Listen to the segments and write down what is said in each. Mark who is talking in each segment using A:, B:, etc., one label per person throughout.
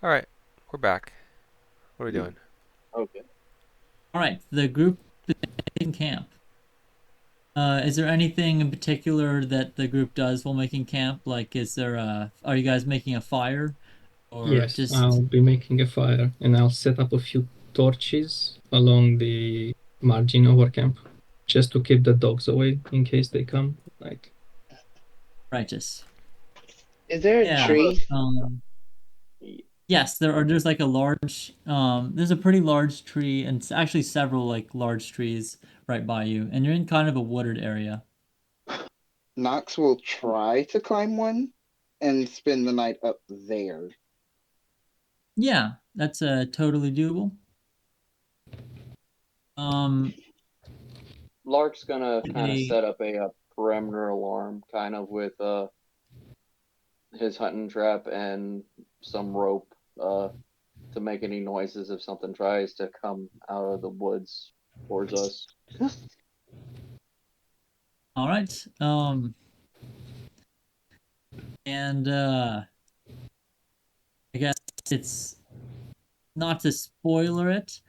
A: All right, we're back. What are we
B: Hmm.
A: doing?
B: Okay.
C: All right, the group is in camp. Is there anything in particular that the group does while making camp? Like, are you guys making a fire or
D: Yes,
C: just?
D: I'll be making a fire and I'll set up a few torches along the margin of our camp just to keep the dogs away in case they come at night.
C: Righteous?
E: Is there a
C: Yeah.
E: tree?
C: Yes, there's like a large there's a pretty large tree and actually several like large trees right by you, and you're in kind of a wooded area.
E: Knox will try to climb one and spend the night up there.
C: Yeah, that's totally doable. Um,
B: Lark's gonna kind of
C: a
B: set up a perimeter alarm, kind of with his hunting trap and some rope to make any noises if something tries to come out of the woods towards us.
C: all right. And I guess it's not to spoiler it.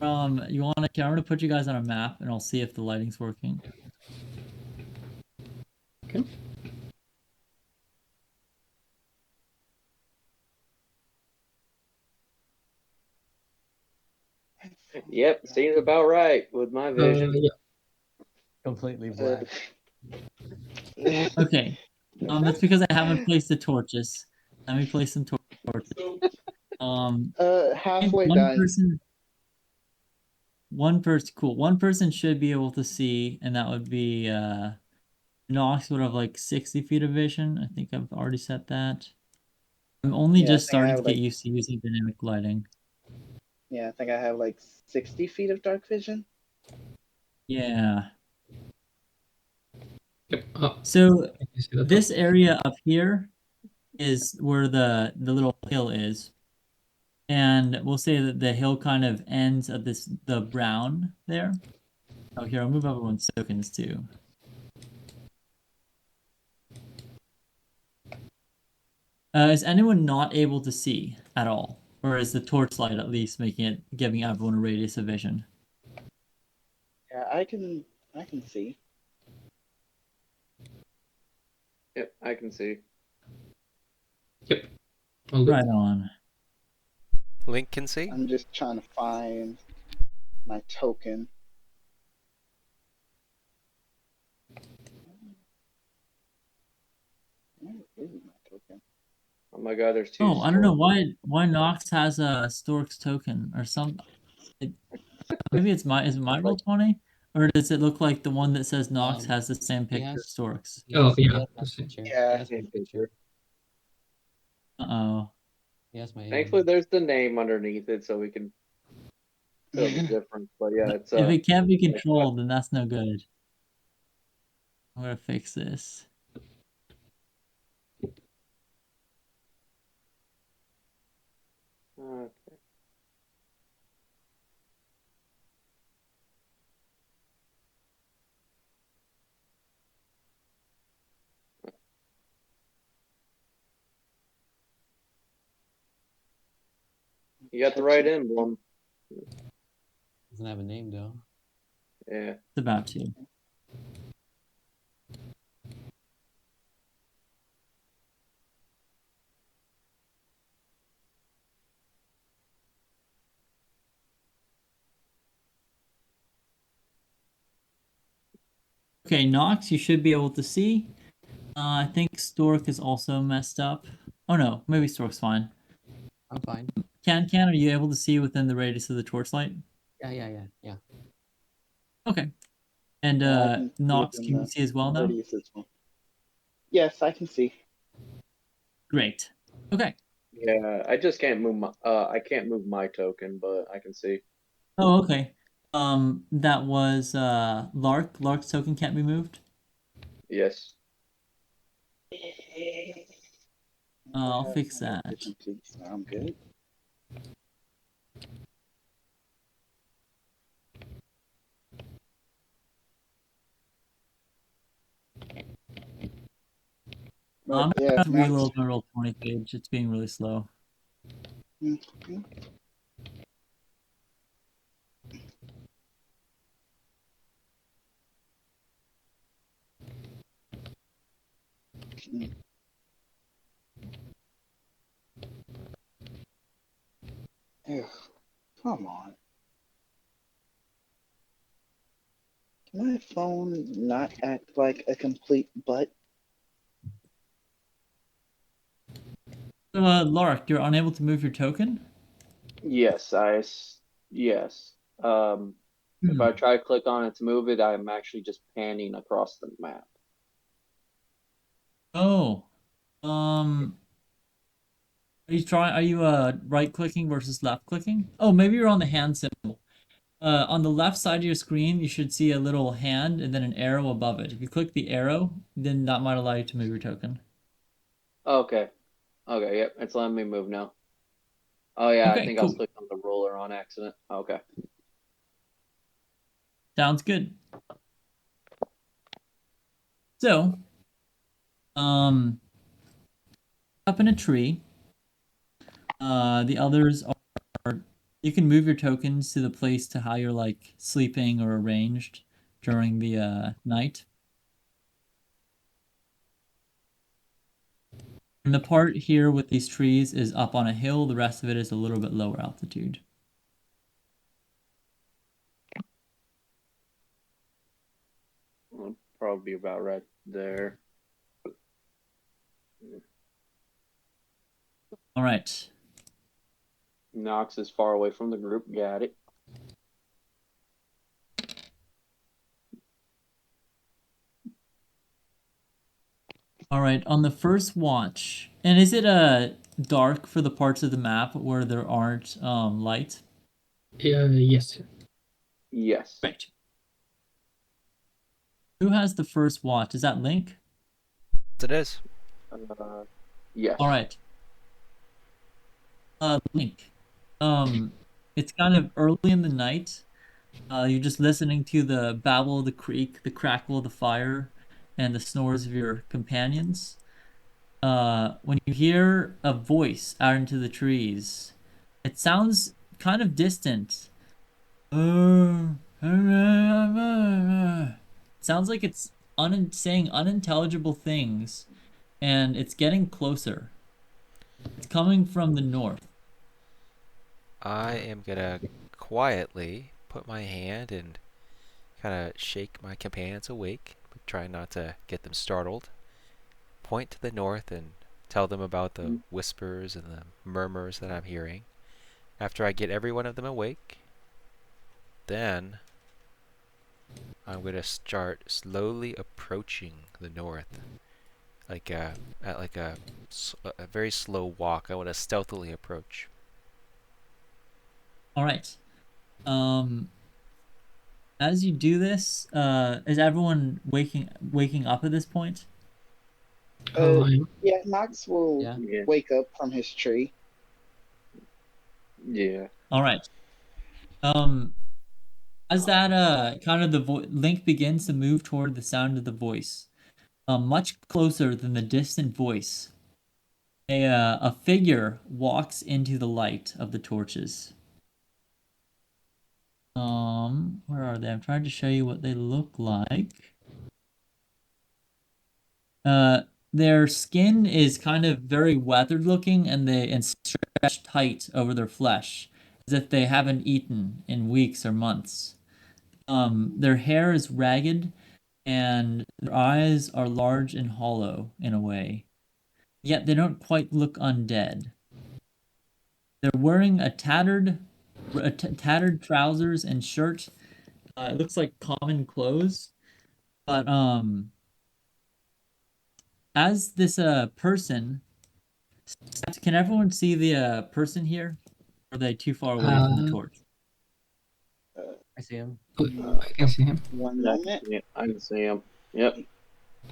C: You want to? I'm gonna put you guys on a map, and I'll see if the lighting's working.
D: Okay.
B: Yep, seems about right with my vision.
D: Yeah.
F: Completely black.
C: Okay. That's because I haven't placed the torches. Let me place some torches.
E: Halfway
C: One
E: done.
C: person. One person. Cool. One person should be able to see, and that would be Nox would have like 60 feet of vision. I think I've already set that. I'm only
E: Yeah, I
C: just
E: think I
C: starting
E: have
C: to get
E: like
C: used to using dynamic lighting.
E: yeah, I think I have like 60 feet of dark vision.
C: Yeah.
D: Yep.
C: So
D: I can see the
C: this
D: top.
C: area up here is where the little hill is. And we'll say that the hill kind of ends at the brown there. Oh, here, I'll move everyone's tokens too. Is anyone not able to see at all? Or is the torchlight at least giving everyone a radius of vision?
E: Yeah, I can see.
B: Yep, I can see.
D: Yep. All good.
C: Right on.
A: Link can see.
E: I'm just trying to find my token. Where is my token?
B: Oh my god, there's two.
C: Oh, I don't know why Nox has a Stork's token or some. Maybe it's is it my Roll20? Or does it look like the one that says Nox has the same
F: he
C: picture
F: has-
C: of Storks?
D: Oh,
F: He
D: yeah.
F: has my picture.
E: Yeah.
F: He has my picture.
C: Uh-oh.
F: He has my
B: Thankfully, there's the name underneath it, so we can tell the difference. But yeah, it's
C: If it can't be controlled, then that's no good. I'm gonna fix this.
B: okay. You got the right emblem.
F: doesn't have a name though.
B: Yeah.
C: It's about to. Okay, Nox, you should be able to see. I think Stork is also messed up. Oh no, maybe Stork's fine.
F: I'm fine.
C: Can, are you able to see within the radius of the torchlight?
F: Yeah.
C: Okay. And
E: Yeah, I can see
C: Nox,
E: within
C: can you
E: the
C: see as well now?
E: radius as well. Yes, I can see.
C: Great. Okay.
B: Yeah, I just can't move my I can't move my token, but I can see.
C: Oh, okay. That was Lark. Lark's token can't be moved.
B: Yes.
C: I'll fix that.
E: I'm good.
C: I'm
E: But yeah,
C: gonna
E: Knox,
C: reload my Roll20 page. It's being really slow.
E: Mhm. Ugh, come on. Can my phone not act like a complete butt?
C: So, Lark, you're unable to move your token?
B: Yes, yes. If
C: Hmm.
B: I try to click on it to move it, I'm actually just panning across the map.
C: Oh. Are you right clicking versus left clicking? Oh, maybe you're on the hand symbol. On the left side of your screen, you should see a little hand and then an arrow above it. If you click the arrow, then that might allow you to move your token.
B: Okay. Okay, yep, it's letting me move now. Oh yeah, I
C: Okay,
B: think I was
C: cool.
B: clicking on the roller on accident. Okay.
C: Sounds good. So, up in a tree, the others are, you can move your tokens to the place to how you're like sleeping or arranged during the night. And the part here with these trees is up on a hill, the rest of it is a little bit lower altitude.
B: I'll probably be about right there.
C: All right.
B: Knox is far away from the group. Got it.
C: All right, on the first watch, and is it dark for the parts of the map where there aren't light?
D: Yes.
B: Yes.
C: Right. Who has the first watch? Is that Link?
A: It is.
B: Yes.
C: All right. Link. It's kind of early in the night. You're just listening to the babble of the creek, the crackle of the fire, and the snores of your companions. When you hear a voice out into the trees, it sounds kind of distant. It sounds like it's saying unintelligible things, and it's getting closer. It's coming from the north.
A: I am gonna quietly put my hand and kind of shake my companions awake, but try not to get them startled. Point to the north and tell them about the whispers and the murmurs that I'm hearing. After I get every one of them awake, then I'm gonna start slowly approaching the north, like at like a very slow walk. I want to stealthily approach.
C: All right. As you do this, is everyone waking up at this point?
E: Uh,
D: I'm
E: yeah, Knox will
F: Yeah.
B: Yeah.
E: wake up from his tree.
B: Yeah.
C: All right. As that kind of the link begins to move toward the sound of the voice, much closer than the distant voice, a figure walks into the light of the torches. Where are they? I'm trying to show you what they look like. Their skin is kind of very weathered looking, and stretched tight over their flesh, as if they haven't eaten in weeks or months. Their hair is ragged, and their eyes are large and hollow in a way. Yet they don't quite look undead. They're wearing tattered trousers and shirt. It looks like common clothes, but as this person, can everyone see the person here? Or are they too far away from the torch?
F: I see him.
D: I can see him.
E: One
B: Yeah,
E: moment.
B: I can see him. Yep.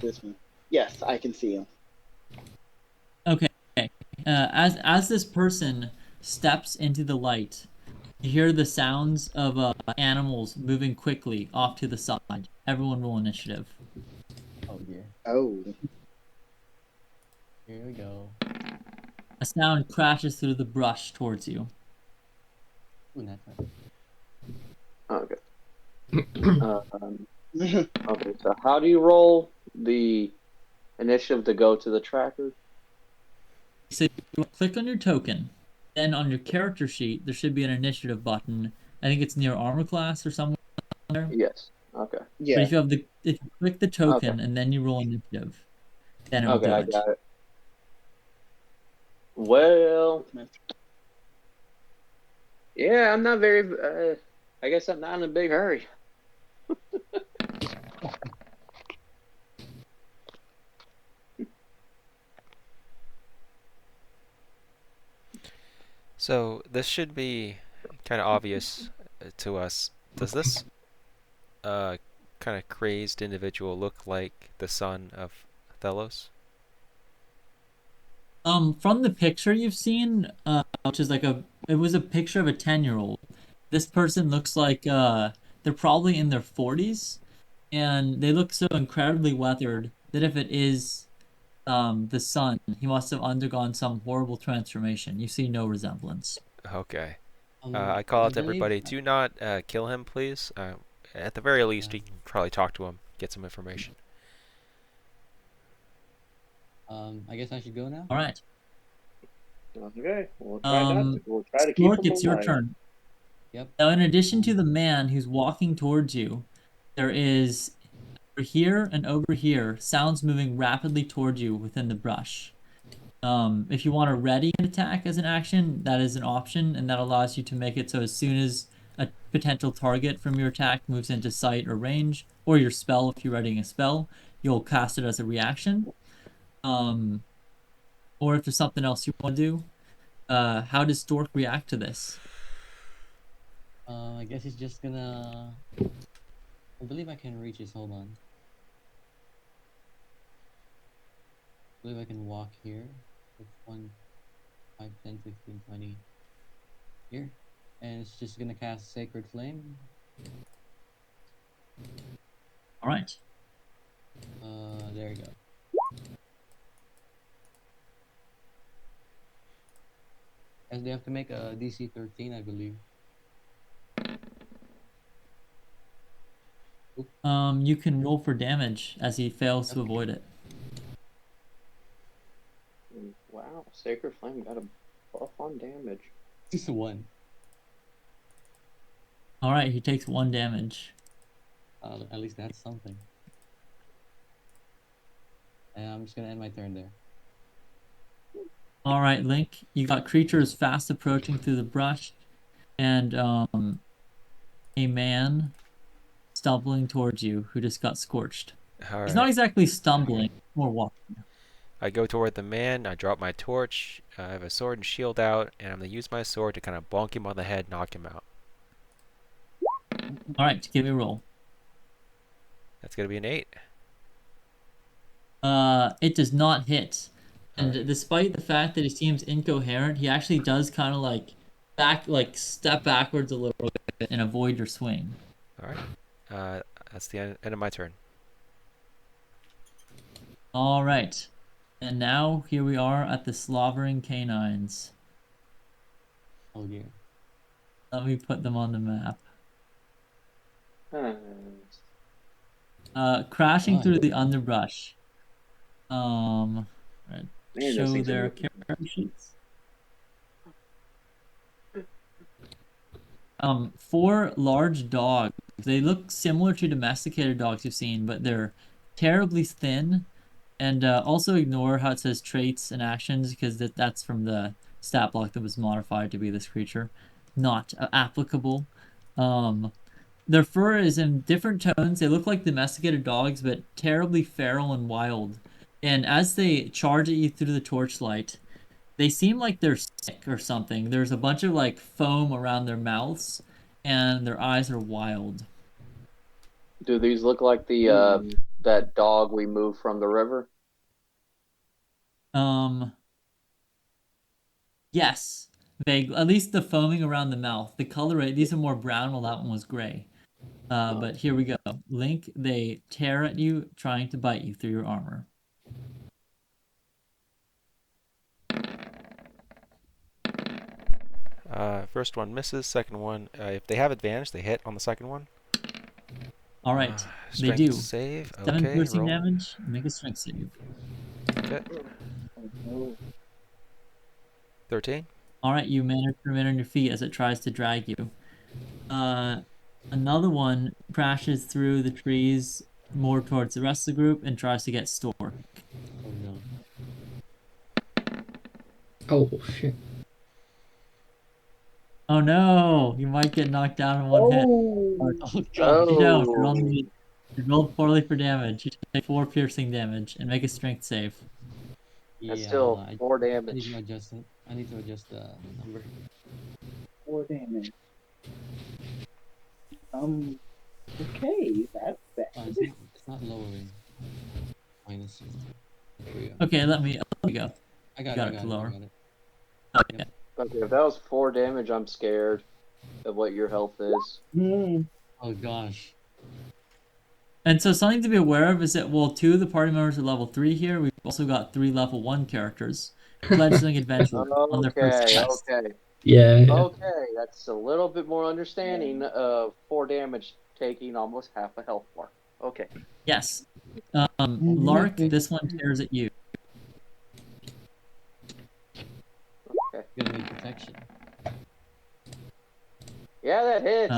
E: This one. Yes, I can see him.
C: Okay. As this person steps into the light, you hear the sounds of animals moving quickly off to the side. Everyone roll initiative.
F: Oh dear.
E: Oh,
F: Here we go.
C: A sound crashes through the brush towards you.
F: Ooh, that's right.
B: Okay. Okay, so how do you roll the initiative to go to the tracker?
C: So you click on your token, then on your character sheet there should be an initiative button. I think it's near armor class or somewhere there.
B: Yes. Okay.
C: But
E: Yeah.
C: if you click the token and then you roll initiative, then it'll
B: Okay,
C: do
B: I
C: it.
B: got it. Well, yeah, I'm not very. I guess I'm not in a big hurry.
A: So this should be kind of obvious to us. Does this kind of crazed individual look like the son of Thelos?
C: From the picture you've seen, which is it was a picture of a 10-year-old. This person looks like they're probably in their 40s, and they look so incredibly weathered that if it is the son, he must have undergone some horrible transformation. You see no resemblance.
A: Okay. I call out to
F: believe-
A: everybody, do not kill him, please. At the very least, you can probably talk to him, get some information.
F: I guess I should go now.
C: All right.
B: Okay, we'll try not to. We'll try to keep
C: Stork,
B: him
C: it's your
B: alive.
C: turn.
F: Yep.
C: Now, in addition to the man who's walking towards you, there is over here and over here sounds moving rapidly toward you within the brush. If you want to ready an attack as an action, that is an option, and that allows you to make it so as soon as a potential target from your attack moves into sight or range, or your spell, if you're readying a spell, you'll cast it as a reaction. Or if there's something else you want to do, how does Stork react to this?
F: I guess he's just gonna. I believe I can reach his. Hold on. I believe I can walk here. It's 1, 5, 10, 15, 20. Here. And it's just gonna cast Sacred Flame.
C: All right.
F: There you go. As they have to make a DC 13, I believe.
C: You can roll for damage as he fails to avoid it.
B: Wow, Sacred Flame got a buff on damage.
F: Just 1.
C: All right, he takes 1 damage.
F: At least that's something. And I'm just gonna end my turn there.
C: All right, Link, you got creatures fast approaching through the brush, and a man stumbling towards you who just got scorched.
A: All
C: He's
A: right.
C: not exactly stumbling, more walking.
A: I go toward the man, I drop my torch, I have a sword and shield out, and I'm going to use my sword to kind of bonk him on the head, knock him out.
C: All right, give me a roll.
A: That's going to be an 8.
C: It does not hit. And
A: Alright.
C: despite the fact that he seems incoherent, he actually does kind of step backwards a little bit and avoid your swing.
A: Alright. That's the end of my turn.
C: All right. And now here we are at the Slavering Canines.
F: Oh dear.
C: Let me put them on the map. Crashing
F: Nice.
C: through the underbrush.
B: Man, those
C: Show
B: things are
C: their
B: moving.
C: character sheets. 4 large dogs. They look similar to domesticated dogs you've seen, but they're terribly thin. And also ignore how it says traits and actions, because that's from the stat block that was modified to be this creature. Not applicable. Their fur is in different tones. They look like domesticated dogs, but terribly feral and wild. And as they charge at you through the torchlight, they seem like they're sick or something. There's a bunch of foam around their mouths, and their eyes are wild.
B: Do these look like the that dog we moved from the river?
C: Yes, vague. At least the foaming around the mouth. The color, these are more brown, while that one was gray. But here we go. Link, they tear at you, trying to bite you through your armor.
A: First one misses. Second one, if they have advantage, they hit on the second one.
C: All right, they
A: Strength
C: do.
A: save.
C: 7
A: Okay,
C: piercing
A: roll.
C: damage. Make a strength save.
A: Okay. 13.
C: All right, you manage to remain on your feet as it tries to drag you. Another one crashes through the trees more towards the rest of the group and tries to get Stork.
F: Oh no.
D: Oh shit.
C: Oh no! You might get knocked down in one hit.
F: Oh god.
C: You don't.
B: Oh,
C: You rolled poorly for damage. You take 4 piercing damage and make a strength save.
B: that's
F: Yeah,
B: still
F: hold on.
B: 4
F: I need
B: damage.
F: to adjust it. I need to adjust the number.
E: 4 damage. Okay, that's bad.
F: It's not lowering. Minus. There we go.
C: Okay, let me go.
F: I got
C: got
F: it.
C: it
F: I
C: to
F: got it.
C: lower.
F: I got it.
C: Okay.
B: Okay, if that was 4 damage, I'm scared of what your health is.
F: Oh gosh.
C: And so something to be aware of is that while 2 of the party members are level 3 here, we've also got 3 level 1 characters. Fledgling adventurers on their first
B: Okay,
C: quest.
B: okay.
D: Yeah.
B: Okay, that's a little bit more understanding of 4 damage taking almost half a health bar. Okay.
C: Yes. Lark, this one tears at you.
B: Okay.
F: Gonna need protection.
B: Yeah, that hits.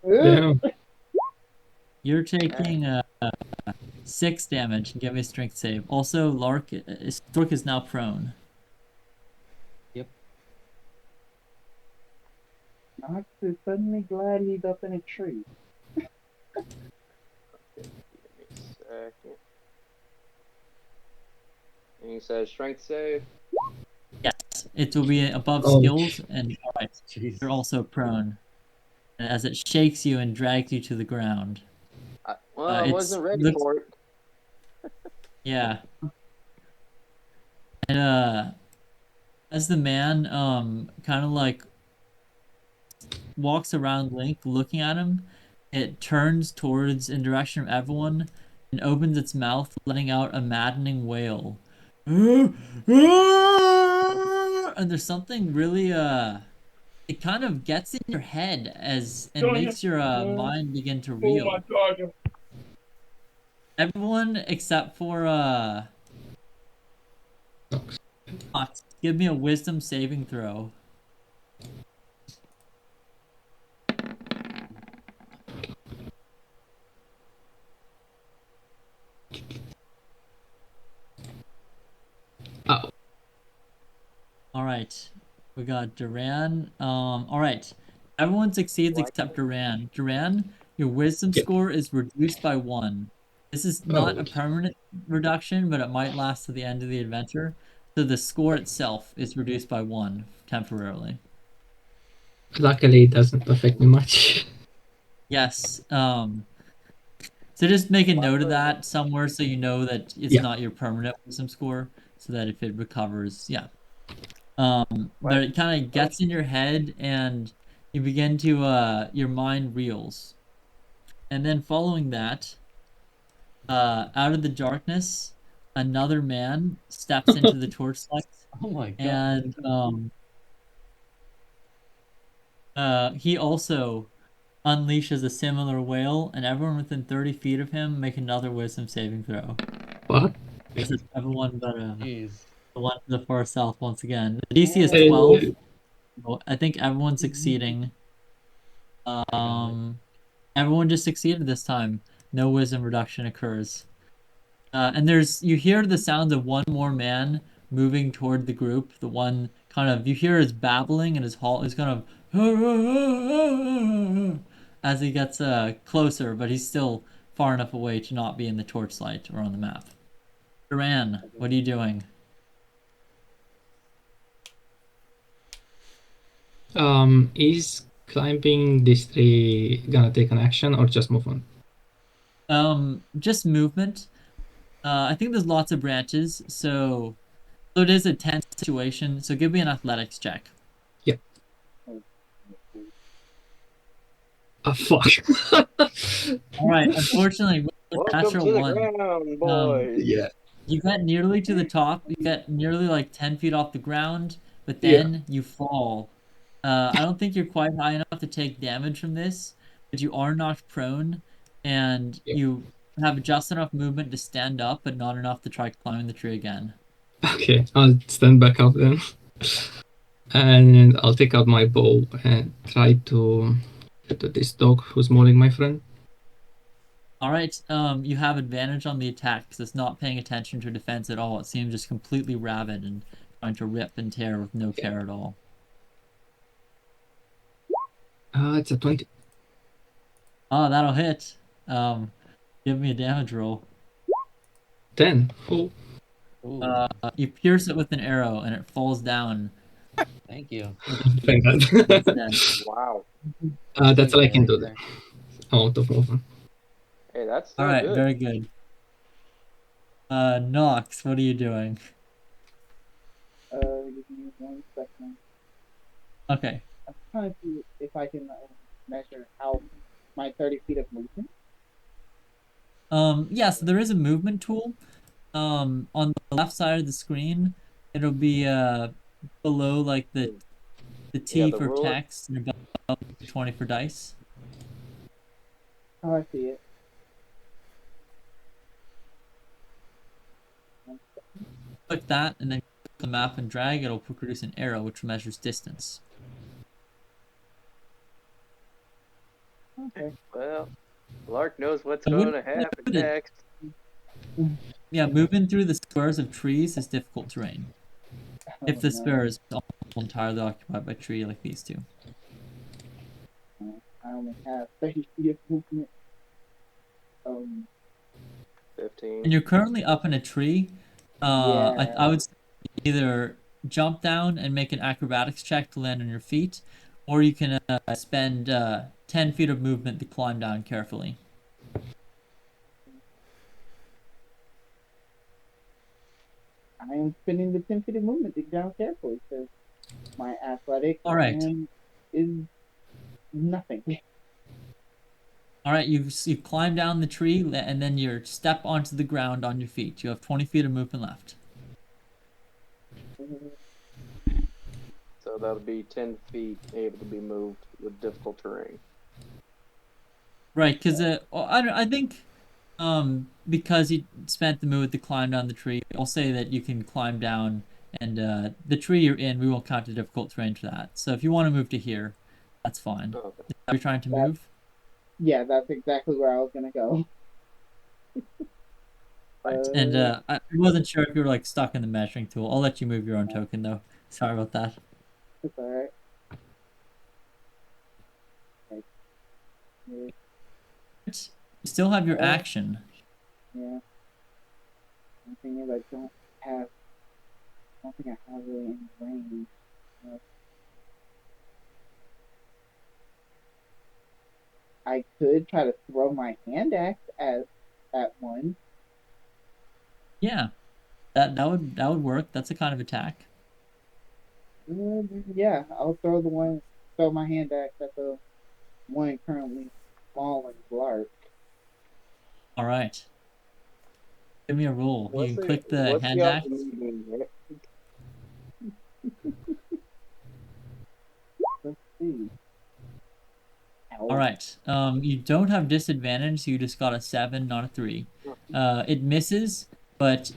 D: Damn.
C: You're taking 6 damage. Give me a strength save. Also, Stork is now prone.
F: Yep.
E: Knox is suddenly glad he's up in a tree.
B: Give me a second. And you said strength save?
C: Yes, it will be above
D: Oh.
C: skills, and alright,
F: Jeez.
C: you're also prone. As it shakes you and drags you to the ground.
B: I wasn't ready
C: looks-
B: for it.
C: Yeah. And as the man kind of like walks around Link looking at him, it turns towards in direction of everyone and opens its mouth, letting out a maddening wail. And there's something really it kind of gets in your head and makes your mind begin to reel. Everyone except for Fox, give me a wisdom saving throw.
D: Oh.
C: All right, we got Duran. All right, everyone succeeds except Duran. Duran, your wisdom
D: Yep.
C: score is reduced by 1. This is not
D: Oh.
C: a permanent reduction, but it might last to the end of the adventure. So the score itself is reduced by 1 temporarily.
D: Luckily, it doesn't affect me much.
C: Yes. So just make a note of that somewhere so you know that it's
D: Yeah.
C: not your permanent wisdom score, so that if it recovers, yeah. But it kind of gets in your head and you begin to your mind reels. And then following that, out of the darkness, another man steps into the torchlight
F: Oh my god.
C: and he also unleashes a similar wail, and everyone within 30 feet of him make another wisdom saving throw.
D: What?
C: This is everyone but
F: Jeez.
C: the one to the far south once again. The DC is
D: Hey.
C: 12. So I think everyone's succeeding. Everyone just succeeded this time. No wisdom reduction occurs. And you hear the sound of one more man moving toward the group. The one kind of, you hear his babbling and his kind of as he gets closer, but he's still far enough away to not be in the torchlight or on the map. Duran, what are you doing?
D: Is climbing this tree gonna take an action or just move on?
C: Just movement. I think there's lots of branches, so it is a tense situation. So give me an athletics check.
D: Yeah. Oh, fuck.
C: All right. Unfortunately, with
B: Welcome
C: natural
B: to the
C: 1,
B: ground, boys.
D: Yeah.
C: you get nearly to the top. You get nearly like 10 feet off the ground, but
D: Yeah.
C: then you fall. I don't think you're quite high enough to take damage from this, but you are knocked prone, and
D: Yep.
C: you have just enough movement to stand up, but not enough to try climbing the tree again.
D: Okay, I'll stand back up then. And I'll take out my bow and try to shoot at this dog who's mauling my friend.
C: All right, you have advantage on the attack because it's not paying attention to defense at all. It seems just completely rabid and trying to rip and tear with no care at all.
D: It's a 20.
C: Oh, that'll hit. Give me a damage roll.
D: 10. Oh,
F: Ooh,
C: You pierce it with an arrow and it falls down.
F: thank you.
D: thank God.
C: Instead.
B: Wow.
D: That's all I
F: Save
D: can
F: right
D: do.
F: there.
D: Out of movement.
B: Hey, that's
C: All
B: still
C: right,
B: good.
C: very good. Nox, what are you doing?
E: Give me 1 second.
C: Okay.
E: I'm trying to see if I can measure how my 30 feet of movement.
C: Yeah, so there is a movement tool. On the left side of the screen, it'll be below like the T
B: Yeah, the
C: for
B: ruler.
C: text and above 20 for dice.
E: Oh, I see it.
C: Click that and then click the map and drag, it'll produce an arrow which measures distance.
E: Okay.
B: Well, Lark knows what's
C: I
B: going
C: wouldn't
B: to
C: really
B: happen
C: put it.
B: next.
C: Yeah, moving through the squares of trees is difficult terrain. If the
E: no,
C: square is entirely occupied by tree like these two.
E: I only have 30 feet of movement.
B: 15.
C: And you're currently up in a tree.
E: Yeah.
C: I would say either jump down and make an acrobatics check to land on your feet, or you can spend 10 feet of movement to climb down carefully.
E: I am spending the 10 feet of movement to get down carefully because my athletics
C: All right.
E: is nothing.
C: All right, you climb down the tree and then you step onto the ground on your feet. You have 20 feet of movement left.
B: So that'll be 10 feet able to be moved with difficult terrain.
C: Right, because I think because you spent the move to climb down the tree, I'll say that you can climb down, and the tree you're in, we won't count the difficult terrain for that. So if you want to move to here, that's fine.
B: Okay.
C: Are you trying to move?
E: Yeah, that's exactly where I was gonna go.
C: Right. And I wasn't sure if you were like stuck in the measuring tool. I'll let you move your own token though. Sorry about that.
E: It's alright. Yeah.
C: You still have your action.
E: Yeah. The thing is, I don't think I have really any range. I could try to throw my hand axe at one.
C: Yeah, that would work. That's a kind of attack.
E: Yeah, I'll throw my hand axe at the one currently mauling Blark.
C: All right. Give me a roll. You
B: What's
C: can
B: the
C: click the
B: what's
C: hand
B: the
C: axe.
B: odds of me being hit?
E: Let's see.
C: All right. You don't have disadvantage, so you just got a 7, not a 3. It misses, but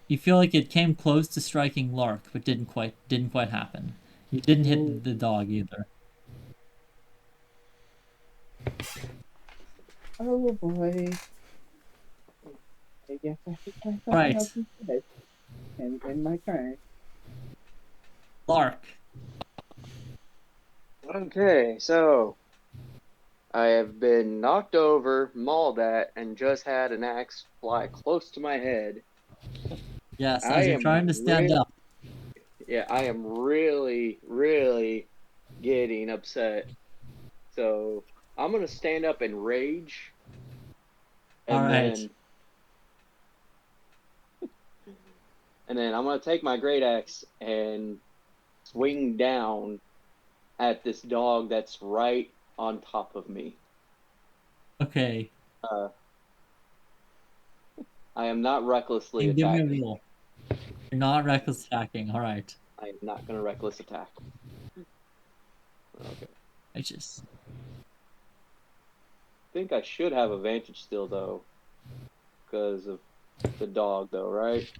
C: you feel like it came close to striking Lark, but didn't quite happen. You didn't hit the dog either.
E: Oh boy. I guess I should try something
C: Right.
E: else instead. And in my turn.
C: Lark.
B: Okay, so I have been knocked over, mauled at, and just had an axe fly close to my head.
C: Yes,
B: I
C: as you're
B: am
C: trying to stand up.
B: Yeah, I am really, really getting upset. So I'm gonna stand up and rage, and
C: All right.
B: then I'm gonna take my great axe and swing down at this dog that's right on top of me.
C: Okay.
B: I am not recklessly
C: Give me a
B: attacking.
C: roll. You're not reckless attacking. All right.
B: I am not gonna reckless attack. Okay.
C: Righteous.
B: I think I should have advantage still though, because of the dog though, right?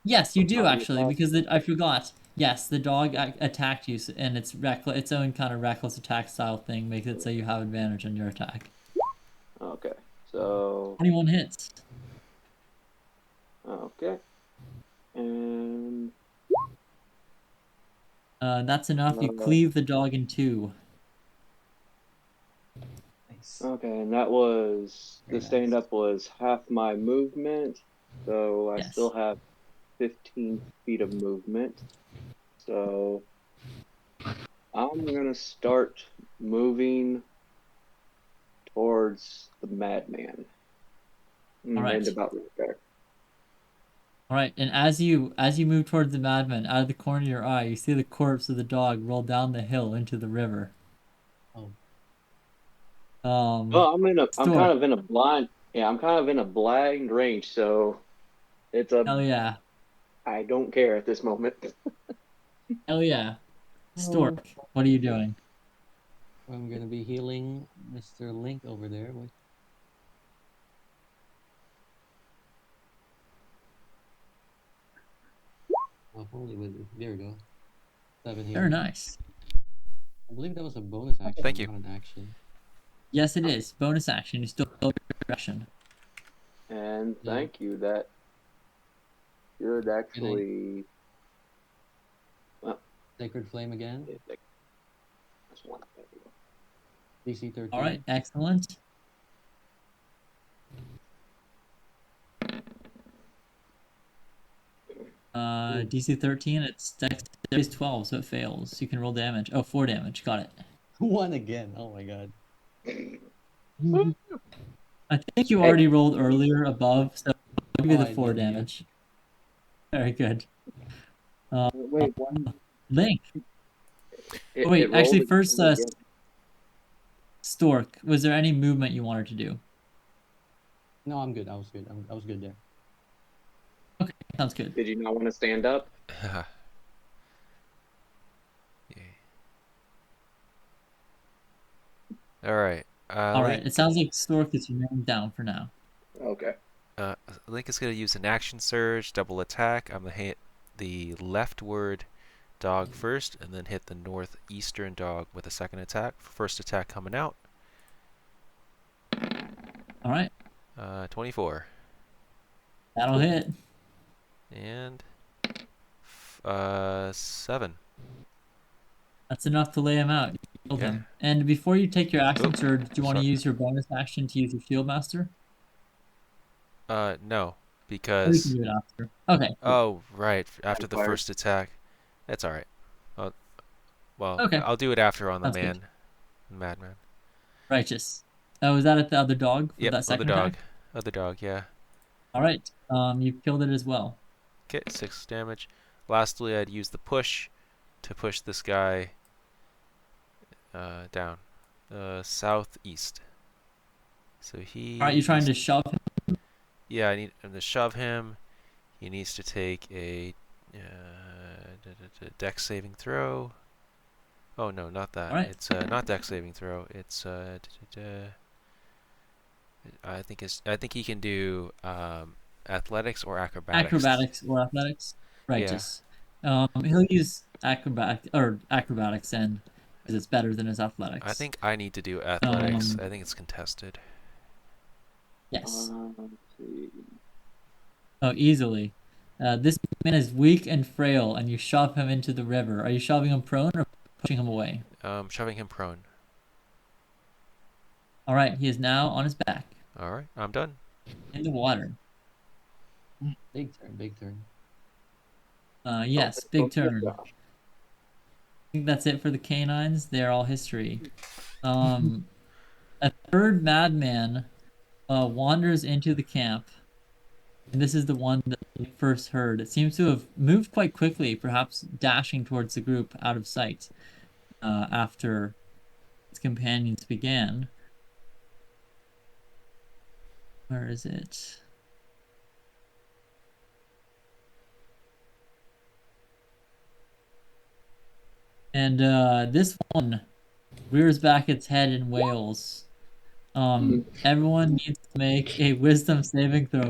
C: Yes, you do
B: On the
C: actually,
B: attack?
C: because I forgot. Yes, the dog attacked you, and its own kind of reckless attack style thing makes it so you have advantage on your attack.
B: Okay. So
C: 21 hits.
B: okay. And
C: That's enough. You
B: uh,
C: cleave the dog in two.
F: Nice.
B: okay, and that was
F: Very
B: the stand
F: nice.
B: up was half my movement, so I still
C: Yes.
B: have 15 feet of movement. So I'm gonna start moving towards the madman.
C: All right.
B: And about right there.
C: All right, and as you move towards the madman, out of the corner of your eye, you see the corpse of the dog roll down the hill into the river.
F: Oh,
B: Well, I'm
C: Stork.
B: kind of in a blind, yeah, I'm kind of in a blind range, so it's a,
C: Hell yeah.
B: I don't care at this moment.
C: Hell yeah. Stork, what are you doing?
F: I'm gonna be healing Mr. Link over there with. Well, only with there we go. 7
C: Very
F: healing.
C: nice.
F: I believe that was a bonus action,
A: Thank you.
F: not an action.
C: Yes, it is. Bonus action. You still have your action.
B: And
F: Yeah.
B: thank you, that should actually, well,
F: Sacred Flame again.
B: yeah, that's one. There we go.
F: DC 13.
C: All right, excellent. DC 13, it's Dexterity 12, so it fails. You can roll damage. Oh, 4 damage. Got it.
F: 1 again. Oh my god.
C: I think you
B: Hey.
C: already rolled earlier above, so I'll give you
F: Oh,
C: the
F: I
C: 4
F: did, yeah.
C: damage. Very good.
E: Wait, one.
C: Link.
B: It,
C: Oh, wait,
B: it
C: actually,
B: rolled
C: first,
B: again.
C: Stork, was there any movement you wanted to do?
F: No, I'm good. I was good. I was good there.
C: Okay, sounds good.
B: Did you not want to stand up?
A: Yeah. All right.
C: All right,
A: Link,
C: it sounds like Stork is remaining down for now.
B: Okay.
A: Link is going to use an action surge, double attack. I'm going to hit the leftward dog first, and then hit the northeastern dog with a second attack. First attack coming out.
C: All right,
A: 24.
C: that'll hit.
A: And 7.
C: That's enough to lay him out. You killed
A: Yeah.
C: him. And before you take your action
A: Oop,
C: surge, do you want to
A: sorry.
C: use your bonus action to use your shield master?
A: No,
C: Or you
A: because...
C: can do it after. Okay.
A: Oh, right. After the
B: Fire.
A: first attack. That's all right. Well,
C: Okay.
A: I'll do it after on the
C: Sounds good.
A: madman.
C: Righteous. Oh, was that at the other dog for
A: Yep,
C: that
A: other
C: second
A: dog.
C: attack?
A: Other dog, yeah.
C: All right. You killed it as well.
A: Okay, 6 damage. Lastly, I'd use the push to push this guy down. Southeast. So he...
C: All right, you're trying to shove him.
A: Yeah, I need him to shove him. He needs to take a dex saving throw. Oh no, not that.
C: All right.
A: It's not dex saving throw. It's I think he can do athletics or acrobatics.
C: Acrobatics or athletics. Righteous. He'll use acrobatics and because it's better than his athletics.
A: I think I need to do athletics. I think it's contested.
C: Yes.
B: Let's see.
C: Oh, easily. This man is weak and frail, and you shove him into the river. Are you shoving him prone or pushing him away?
A: Shoving him prone.
C: All right, he is now on his back
A: All right, I'm done.
C: in the water.
F: Big turn, big turn.
C: Yes,
B: Oh,
C: big
B: good
C: turn.
B: job.
C: I think that's it for the canines. They're all history. A third madman wanders into the camp, and this is the one that we first heard. It seems to have moved quite quickly, perhaps dashing towards the group out of sight after its companions began. Where is it? And this one rears back its head and wails. Everyone needs to make a wisdom saving throw.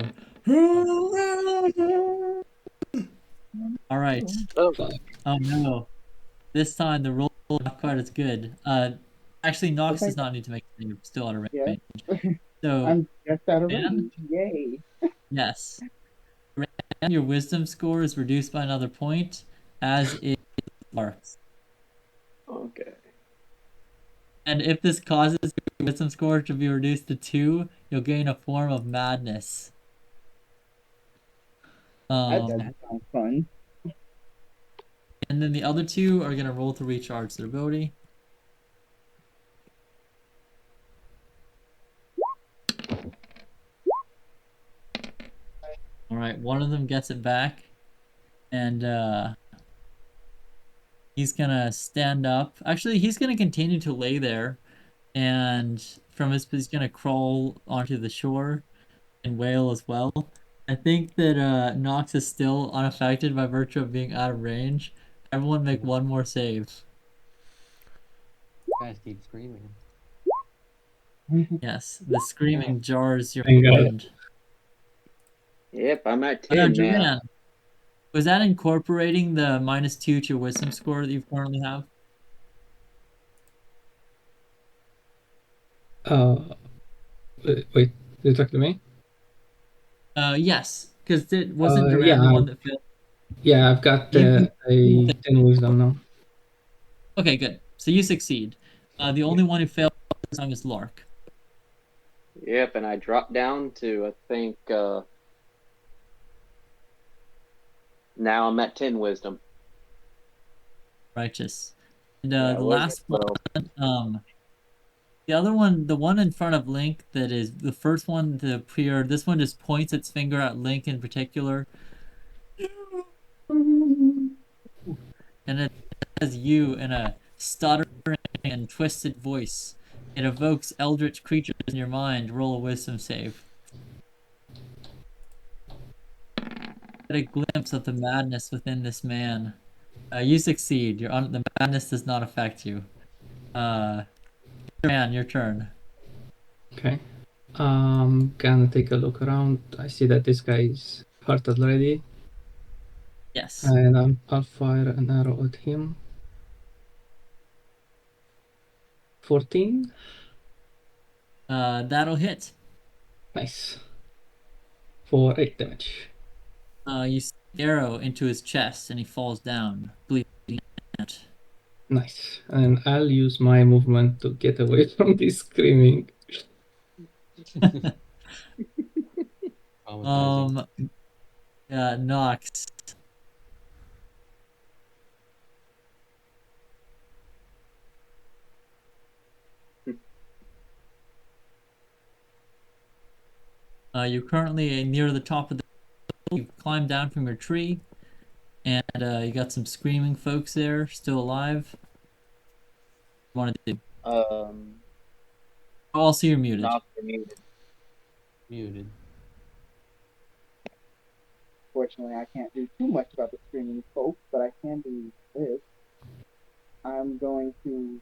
C: All right.
B: Oh,
C: Oh no. This time the roll not quite as good. Actually, Nox
E: Okay.
C: does not need to make a save. Still out of
E: Yeah.
C: range. So,
E: I'm just out of
C: Dan?
E: range. Yay.
C: yes. And your wisdom score is reduced by another point, as is Lark's.
B: okay.
C: And if this causes your wisdom score to be reduced to 2, you'll gain a form of madness.
E: That doesn't sound fun.
C: And then the other two are gonna roll to recharge their ability. All right, one of them gets it back, and he's gonna stand up. Actually, he's gonna continue to lay there, and from his he's gonna crawl onto the shore and wail as well. I think that Nox is still unaffected by virtue of being out of range. Everyone make one more save.
F: Guys keep screaming.
C: Yes, the screaming jars your
D: Thank God.
C: mind.
B: Yep, I'm at
C: Oh, now,
B: 10 now.
C: Joanne, was that incorporating the -2 to your wisdom score that you currently have?
D: Wait, you talk to me?
C: Yes, because it wasn't Duran
D: Yeah,
C: the one that failed.
D: yeah, I've got
C: You-
D: a 10 wisdom now.
C: Okay, good. So you succeed. The only one who failed this time is Lark.
B: Yep, and I dropped down to, I think, now I'm at 10 wisdom.
C: Righteous. And
B: Yeah, I
C: the
B: was at
C: last
B: 12.
C: one, the other one, the one in front of Link, that is the first one, the prior. This one just points its finger at Link in particular, and it says "you" in a stuttering and twisted voice. It evokes eldritch creatures in your mind. Roll a wisdom save. Get a glimpse of the madness within this man. You succeed. The madness does not affect you. Man, your turn.
D: Okay. Gonna take a look around. I see that this guy is hurt already,
C: Yes.
D: and I'll fire an arrow at him. 14.
C: That'll hit.
D: Nice. For 8 damage.
C: You stick the arrow into his chest, and he falls down, bleeding out.
D: Nice. And I'll use my movement to get away from this screaming.
F: Traumatizing.
C: Nox. You're currently near the top of the hill. You've climbed down from your tree, and you got some screaming folks there, still alive. What do you want to do? Also, you're muted.
B: Not muted.
F: Muted.
E: Fortunately, I can't do too much about the screaming folks, but I can do this. I'm going to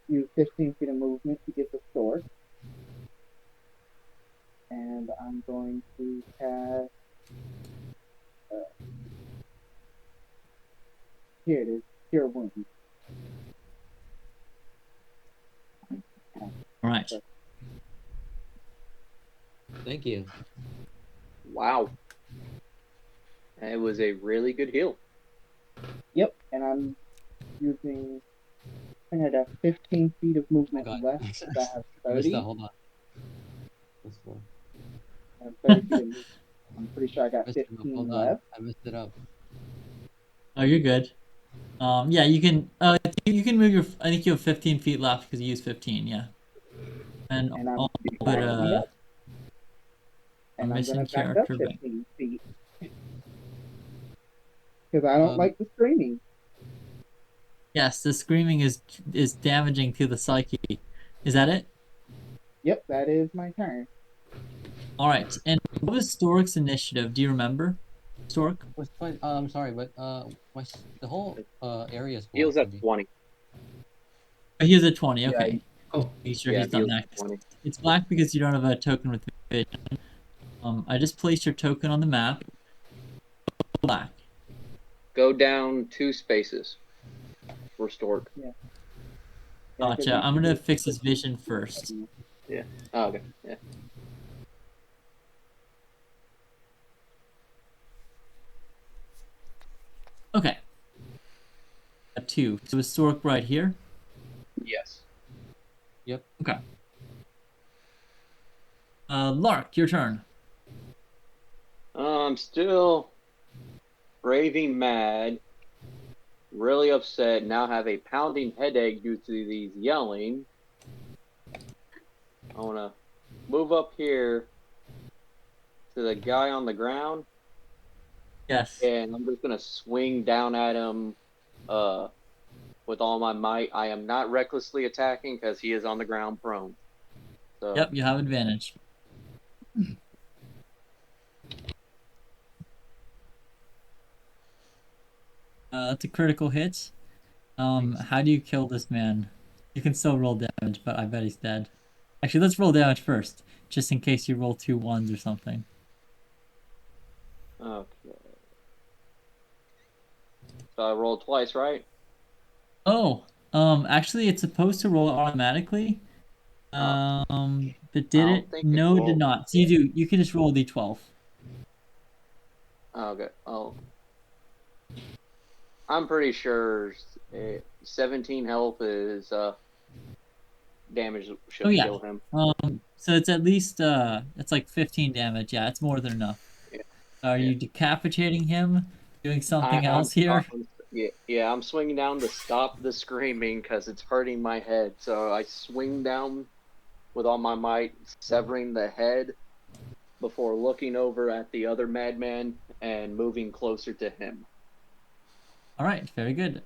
E: use 15 feet of movement to get the sword. And I'm going to cast... here it is. Cure Wounds.
C: All right.
F: Thank you.
B: Wow. It was a really good heal.
E: Yep, and I'm using... I had 15 feet of movement
F: God.
E: left, because I have
F: I missed
E: 30.
F: that. Hold on. This one.
E: I have 30 feet of movement. I'm pretty sure I got
F: Messed it up.
E: 15
F: Hold on.
E: left.
F: I messed it up.
C: Oh, you're good. Yeah, you can. You can move your. I think you have 15 feet left because you used 15. Yeah. And
E: And I'm
C: all but
E: backing up.
C: a
E: And I'm
C: missing
E: going to back up
C: character.
E: 15 feet. Because I don't like the screaming.
C: Yes, the screaming is damaging to the psyche. Is that it?
E: Yep, that is my turn.
C: All right. And what was Stork's initiative? Do you remember? Stork?
F: I'm sorry, but the whole area is full
B: Heals at
F: actually.
B: 20.
C: Oh, he has a 20.
E: Yeah,
C: Okay.
D: Oh,
C: Be sure
B: Yeah,
C: he's done
B: heals
C: that.
B: at 20.
C: It's black because you don't have a token with vision. I just placed your token on the map. Black.
B: Go down 2 spaces for Stork.
E: Yeah, 'cause
C: Gotcha. I'm gonna fix his vision first.
B: Yeah. Oh, okay. Yeah.
C: Okay. A 2. So is Stork right here?
B: Yes.
F: Yep.
C: Okay. Lark, your turn.
B: I'm still raving mad, really upset, now have a pounding headache due to these yelling. I want to move up here to the guy on the ground,
C: Yes.
B: and I'm just going to swing down at him with all my might. I am not recklessly attacking because he is on the ground prone. So,
C: Yep, you have advantage. That's a critical hit. How do you kill this man? You can still roll damage, but I bet he's dead. Actually, let's roll damage first, just in case you roll 2 ones or something.
B: okay. So I rolled twice, right?
C: Oh, actually, it's supposed to roll automatically. But did
B: don't
C: it?
B: think it
C: No, it did
B: rolled.
C: not. So you can just roll d12.
B: Okay. Oh. I'm pretty sure 17 health is damage should
C: Oh yeah.
B: kill him.
C: So it's at least it's like 15 damage. Yeah, it's more than enough.
B: Yeah.
C: Are
B: Yeah.
C: you decapitating him? Doing something else here?
B: Yeah, I'm swinging down to stop the screaming because it's hurting my head. So I swing down with all my might, severing the head before looking over at the other madman and moving closer to him.
C: All right, very good.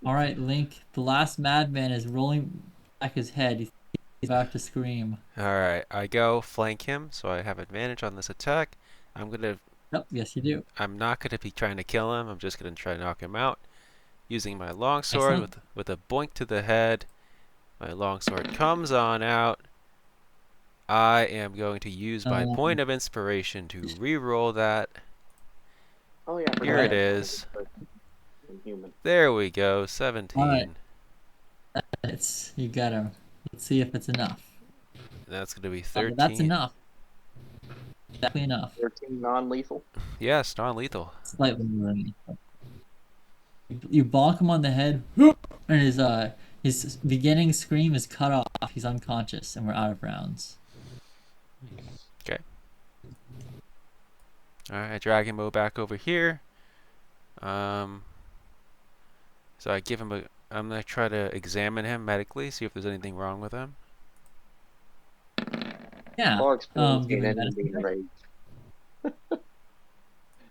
C: All right, Link. The last madman is rolling back his head. He's about to scream.
A: Alright, I go flank him, so I have advantage on this attack.
C: Yep, yes you do.
A: I'm not gonna be trying to kill him, I'm just gonna try to knock him out. Using my longsword with a boink to the head. My longsword comes on out. I am going to use my point of inspiration to re-roll that.
B: Oh yeah,
A: Here it is.
B: Human.
A: There we go, 17.
C: Alright. You got him. Let's see if it's enough.
A: That's going to be 13.
C: That's enough. Definitely enough.
B: 13 non-lethal.
A: Yes, non-lethal.
C: Slightly more than enough. You bonk him on the head, and his beginning scream is cut off. He's unconscious, and we're out of rounds.
A: Okay. Alright, I drag him back over here. So I give him I'm going to try to examine him medically, see if there's anything wrong with him.
C: Yeah.
B: More experience
C: give
B: in
C: me medicine
B: being
C: check.
B: raged.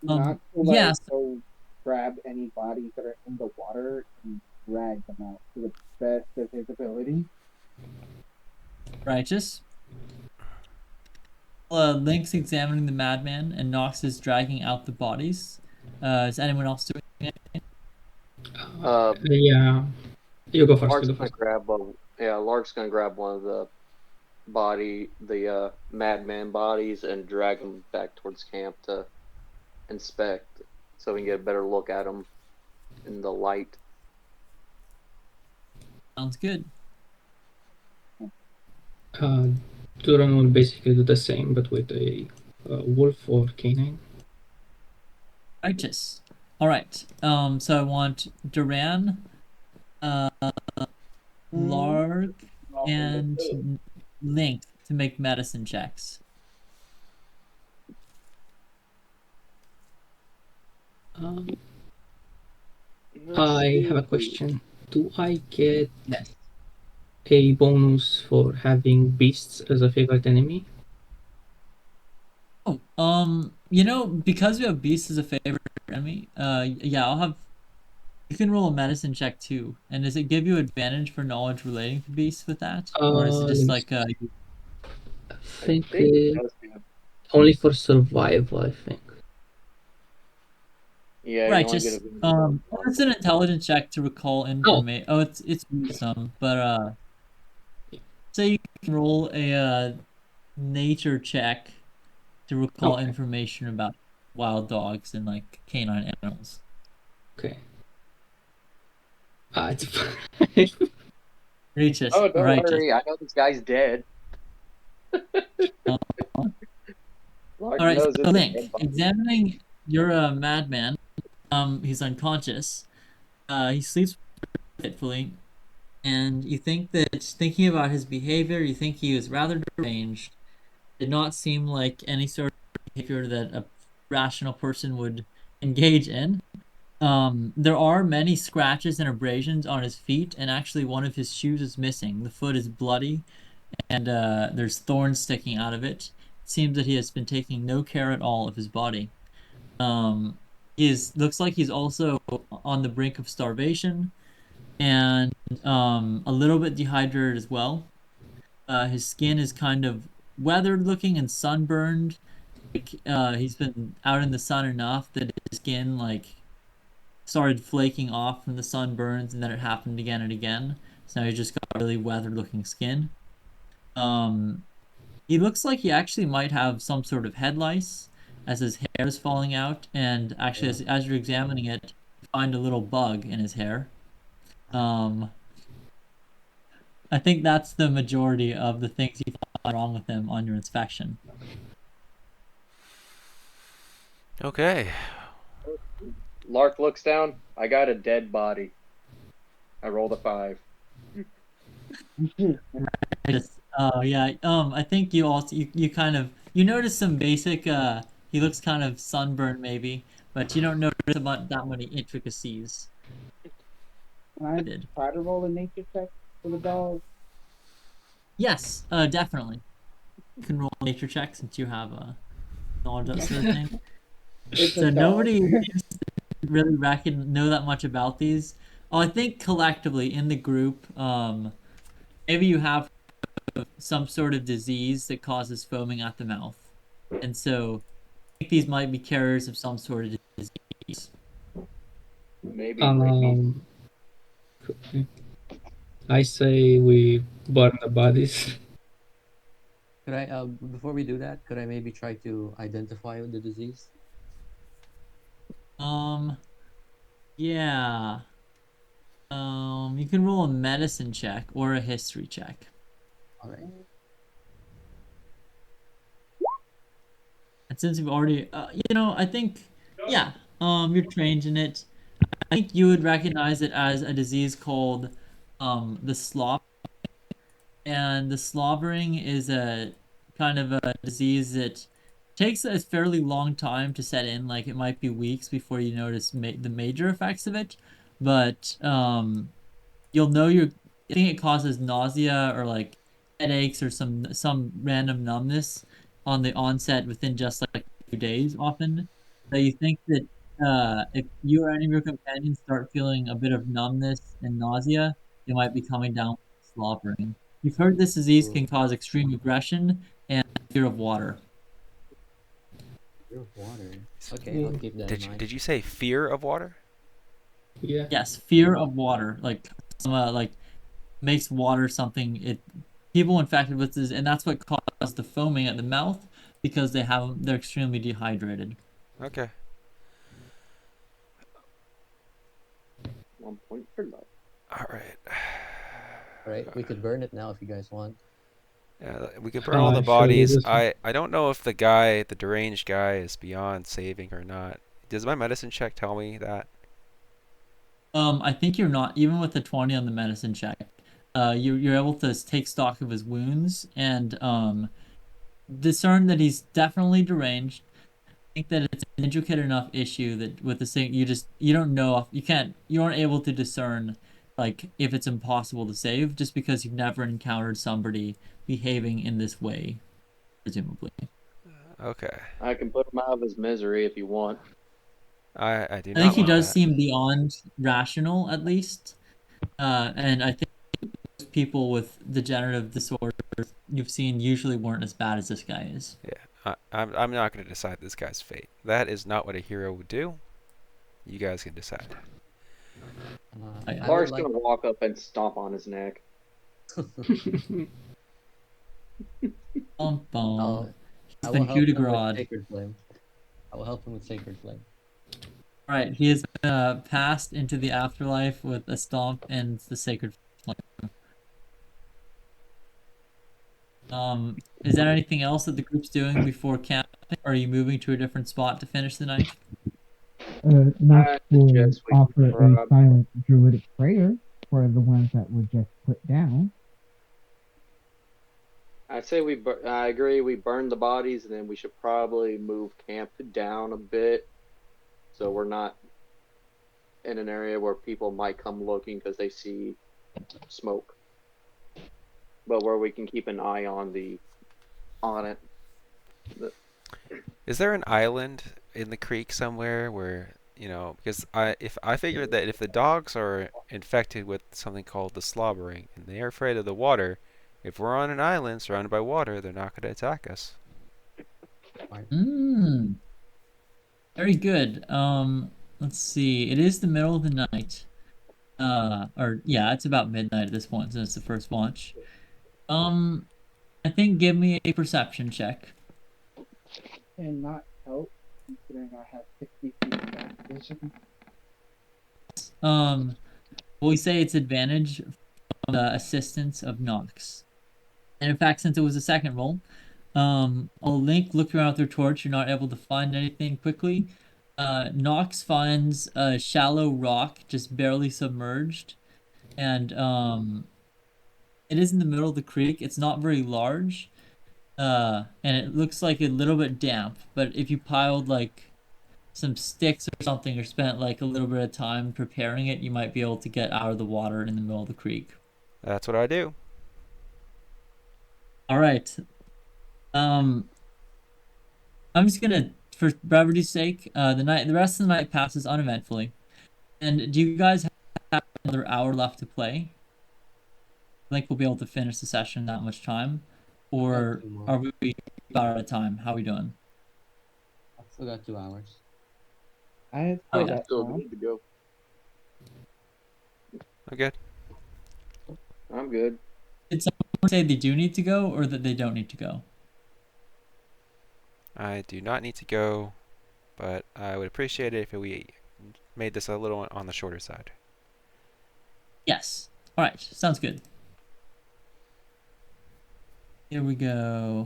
E: Not to
C: yeah,
E: go grab any bodies that are in the water and drag them out to the best of his ability.
C: Righteous. Link's examining the madman, and Nox is dragging out the bodies. Is anyone else doing it?
D: Yeah. You go first.
B: Lark's
D: You go
B: gonna
D: first.
B: Lark's gonna grab one of the madman bodies and drag him back towards camp to inspect, so we can get a better look at him in the light.
C: Sounds good.
D: Duran will basically do the same, but with a wolf or canine.
C: Righteous. All right. So I want Duran, Lark, and Link to make medicine checks.
D: I have a question. Do I get
C: Yes.
D: a bonus for having beasts as a favorite enemy?
C: Oh, because we have beasts as a favorite enemy, yeah, you can roll a medicine check too. And does it give you advantage for knowledge relating to beasts with that? Or is it just like
D: I
B: I
D: think
B: think it does have.
D: only for survival, I think.
B: Yeah, you only get a
C: Righteous.
B: visibility on
C: It's an intelligence check to recall
D: Oh,
C: information. Oh, it's wisdom, but so you can roll a nature check to recall
D: okay,
C: information about wild dogs and like canine animals.
D: okay. It's fine.
C: Righteous.
B: Oh, don't
C: Righteous.
B: worry. I know this guy's dead.
C: Uh,
B: Lark
C: all right,
B: knows
C: so
B: it's a
C: Link,
B: dead body.
C: examining your madman. He's unconscious. He sleeps fitfully, and you think that thinking about his behavior, you think he was rather deranged. Did not seem like any sort of behavior that a rational person would engage in. There are many scratches and abrasions on his feet, and actually one of his shoes is missing. The foot is bloody, and there's thorns sticking out of it. It seems that he has been taking no care at all of his body. Looks like he's also on the brink of starvation, and a little bit dehydrated as well. His skin is kind of weathered looking and sunburned. Like he's been out in the sun enough that his skin like started flaking off from the sunburns, and then it happened again and again. So now he's just got really weathered looking skin. Um, he looks like he actually might have some sort of head lice, as his hair is falling out, and actually as you're examining it, you find a little bug in his hair. Um, I think that's the majority of the things you find wrong with him on your inspection.
A: Okay.
B: Lark looks down. I got a dead body. I rolled a 5.
C: Yeah. I think you also you kind of you notice some basic. He looks kind of sunburned maybe, but you don't notice about that many intricacies.
E: Can I
C: Did.
E: try to roll a nature check for the dog?
C: Yes. Definitely. You can roll a nature check since you have knowledge of that sort of thing.
E: It's a
C: So
E: dog.
C: nobody seems to really know that much about these. Oh, I think collectively in the group, maybe you have some sort of disease that causes foaming at the mouth. And so I think these might be carriers of some sort of disease.
B: Maybe rabies.
D: Okay. I say we burn the bodies.
F: Could I, before we do that, could I maybe try to identify the disease?
C: Um, yeah. You can roll a medicine check or a history check.
F: All right.
C: And since you've already, I think, yeah, you're trained in it. I think you would recognize it as a disease called, the slop. And the slobbering is a kind of a disease that takes a fairly long time to set in. Like it might be weeks before you notice the major effects of it, but you'll know you're. I think it causes nausea or like headaches or some random numbness on the onset within just like a few days often. So you think that if you or any of your companions start feeling a bit of numbness and nausea, they might be coming down with slobbering. You've heard this disease
F: Ooh,
C: can cause extreme aggression and fear of water.
F: fear of water. Okay, I'll keep that in mind.
A: Did you say fear of water?
D: Yeah.
C: Yes, fear of water, like like makes water something it people infected with this, and that's what caused the foaming at the mouth because they're extremely dehydrated.
A: Okay.
B: 1 point for life.
A: All right.
F: All right, we could burn it now if you guys want.
A: Yeah, we can burn all the
D: I feel
A: bodies.
D: this one.
A: I don't know if the deranged guy, is beyond saving or not. Does my medicine check tell me that?
C: I think you're not even with the 20 on the medicine check. You're able to take stock of his wounds and discern that he's definitely deranged. Think that it's an intricate enough issue that with the same you don't know if you aren't able to discern like if it's impossible to save just because you've never encountered somebody behaving in this way, presumably.
A: Okay.
B: I can put him out of his misery if you want.
A: I do
C: I think
A: not
C: he
A: want
C: does
A: that.
C: seem beyond rational at least, and I think people with degenerative disorders you've seen usually weren't as bad as this guy is.
A: Yeah, I'm not going to decide this guy's fate. That is not what a hero would do. You guys can decide.
C: I
F: I would
B: Lark's
F: like
B: gonna walk up and stomp on his neck.
C: Bum, bum.
F: I
C: He's
F: will
C: been coup
F: help
C: de
F: him with
C: grace.
F: Sacred Flame. I will help him with Sacred Flame.
C: All right, he has been passed into the afterlife with a stomp and the sacred flame. Is there anything else that the group's doing before camping? Or are you moving to a different spot to finish the night?
E: Knox
B: I
E: will
B: suggest we
E: offer a
B: rob.
E: silent druidic prayer for the ones that were just put down.
B: I say I agree. We burn the bodies, and then we should probably move camp down a bit, so we're not in an area where people might come looking because they see smoke, but where we can keep an eye on it.
A: Is there an island in the creek somewhere where, because I figured that if the dogs are infected with something called the slobbering and they are afraid of the water, if we're on an island surrounded by water, they're not going to attack us.
C: Very good. Let's see. It is the middle of the night. Or yeah, it's about midnight at this point since it's the first launch. I think give me a perception check.
E: And not help, considering I have 60 feet of back vision.
C: We say it's advantage from the assistance of Nox. And in fact, since it was a second roll, Link looked around with their torch. You're not able to find anything quickly. Nox finds a shallow rock just barely submerged. And it is in the middle of the creek. It's not very large. And it looks like a little bit damp. But if you piled like some sticks or something or spent like a little bit of time preparing it, you might be able to get out of the water in the middle of the creek.
A: That's what I do.
C: All right. I'm just gonna, for brevity's sake, the rest of the night passes uneventfully. And do you guys have another hour left to play? I think we'll be able to finish the session in that much time, or are we about out of time? How are we doing?
F: I've still got 2 hours.
E: I
C: Oh,
E: still
C: yeah.
E: got
B: Still
E: time.
B: good to go.
A: I'm good.
B: I'm good.
C: Did someone say they do need to go or that they don't need to go?
A: I do not need to go, but I would appreciate it if we made this a little on the shorter side.
C: Yes. All right. Sounds good. Here we go.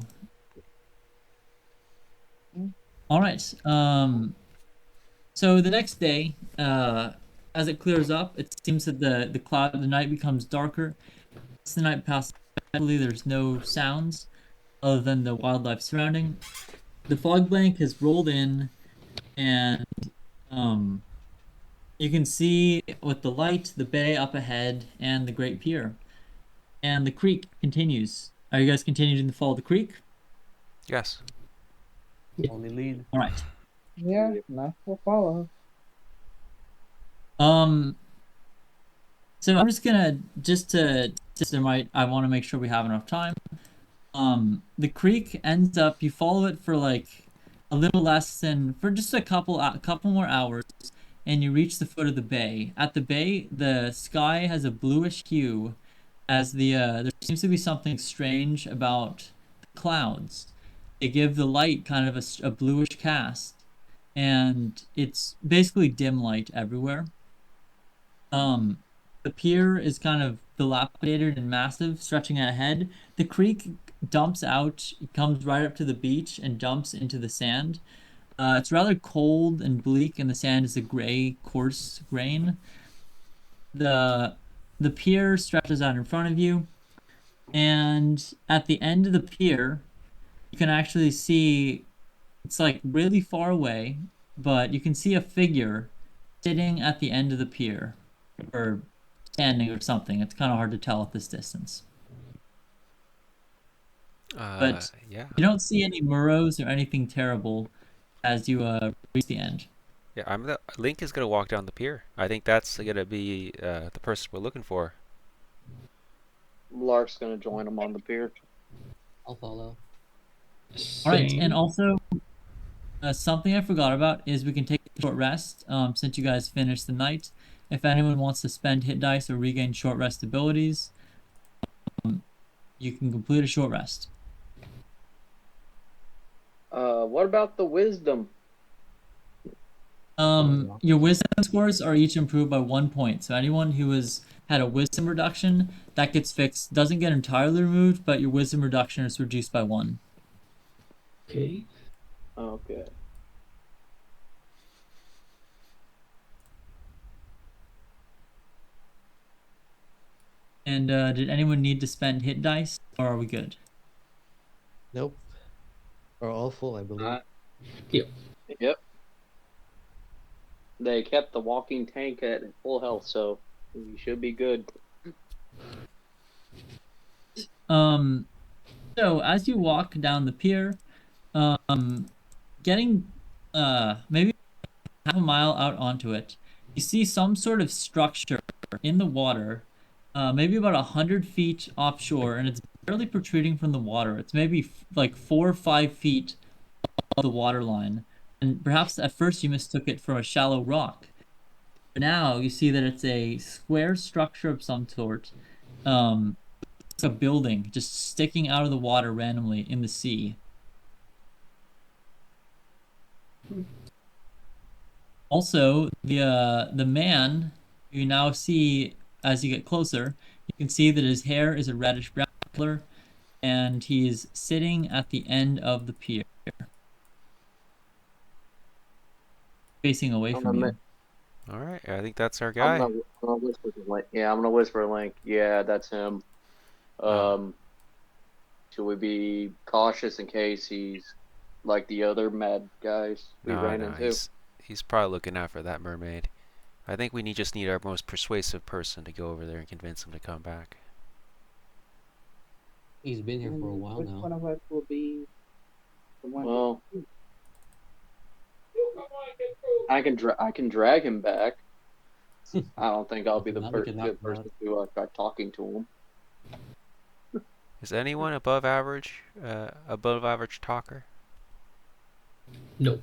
C: All right. So the next day, as it clears up, it seems that the night becomes darker. As the night passes, there's no sounds other than the wildlife surrounding. The fog bank has rolled in, and you can see with the light the bay up ahead and the great pier. And the creek continues. Are you guys continuing to follow the creek?
A: Yes.
F: Only lead.
C: All right.
E: Yeah, Knox will follow.
C: So I'm just gonna I want to make sure we have enough time. The creek ends up, you follow it for like a little less than, for just a couple more hours, and you reach the foot of the bay. At the bay, the sky has a bluish hue, as there seems to be something strange about the clouds. They give the light kind of a bluish cast, and it's basically dim light everywhere. The pier is kind of dilapidated and massive, stretching ahead. The creek dumps out, it comes right up to the beach and dumps into the sand. It's rather cold and bleak, and the sand is a gray, coarse grain. The pier stretches out in front of you, and at the end of the pier, you can actually see, it's like really far away, but you can see a figure sitting at the end of the pier, or standing or something. It's kind of hard to tell at this distance. But
A: yeah.
C: you don't see any Murrows or anything terrible as you reach the end.
A: Yeah, Link is gonna walk down the pier. I think that's gonna be the person we're looking for.
B: Lark's gonna join him on the pier.
F: I'll follow.
C: All right, and
D: Same.
C: also something I forgot about is we can take a short rest since you guys finished the night. If anyone wants to spend hit dice or regain short rest abilities, you can complete a short rest.
B: What about the wisdom?
C: Your wisdom scores are each improved by 1 point. So anyone who has had a wisdom reduction, that gets fixed. Doesn't get entirely removed, but your wisdom reduction is reduced by 1.
D: Okay.
B: Okay.
C: And did anyone need to spend hit dice, or are we good?
G: Nope. Are all full, I believe.
B: Yep. They kept the walking tank at full health, so we should be good.
C: So as you walk down the pier, getting maybe half a mile out onto it, you see some sort of structure in the water, maybe about 100 feet offshore, and it's barely protruding from the water. It's maybe like 4 or 5 feet above the water line, and perhaps at first you mistook it for a shallow rock. But now you see that it's a square structure of some sort. It's a building just sticking out of the water randomly in the sea. Also, the man you now see as you get closer, you can see that his hair is a reddish brown color, and he's sitting at the end of the pier, facing away from you.
A: All right, I think that's our
B: I'm
A: guy.
B: gonna whisper to Link. Yeah, I'm gonna whisper to Link. Yeah, that's him. Should we be cautious in case he's like the other mad guys we ran into?
A: He's probably looking out for that mermaid. I think we just need our most persuasive person to go over there and convince him to come back.
F: He's been here for a
E: And
F: while
E: which
F: now.
E: one of us will be the one?
B: Well, I can drag him back. I don't think I'll be the
F: Now we can knock
B: good
F: him out.
B: person to try talking to him.
A: Is anyone above average talker?
D: Nope.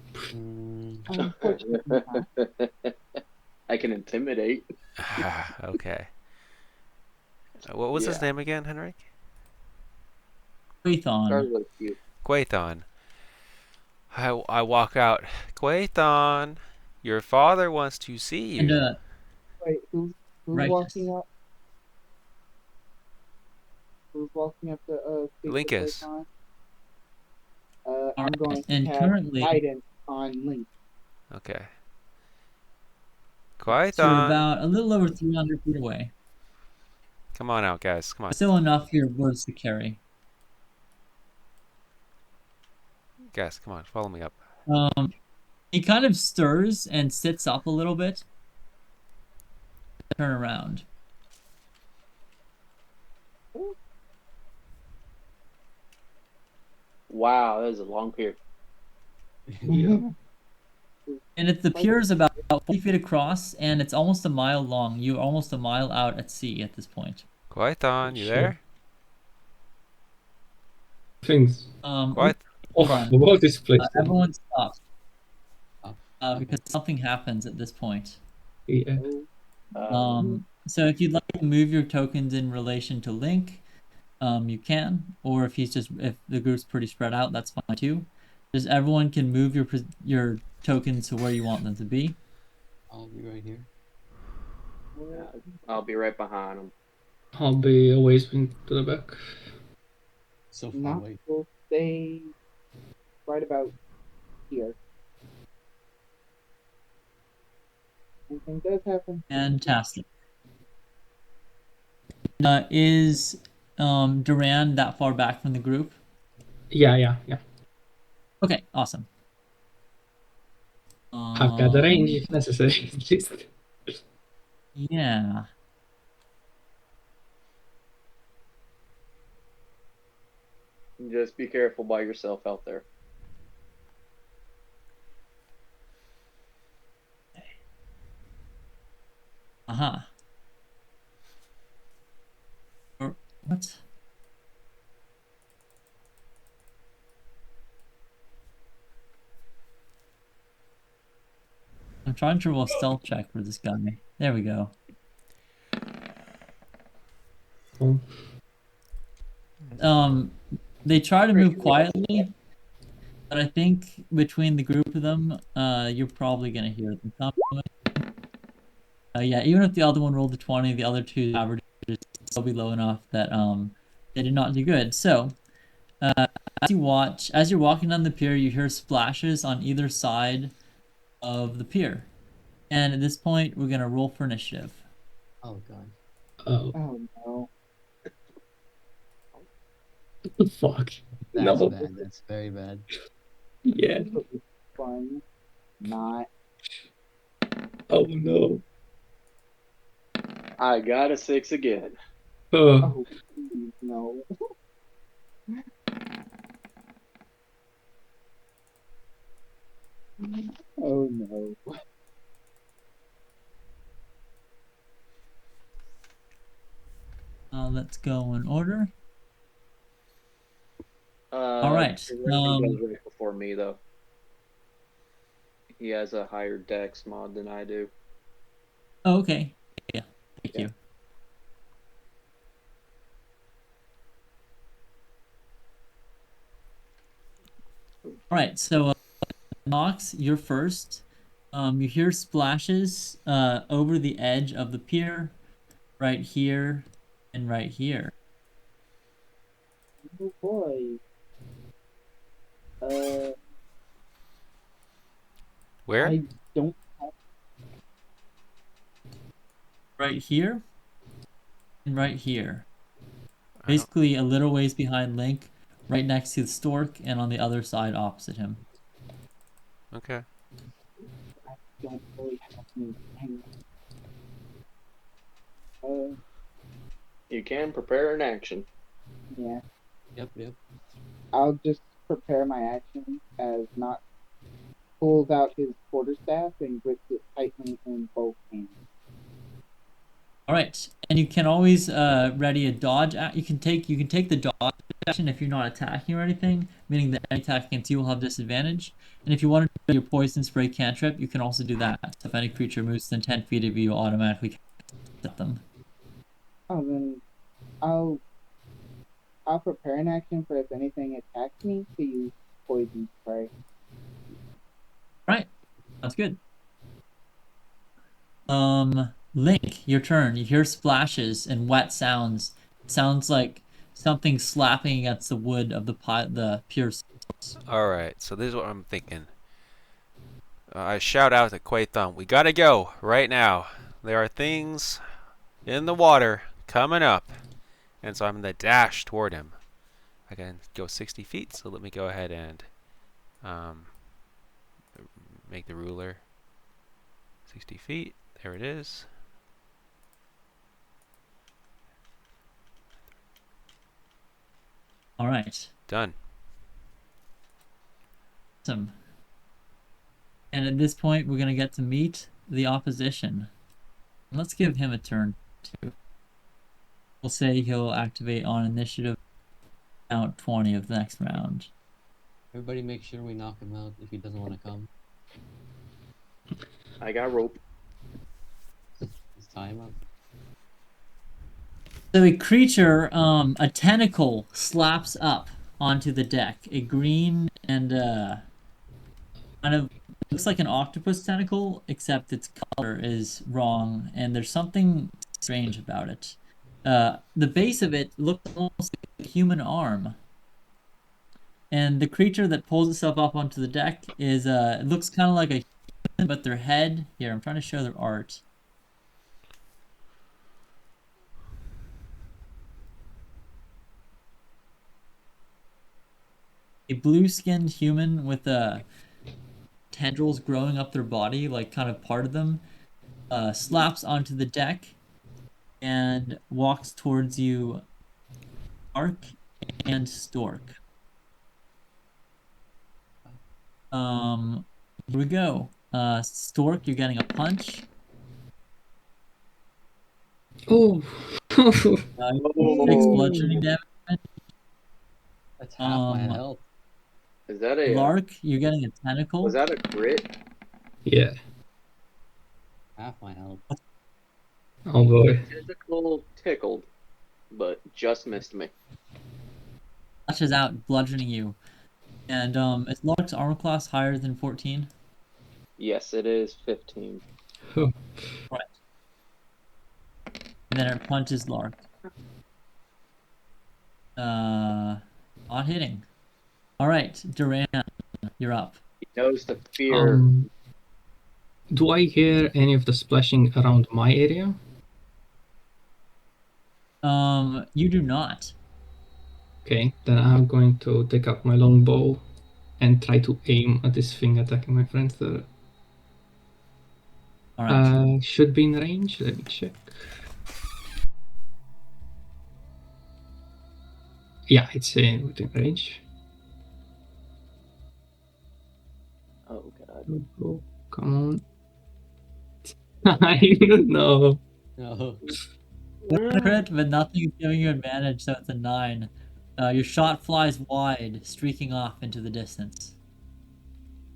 E: Unfortunately not.
B: I can intimidate.
A: Okay. What was his
B: Yeah.
A: name again, Henrik?
C: Quathon.
B: Started with you.
A: Quathon. I walk out. Quathon, your father wants to see you.
C: And
E: Wait, who's
C: Righteous.
E: walking up? Who's walking up to speak with
A: Linkus.
E: Playtime?
C: All
E: I'm
C: right,
E: going to
C: and
E: have
C: currently,
E: guidance on Link.
A: Okay.
C: so you're
A: Quathon.
C: about a little over 300 feet away.
A: Come on out, guys. Come on.
C: Still enough for your words to carry.
A: Guys, come on. Follow me up.
C: He kind of stirs and sits up a little bit. Turn around.
B: Wow, that is a long pier.
D: Yeah.
C: And the pier is about 40 feet across, and it's almost a mile long. You're almost a mile out at sea at this point.
A: Quathon, you
D: Sure.
A: there?
D: Things.
A: Quath.
C: Hold
D: Oh,
C: on.
D: about this place.
C: Everyone stop.
F: Okay.
C: Because something happens at this point.
D: Yeah.
C: So if you'd like to move your tokens in relation to Link, you can. Or if if the group's pretty spread out, that's fine too. Just everyone can move your tokens to where you want them to be.
F: I'll be right here.
B: I'll be right behind him.
D: I'll be a ways to the back.
F: So far
E: Not
F: away.
E: will stay right about here. Anything does happen.
C: Fantastic. Is Duran that far back from the group?
D: Yeah.
C: Okay, awesome.
D: I've got the range if necessary. Just
C: Yeah.
B: Just be careful by yourself out there.
C: Uh-huh. What? I'm trying to roll a stealth check for this guy. There we go.
D: Oh,
C: They try to move
E: Pretty good.
C: quietly, but I think between the group of them, you're probably gonna hear them coming. Yeah, even if the other one rolled a 20, the other two averages still be low enough that they did not do good. So as you're walking down the pier, you hear splashes on either side of the pier. And at this point, we're gonna roll for initiative.
F: Oh god.
D: oh,
E: Oh no.
D: what the fuck?
F: That's
D: No.
F: bad. That's very bad.
D: Yeah.
E: This will be fun. Not.
D: Oh no.
B: I got a 6 again.
E: Oh, please, no. Oh no.
C: Let's go in order.
B: All
C: right,
B: goes right before me though. He has a higher dex mod than I do.
C: Oh, okay. Yeah, thank you. All right, so Nox, you're first. You hear splashes over the edge of the pier, right here and right here.
E: Oh boy.
A: Where?
E: I don't have.
C: Right here and right here.
A: I don't-
C: Basically, a little ways behind Link, right next to the stork, and on the other side opposite him.
A: Okay.
E: I don't really have anything.
B: You can prepare an action.
E: Yeah.
F: Yep.
E: I'll just prepare my action as Not pulls out his quarterstaff and grips it tightly in both hands.
C: All right, and you can always ready a dodge. You can take the dodge action if you're not attacking or anything, meaning that any attack against you will have disadvantage. And if you want to do your poison spray cantrip, you can also do that. So if any creature moves within 10 feet of you, you'll automatically hit them.
E: Oh, then I'll prepare an action for if anything attacks me to use poison spray.
C: All right, that's good. Link, your turn. You hear splashes and wet sounds. It sounds like something slapping against the wood of the pier.
A: All right. So this is what I'm thinking. I shout out to Quay Thumb, we gotta go right now. There are things in the water coming up. And so I'm going to dash toward him. I can go 60 feet, so let me go ahead and make the ruler 60 feet. There it is.
C: All right.
A: Done.
C: Awesome. And at this point, we're going to get to meet the opposition. Let's give him a turn, too. We'll say he'll activate on initiative count 20 of the next round.
F: Everybody make sure we knock him out if he doesn't want to come.
B: I got rope.
F: Let's tie him up.
C: So a creature, a tentacle slaps up onto the deck. A green and kind of looks like an octopus tentacle, except its color is wrong, and there's something strange about it. The base of it looks almost like a human arm. And the creature that pulls itself up onto the deck is, it looks kind of like a human, but their head, here, I'm trying to show their art. A blue-skinned human with tendrils growing up their body, like kind of part of them, slaps onto the deck and walks towards you, Ark and Stork. Here we go. Stork, you're getting a punch.
D: Oh.
C: Six bludgeoning damage.
F: That's half my
C: Um,
F: health.
B: Is that a
C: Lark, you're getting a tentacle.
B: was that a crit?
D: Yeah.
F: Half my health.
D: Oh boy.
B: Tentacle tickled, but just missed me.
C: Lashes out, bludgeoning you. And is Lark's armor class higher than 14?
B: Yes, it is 15.
C: Right. And then it punches Lark. Not hitting. All right, Duran, you're up.
B: He knows the fear.
D: Do I hear any of the splashing around my area?
C: You do not.
D: Okay, then I'm going to take up my longbow and try to aim at this thing attacking my friends there.
C: All right.
D: Should be in range. Let me check. Yeah, it's within range.
B: Oh god.
D: Oh, come on. I don't know.
F: No.
C: Crit, but nothing is giving you advantage, so it's a 9. Your shot flies wide, streaking off into the distance.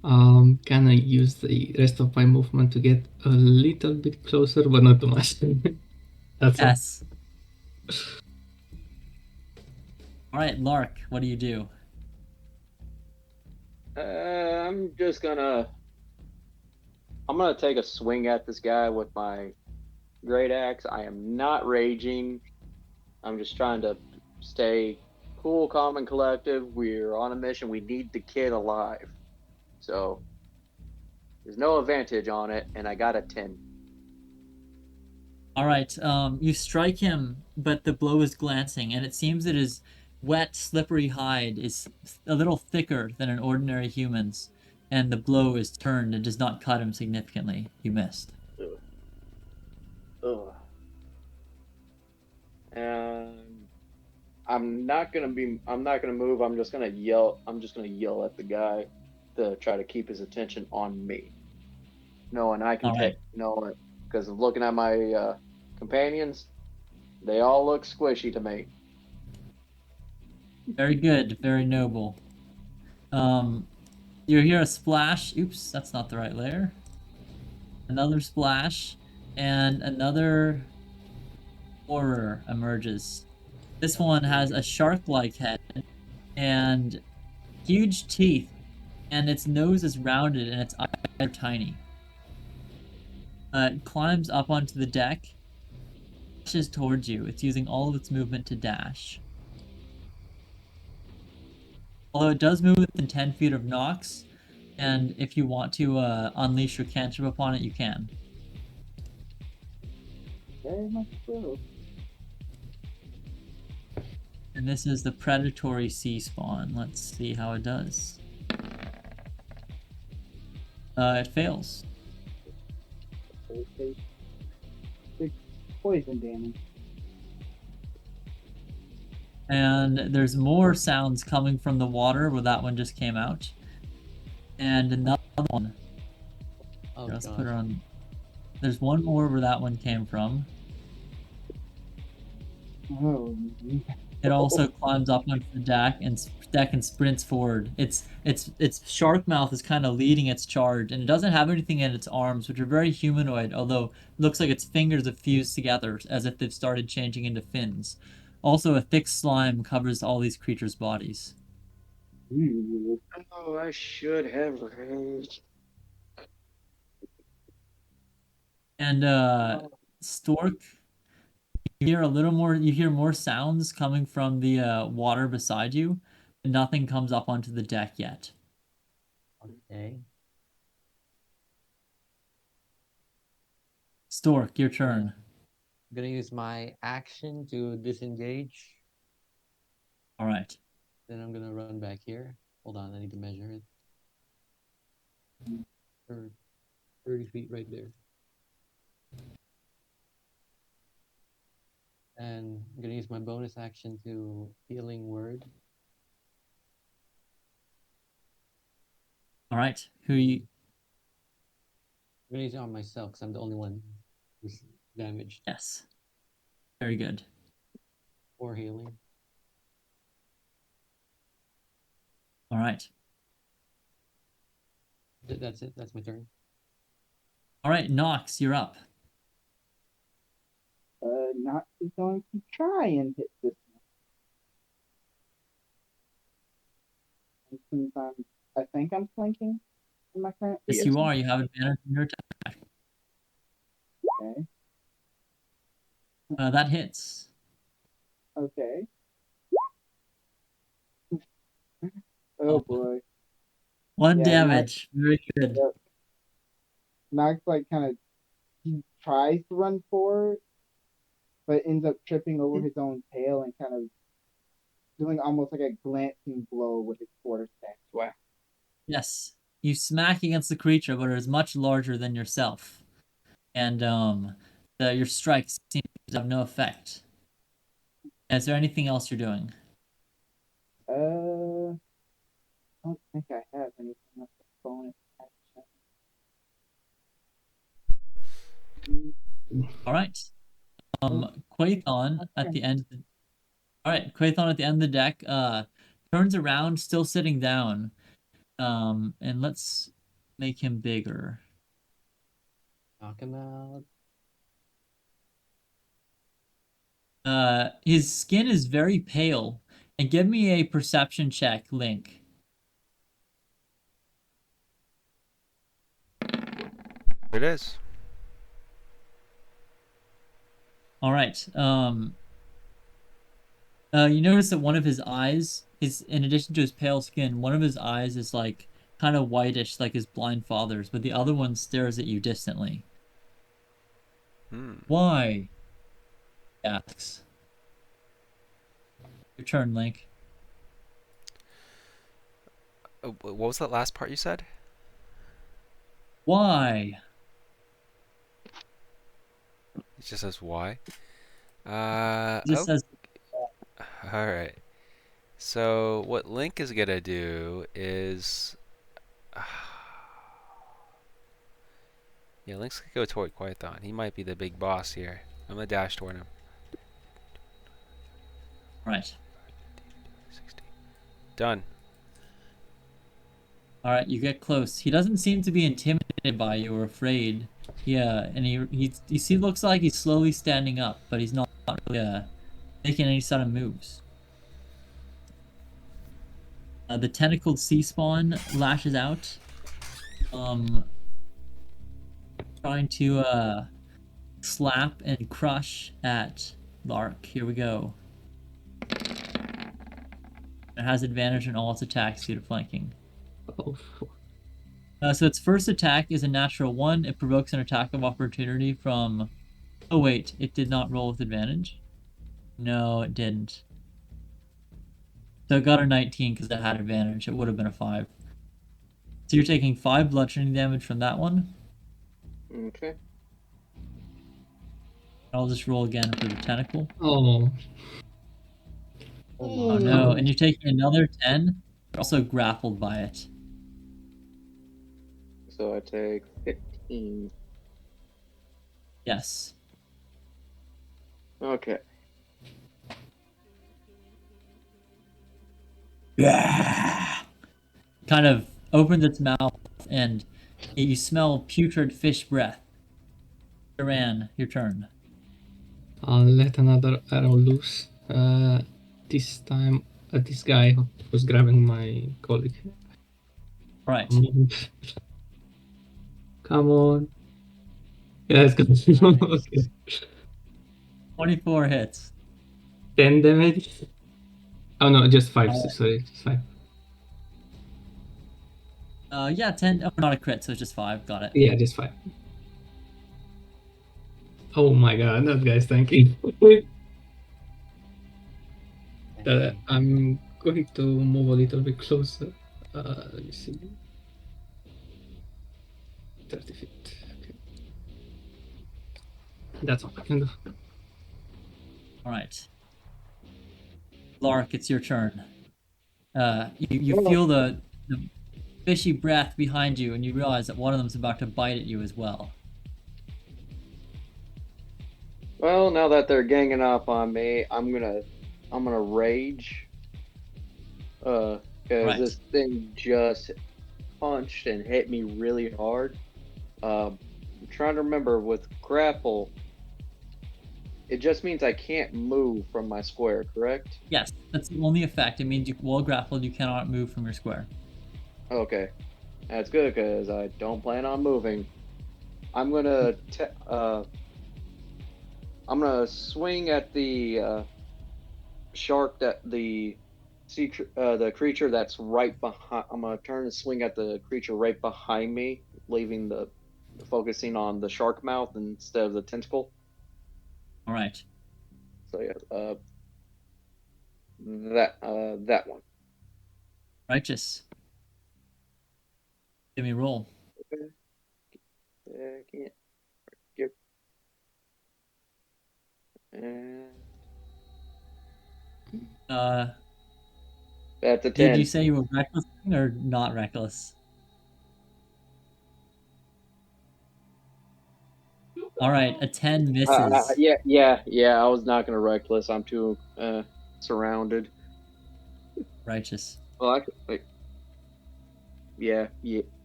D: Can I use the rest of my movement to get a little bit closer, but not too much? That's all.
C: Yes. All right, Lark, what do you do?
B: I'm gonna take a swing at this guy with my great axe. I am not raging. I'm just trying to stay cool, calm, and collective. We're on a mission. We need the kid alive. So there's no advantage on it, and I got a 10.
C: All right, you strike him, but the blow is glancing, and it seems that his wet, slippery hide is a little thicker than an ordinary human's, and the blow is turned and does not cut him significantly. You missed.
B: Ugh. And I'm not gonna move. I'm just gonna yell at the guy to try to keep his attention on me. Knowing I can
C: All right.
B: because looking at my companions, they all look squishy to me.
C: Very good, very noble. You hear a splash. Oops, that's not the right layer. Another splash, and another horror emerges. This one has a shark-like head and huge teeth, and its nose is rounded and its eyes are tiny. It climbs up onto the deck, dashes towards you. It's using all of its movement to dash. Although it does move within 10 feet of Nox, and if you want to unleash your cantrip upon it, you can.
E: Very much so.
C: And this is the predatory sea spawn. Let's see how it does. It fails.
E: Okay. Big poison damage.
C: And there's more sounds coming from the water where that one just came out. And another one.
F: Oh,
C: Let's
F: gosh.
C: put her on. There's one more where that one came from.
E: Oh,
C: It also climbs up onto the deck and sprints forward. Its shark mouth is kind of leading its charge, and it doesn't have anything in its arms, which are very humanoid, although it looks like its fingers have fused together as if they've started changing into fins. Also, a thick slime covers all these creatures' bodies.
E: ooh.
B: Oh, I should have raged.
C: And Stork, you hear more sounds coming from the water beside you, but nothing comes up onto the deck yet.
F: Okay.
C: Stork, your turn.
F: I'm gonna use my action to disengage.
C: All right.
F: Then I'm gonna run back here. Hold on, I need to measure it. 30 feet right there. And I'm gonna use my bonus action to healing word.
C: All right.
F: I'm gonna use it on myself because I'm the only one who's damaged.
C: Yes. Very good.
F: 4 healing.
C: All right.
F: That's it. That's my turn.
C: All right, Nox, you're up.
E: Not is going to try and hit this one. And since I think I'm flanking in my current.
C: Yes, you are. You have advantage in your attack.
E: Okay.
C: That hits.
E: Okay. Oh
C: Oh.
E: boy.
C: One
E: Yeah,
C: damage. Very good.
E: Yep. Nox like kind of he tries to run forward, but ends up tripping over his own tail and kind of doing almost like a glancing blow with his quarterstaff. Wow.
C: Yes. You smack against the creature, but it is much larger than yourself. And your strikes seem to have no effect. Is there anything else you're doing?
E: I don't think I have anything else to bonus action.
C: All right. Quathon at the end. All right, Quathon at the end of the deck turns around, still sitting down. And let's make him bigger.
F: Knock him out.
C: His skin is very pale. And give me a perception check, Link.
A: It is.
C: All right. You notice that one of his eyes is, in addition to his pale skin, one of his eyes is like kind of whitish, like his blind father's, but the other one stares at you distantly. Why? He asks. Your turn, Link.
A: What was that last part you said?
C: Why?
A: It just says why.
C: Just says.
A: All right. So what Link is gonna do is, yeah, Link's gonna go toward Quaithon. He might be the big boss here. I'm gonna dash toward him.
C: Right.
A: 60. Done.
C: All right, you get close. He doesn't seem to be intimidated by you or afraid. Yeah, and he looks like he's slowly standing up, but he's not really making any sudden moves. The tentacled sea spawn lashes out, trying to slap and crush at Lark. Here we go. It has advantage in all its attacks due to flanking.
D: Oh,
C: So its first attack is a natural 1. It provokes an attack of opportunity from... Oh wait, it did not roll with advantage? No, it didn't. So it got a 19 because it had advantage. It would have been a 5. So you're taking 5 bludgeoning damage from that one.
B: Okay.
C: I'll just roll again for the tentacle.
D: oh,
C: Oh no, and you're taking another 10. You're also grappled by it.
B: So I take 15.
C: Yes.
B: Okay.
C: Yeah. Kind of opens its mouth and you smell putrid fish breath. Duran, your turn.
D: I'll let another arrow loose. This time, this guy was grabbing my colleague.
C: Right.
D: Come on. Yeah, let's go. Okay.
C: 24 hits.
D: 10 damage. Oh no, just 5. Sorry, just 5.
C: Yeah, 10. Oh, not a crit, so it's just 5. Got it.
D: Yeah, just 5. Oh my god, that guy's tanky. I'm going to move a little bit closer. Let me see. 30 feet. Okay. That's all I can do.
C: All right. Lark, it's your turn. You feel the fishy breath behind you, and you realize that one of them's about to bite at you as well.
B: Well, now that they're ganging up on me, I'm gonna I'm gonna rage. Because
C: Right.
B: this thing just punched and hit me really hard. I'm trying to remember with grapple, it just means I can't move from my square, correct?
C: Yes, that's the only effect. It means while grappled, you cannot move from your square.
B: Okay, that's good because I don't plan on moving. I'm gonna I'm gonna swing at the shark that the creature that's right behind. I'm gonna turn and swing at the creature right behind me, leaving the focusing on the shark mouth instead of the tentacle.
C: All right.
B: So yeah, that one.
C: Righteous. Give me a roll.
B: Okay. Second. Yep. And
C: Uh,
B: that's a
C: did you
B: 10.
C: say you were reckless or not reckless? All right, a 10 misses.
B: Yeah. I was not gonna reckless. I'm too surrounded.
C: Righteous.
B: Well, actually, wait. Yeah.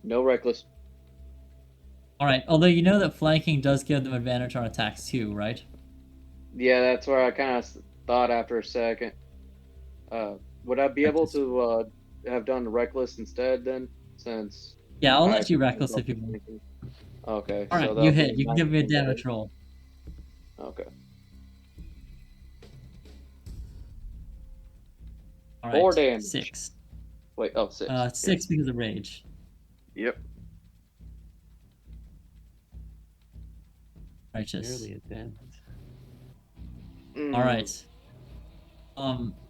B: No reckless.
C: All right, although you know that flanking does give them advantage on attacks too, right?
B: Yeah, that's where I kind of thought after a second. Would I be able
C: Righteous.
B: to have done reckless instead then? Since
C: Yeah, I'll
B: I
C: let you
B: actually
C: reckless
B: built
C: if
B: the
C: you want.
B: thinking. Okay,
C: All
B: so
C: right, you
B: that'll be
C: hit.
B: a
C: You can give me a
B: 19 to
C: damage
B: hit.
C: roll.
B: Okay.
C: All
B: 4
C: right,
B: damage.
C: 6.
B: Wait, oh, 6.
C: 6
B: Yes.
C: because of rage.
B: Yep.
C: Righteous.
F: Nearly a 10.
C: All right.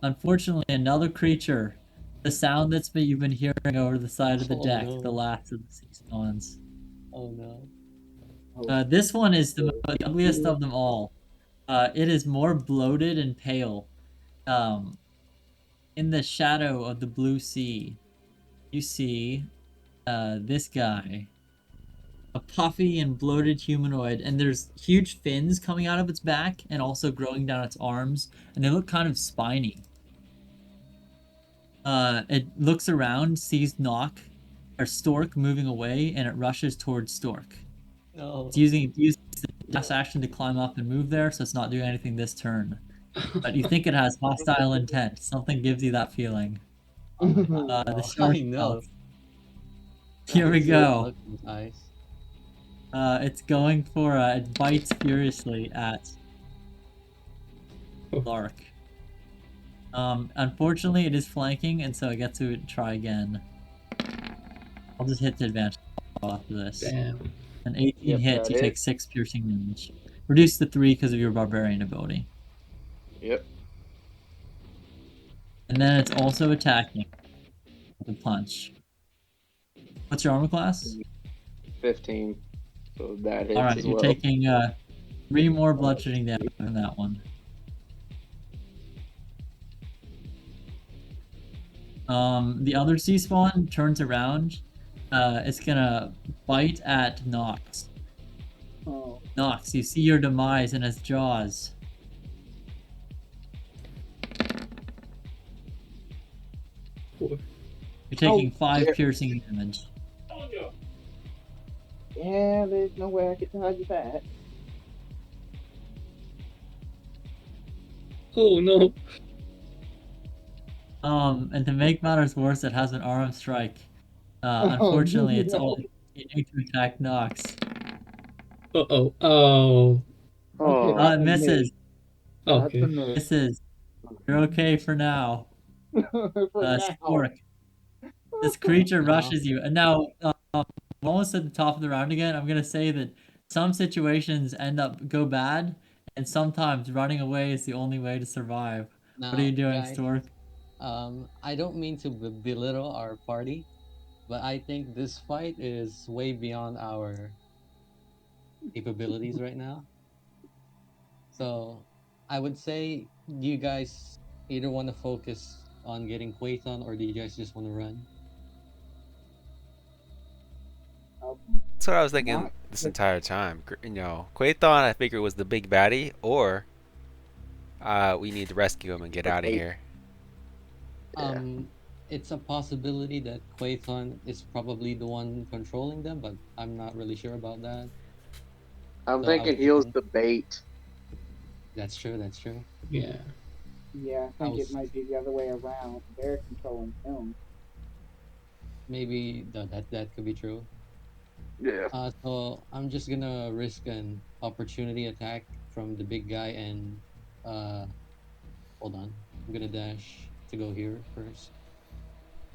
C: Unfortunately, another creature. The sound you've been hearing over the side of the
F: Oh
C: deck,
F: no.
C: the last of the sea spawns.
F: Oh no.
C: This one is the ugliest of them all. It is more bloated and pale. In the shadow of the blue sea, you see this guy, a puffy and bloated humanoid, and there's huge fins coming out of its back and also growing down its arms, and they look kind of spiny. It looks around, sees Stork moving away, and it rushes towards Stork.
F: No.
C: It's using the dash action to climb up and move there, so it's not doing anything this turn. But you think it has hostile intent. Something gives you that feeling. The shark
F: I know.
C: mouth. Here we
F: This is
C: go.
F: look nice.
C: It's going for it bites furiously at Lark. Unfortunately, it is flanking, and so I get to try again. I'll just hit the advantage after this.
D: Damn.
C: An 18
B: Yep,
C: hit,
B: that
C: you take
B: is.
C: 6 piercing damage. Reduce to 3 because of your barbarian ability.
B: Yep.
C: And then it's also attacking with a punch. What's your armor class?
B: 15. So that hits
C: Alright,
B: as
C: you're
B: well.
C: taking 3 more bludgeoning damage than that one. The other sea spawn turns around. It's gonna bite at Nox.
E: Oh.
C: Nox, you see your demise in its jaws.
D: Poor.
C: You're taking
E: Oh,
C: 5
B: yeah.
C: piercing damage.
E: Yeah, there's no way I could dodge that.
D: Oh no.
C: And to make matters worse, it has an arm strike.
E: Oh,
C: Unfortunately, it's
E: no.
C: all continuing to attack Nox.
D: Uh-oh. Oh.
E: Okay,
B: Oh,
E: that's
C: It
E: a miss.
C: misses.
E: That's a
D: Okay.
E: miss.
C: Misses. You're okay for now.
E: For now.
C: Spork. This creature
F: Now.
C: rushes you. And now, I'm almost at the top of the round again. I'm gonna say that some situations go bad, and sometimes running away is the only way to survive.
F: Now,
C: What are you doing,
F: guys,
C: Stork?
F: I don't mean to belittle our party, but I think this fight is way beyond our capabilities right now. So I would say you guys either want to focus on getting Quathon or do you guys just want to run?
A: That's what I was thinking
E: Not-
A: this entire time. You know, Quathon I figured was the big baddie, or We need to rescue him and get out of
B: Okay.
A: here.
F: It's a possibility that Quathon is probably the one controlling them, but I'm not really sure about that.
B: I'm
F: So I
B: thinking
F: was
B: heel's
F: thinking,
B: the bait.
F: that's true, that's true.
D: Yeah.
E: Yeah, I
F: I
E: think it
F: was
E: might be the other way around. They're controlling him.
F: maybe that could be true.
B: Yeah.
F: So I'm just gonna risk an opportunity attack from the big guy and hold on. I'm gonna dash to go here first.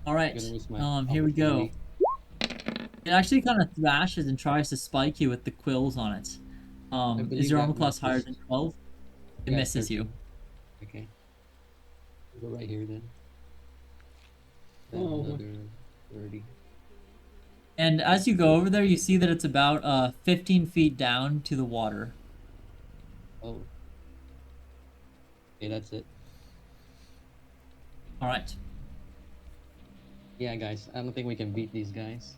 C: All right.
F: Gonna risk my
C: Here we go.
F: opportunity.
C: It actually kind of thrashes and tries to spike you with the quills on it.
F: I
C: Is
F: believe
C: your
F: that
C: armor class higher
F: misses.
C: than 12? It
F: Yeah,
C: misses you.
F: 13. Okay. Go right here then. Then
D: Oh.
F: another 30.
C: And as you go over there, you see that it's about 15 feet down to the water.
F: Oh. Okay, that's it.
C: All right.
F: Yeah, guys, I don't think we can beat these guys.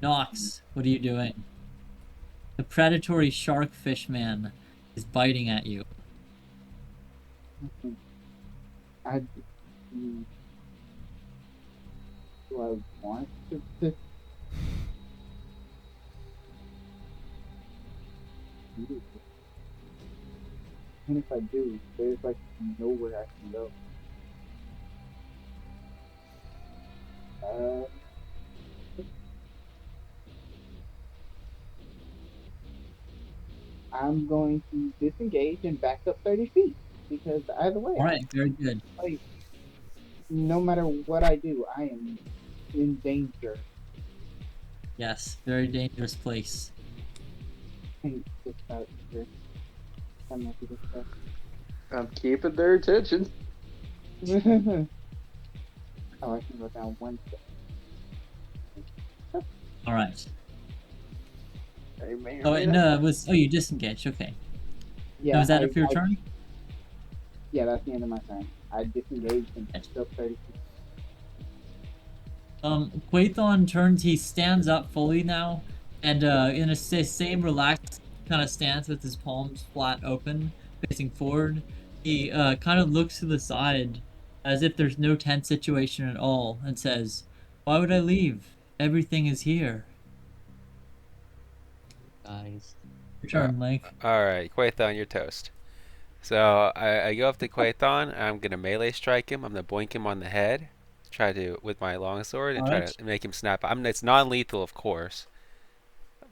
C: Nox, what are you doing? The predatory sharkfish man is biting at you.
E: I mm, do I want to do this? And if I do, there's like nowhere I can go. Uh, I'm going to disengage and back up 30 feet because either way,
C: All right, very good.
E: like no matter what I do, I am in danger.
C: Yes, very dangerous place.
E: And just out here, I'm not gonna
B: I'm keeping their attention.
E: step. Oh, I can go down one step.
C: All right.
B: They may or
C: Oh,
B: may
C: and
B: not.
C: you disengaged. Okay.
E: Yeah,
C: Now, is that it for your turn?
E: yeah, that's the end of my turn. I disengaged and backed up 30 feet.
C: Quathon turns. He stands up fully now, and in a same relaxed kind of stance with his palms flat open, facing forward. He kind of looks to the side, as if there's no tense situation at all, and says, "Why would I leave? Everything is here."
F: Guys.
C: Your turn, Link.
A: Alright, Quathon, you're toast. So I go up to Quathon. I'm gonna melee strike him. I'm gonna boink him on the head. Try to with my longsword and
C: All
A: try
C: right.
A: to make him snap. It's non-lethal, of course.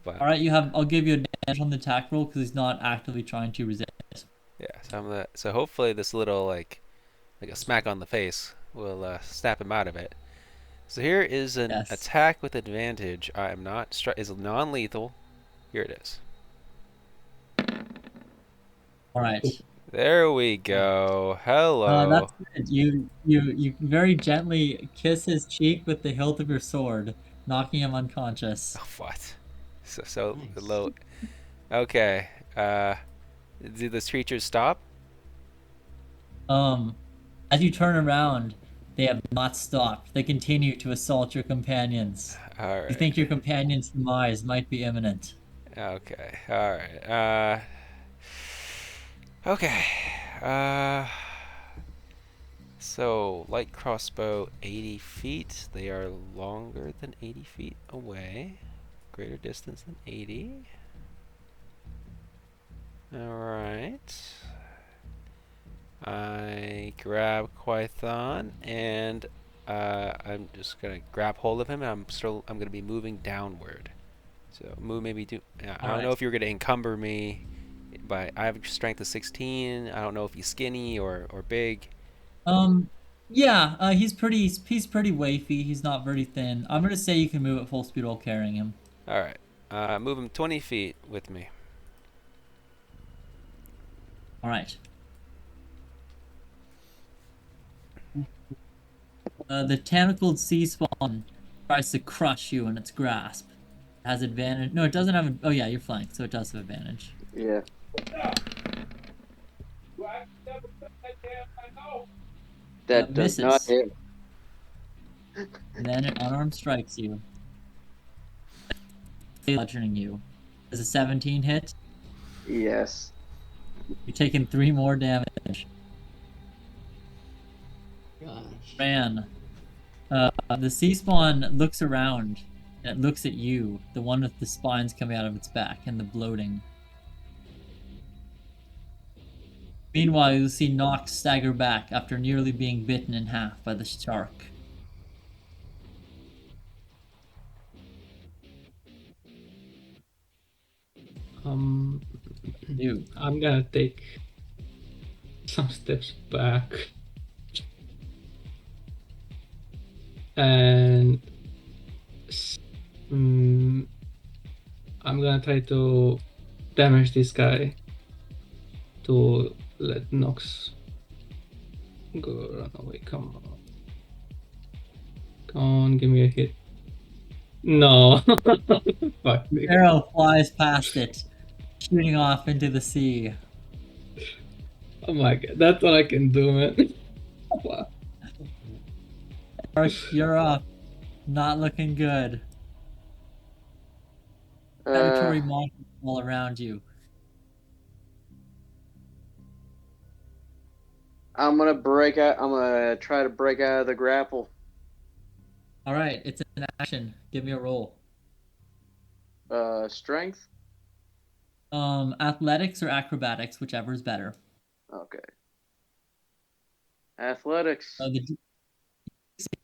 A: But
C: All right, you have. I'll give you advantage on the attack roll because he's not actively trying to resist.
A: yeah, so hopefully this little like a smack on the face will snap him out of it. So here is an
C: Yes.
A: attack with advantage. I am not is non-lethal. Here it is.
C: All right.
A: There we go. Hello.
C: That's good. You very gently kiss his cheek with the hilt of your sword, knocking him unconscious.
A: Oh, what? So
F: Nice.
A: low. Okay. Do the creatures stop?
C: As you turn around, they have not stopped. They continue to assault your companions.
A: All
C: You
A: right.
C: think your companion's demise might be imminent.
A: Okay. All right. Okay. So light crossbow 80 feet. They are longer than 80 feet away. Greater distance than 80. All right. I grab Quaithon and I'm just gonna grab hold of him. And I'm gonna be moving downward. So move maybe do. I don't know if you're gonna encumber me, but I have a strength of 16. I don't know if he's skinny or big.
C: Yeah, he's pretty wafy. He's not very thin. I'm gonna say you can move at full speed while carrying him.
A: All right. Move him 20 feet with me.
C: All right. The tentacled sea spawn tries to crush you in its grasp. It has advantage. No, it doesn't have. Oh yeah, you're flanked, so it does have advantage.
B: Yeah. That does not
C: misses.
B: hit.
C: And then it unarmed strikes you, bludgeoning you. Does a 17 hit?
B: Yes.
C: You're taking 3 more damage.
F: Gosh.
C: Ran. The sea spawn looks around and it looks at you, the one with the spines coming out of its back and the bloating. Meanwhile, you see Nox stagger back after nearly being bitten in half by the shark. You.
D: I'm gonna take some steps back and I'm gonna try to damage this guy to let Nox go run away. Come on. Come on, give me a hit. No. Fuck me.
C: Arrow flies past it, shooting off into the sea.
D: Oh my god, that's all I can do, man. Wow.
C: You're up. Not looking good.
B: Uh,
C: Predatory monsters all around you.
B: I'm gonna break out. I'm gonna try to break out of the grapple.
C: All right, it's an action. Give me a roll.
B: Strength.
C: Athletics or acrobatics, whichever is better.
B: Okay. Athletics.
C: The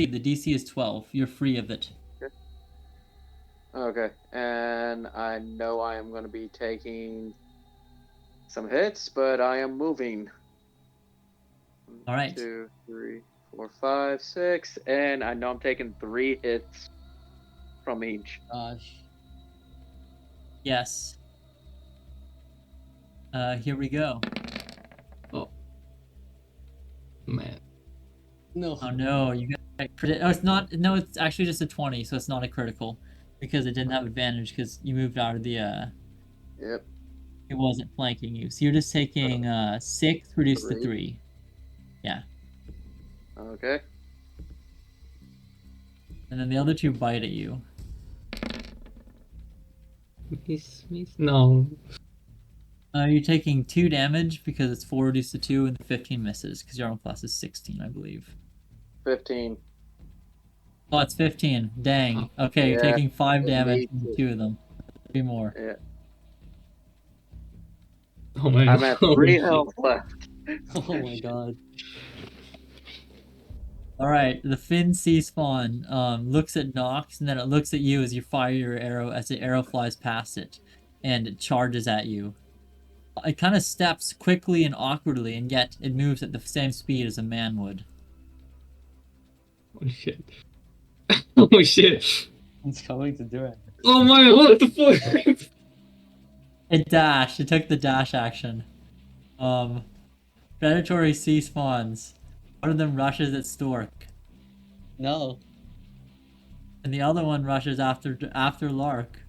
C: DC is 12. You're free of it.
B: Okay, and I know I am going to be taking some hits, but I am moving.
C: All right.
B: 2, 3, 4, 5, 6, and I know I'm taking 3 hits from each.
F: Gosh.
C: Yes. Here we go.
D: Oh. Man.
F: No.
C: Oh no, you got crit. Oh, it's not. No, it's actually just a 20, so it's not a critical because it didn't have advantage because you moved out of the.
B: Yep.
C: It wasn't flanking you, so you're just taking 6 reduced to
B: 3.
C: 3. Yeah.
B: Okay.
C: And then the other 2 bite at you.
D: Miss. No.
C: You're taking 2 damage because it's 4 reduced to 2, and the 15 misses because your armor class is 16, I believe.
B: 15.
C: Oh, it's 15. Dang. Okay, you're
B: Yeah,
C: taking 5 damage
B: me
C: from
B: too.
C: 2 of them. 3 more.
B: Yeah.
D: Oh my
B: I'm
D: god.
B: at 3 health left.
F: Oh my god.
C: All right, the Finn sea spawn looks at Nox, and then it looks at you as you fire your arrow as the arrow flies past it, and it charges at you. It kind of steps quickly and awkwardly, and yet it moves at the same speed as a man would.
D: Oh shit. Oh shit.
F: It's coming to do it.
D: Oh my, what the fuck?
C: It dashed. It took the dash action. Predatory sea spawns. One of them rushes at Stork,
F: No.
C: and the other one rushes after Lark.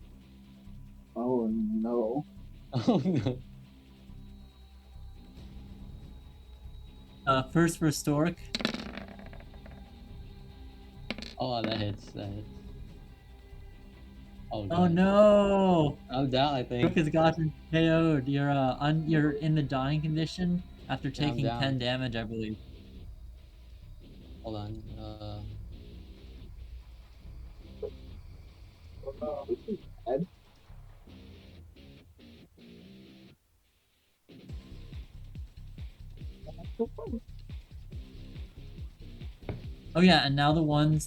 E: Oh no.
F: Oh no.
C: First for Stork.
F: Oh, that hits. That hits. Oh,
C: Oh
F: God.
C: no!
F: I'm down, I
C: Stork
F: think.
C: has gotten KO'd. You're in the dying condition after
F: Yeah, I'm
C: taking
F: down.
C: 10 damage, I believe.
F: Hold on.
E: Oh, this is bad. That's so fun.
C: Oh yeah, and now the one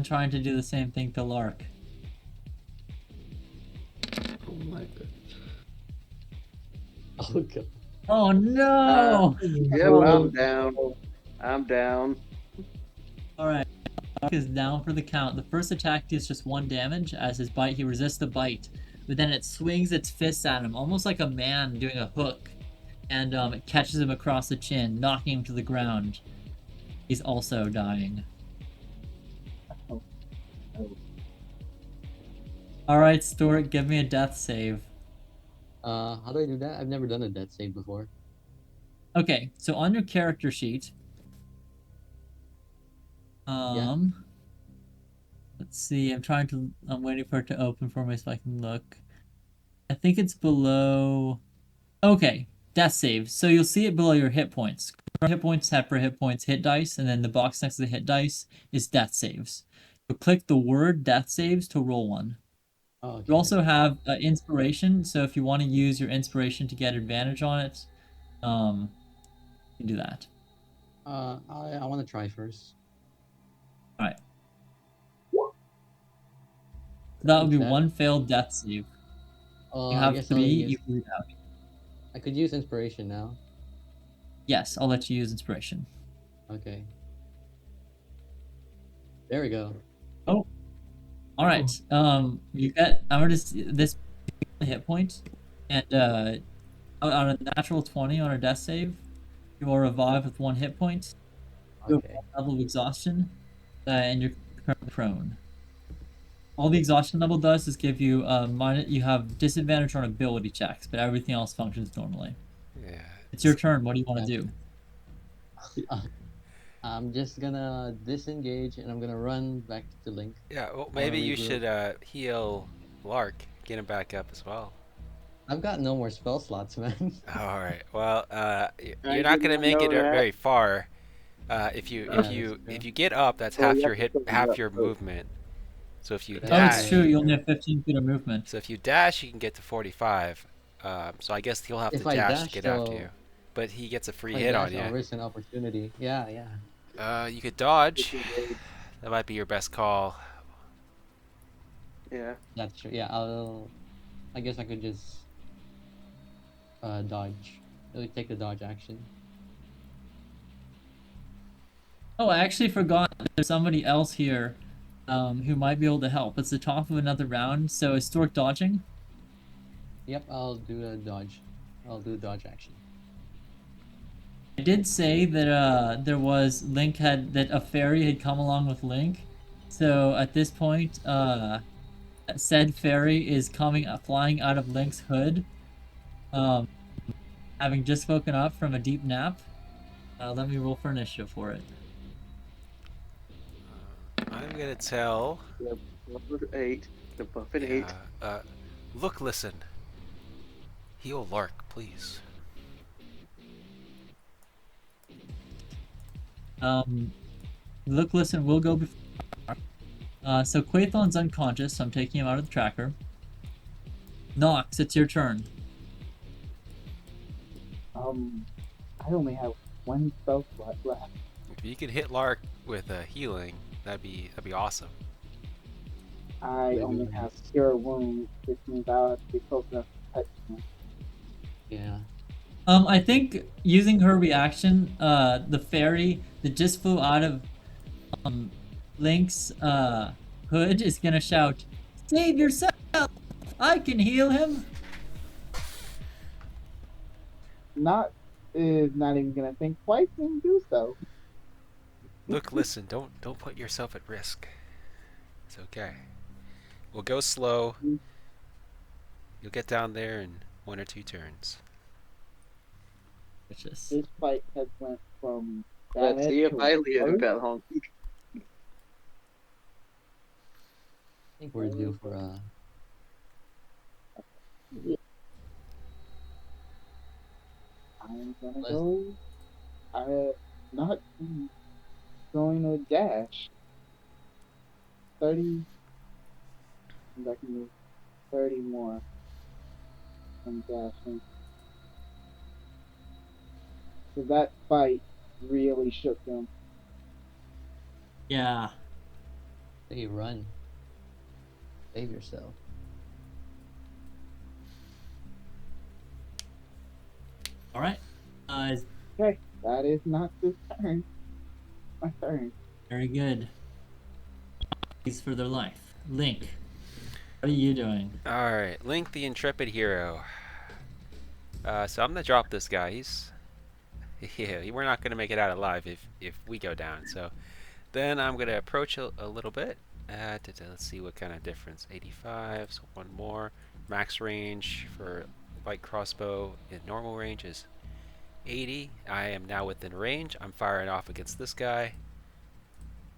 C: trying to do the same thing to Lark.
D: Oh my god.
F: Oh, God.
C: Oh no!
B: Yep, I'm down. I'm down.
C: Alright, Lark is down for the count. The first attack deals just 1 damage as his bite. He resists the bite, but then it swings its fist at him, almost like a man doing a hook, and it catches him across the chin, knocking him to the ground. He's also dying.
E: Oh.
C: Alright, Stuart, give me a death save.
F: How do I do that? I've never done a death save before.
C: Okay, so on your character sheet, let's see, I'm waiting for it to open for me so I can look. I think it's below. Okay, death saves. So you'll see it below your hit points. Hit points have per hit points hit dice, and then the box next to the hit dice is death saves. You click the word death saves to roll one.
F: Oh,
C: You
F: okay.
C: also have inspiration, so if you want to use your inspiration to get advantage on it, you can do that.
F: I want to try first.
C: All right. That would be
F: That-
C: one failed death save. You
F: I
C: have
F: guess
C: 3.
F: I'll
C: You
F: use.
C: can read out.
F: I could use inspiration now.
C: Yes, I'll let you use inspiration.
F: Okay. There we go.
C: Oh, all right. You get. I'm gonna just this hit point, and on a natural 20 on a death save, you will revive with 1 hit point. You have
F: Okay.
C: 1 level of exhaustion, and you're currently prone. All the exhaustion level does is give you you have disadvantage on ability checks, but everything else functions normally.
A: Yeah.
C: It's your turn. What do you want to do?
F: I'm just gonna disengage and I'm gonna run back to Link.
A: Yeah, well,
F: I wanna
A: maybe you
F: regroup.
A: should heal Lark, get him back up as well.
F: I've got no more spell slots, man.
A: All right. Well,
B: I
A: you're not
B: did
A: gonna
B: not
A: make
B: know
A: it
B: that.
A: very far. If you
F: Yeah,
A: if
F: that's
A: you
F: true.
A: if you get up, that's
B: Well,
A: half
B: you
A: your
B: have to
A: hit,
B: pick me
A: half
B: up
A: your
B: first.
A: movement. So if you
F: But
C: Oh, it's
A: dash,
C: true. You only have 15 feet of movement.
A: so if you dash, you can get to 45. So I guess he'll have to
F: if I
A: dash to
F: dash,
A: get after you.
F: though,
A: But he gets a free
F: if I
A: hit on
F: dash, I'll
A: you.
F: risk an opportunity. Yeah, yeah.
A: You could dodge.
B: Disengage.
A: That might be your best call.
B: Yeah.
F: That's true. Yeah, I guess I could just dodge. Really take the dodge action.
C: Oh, I actually forgot there's somebody else here who might be able to help. It's the top of another round, so is Stork dodging?
F: Yep, I'll do a dodge. I'll do a dodge action.
C: I did say that there was that a fairy had come along with Link. So at this point, said fairy is flying out of Link's hood, um, having just woken up from a deep nap. Let me roll for initiative for it.
A: I'm gonna tell.
B: Yep. Number 8. The buff at 8.
A: Look, listen. Heal Lark, please.
C: Look, listen, we'll go before. So Quathon's unconscious, so I'm taking him out of the tracker. Nox, it's your turn.
E: I only have 1 spell slot left.
A: If you could hit Lark with healing, that'd be awesome.
E: I only have Cure Wounds, which means I'll have to be close enough to touch him.
F: Yeah.
C: I think using her reaction, the fairy that just flew out of Link's hood is gonna shout, "Save yourself! I can heal him!"
E: Is not even gonna think twice and do so.
A: Look, listen. Don't put yourself at risk. It's okay. We'll go slow. You'll get down there in 1 or 2 turns.
C: Vicious.
E: This fight has went from
B: Let's
E: bad
B: see if
E: to
B: I live
E: worse.
B: at home.
F: I think we're due for a.
E: I'm gonna go. Not going to dash. 30. I can move 30 more. I'm dashing. So that fight really shook him.
C: Yeah.
F: Hey, run. Save yourself.
C: All right.
E: Okay, that is not this turn. My turn.
C: Very good. Thanks for their life. Link, what are you doing?
A: All right, Link the intrepid hero. So I'm gonna drop this guy. We're not gonna make it out alive if we go down. So then I'm gonna approach a little bit. Let's see what kind of difference. 85. So 1 more. Max range for light crossbow in normal range is 80. I am now within range. I'm firing off against this guy.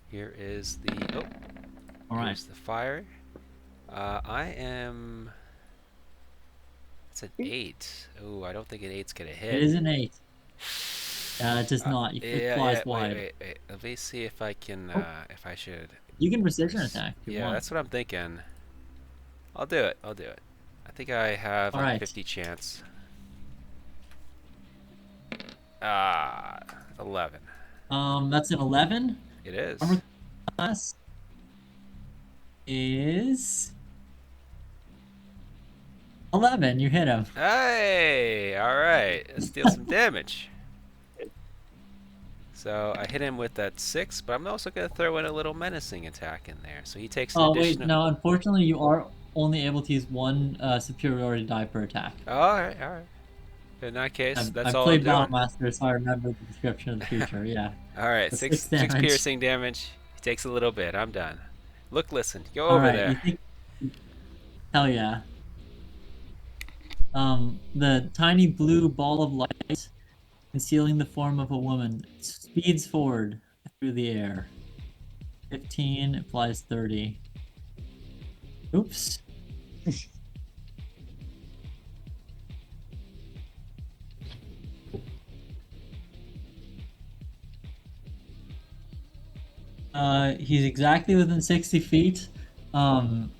A: Here is the
C: All right.
A: here's the fire. I am It's an 8. Ooh, I don't think an 8's gonna
C: It
A: hit.
C: is an 8. It does not. It flies wide.
A: Wait. Let me see if I can, if I should.
C: You can precision attack if you
A: Yeah,
C: want.
A: that's what I'm thinking. I'll do it. I think I have like
C: Alright.
A: 50 chance. 11.
C: That's an 11.
A: It is.
C: Armor class is 11. You hit him.
A: Hey, all right. Let's deal some damage. So I hit him with that 6, but I'm also gonna throw in a little menacing attack in there. So he takes an
C: Oh wait,
A: additional.
C: no. Unfortunately, you are only able to use one superiority die per attack.
A: All right. In that case, that's
C: I've
A: all
C: played
A: I'm doing.
C: Battlemaster, so I remember the description of the creature. Yeah.
A: All right,
C: That's
A: six
C: six damage.
A: piercing damage. He takes a little bit. I'm done. Look, listen, go
C: All
A: over
C: right.
A: there.
C: You think? Hell yeah. The tiny blue ball of light, concealing the form of a woman, speeds forward through the air. 15 implies 30. Oops. He's exactly within 60 feet. Some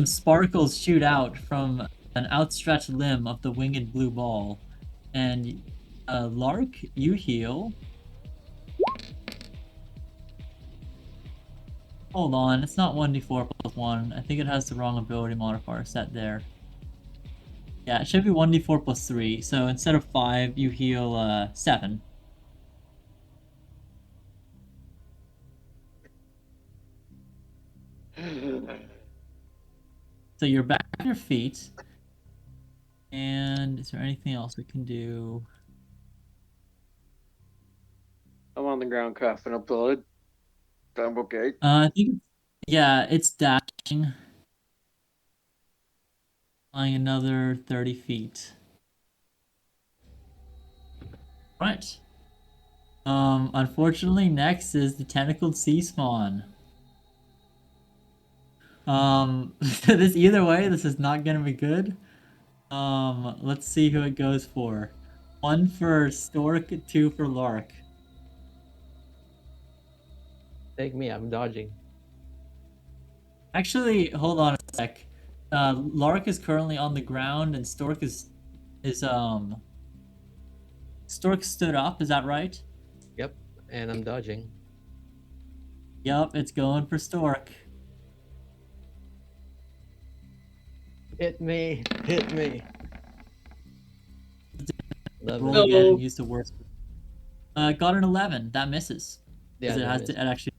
C: sparkles shoot out from an outstretched limb of the winged blue ball. And Lark, you heal. Hold on, it's not 1d4 plus 1. I think it has the wrong ability modifier set there. Yeah, it should be 1d4 plus 3. So instead of 5, you heal 7. So you're back on your feet. And is there anything else we can do?
B: I'm on the ground coughing up blood. I'm okay.
C: I think, yeah, it's dashing. Flying another 30 feet. Right. Unfortunately, next is the tentacled sea spawn. This either way, this is not gonna be good. Let's see who it goes for. 1 for Stork, 2 for Lark.
G: Take me, I'm dodging.
C: Actually, hold on a sec. Lark is currently on the ground, and Stork is Stork stood up. Is that right?
G: Yep, and I'm dodging.
C: Yup, it's going for Stork.
G: Hit me, hit me.
C: Roll
G: 11.
C: again.
D: No.
C: Use the worst. Got an 11. That misses.
G: Yeah,
C: Because it
G: that
C: has
G: is.
C: to. It actually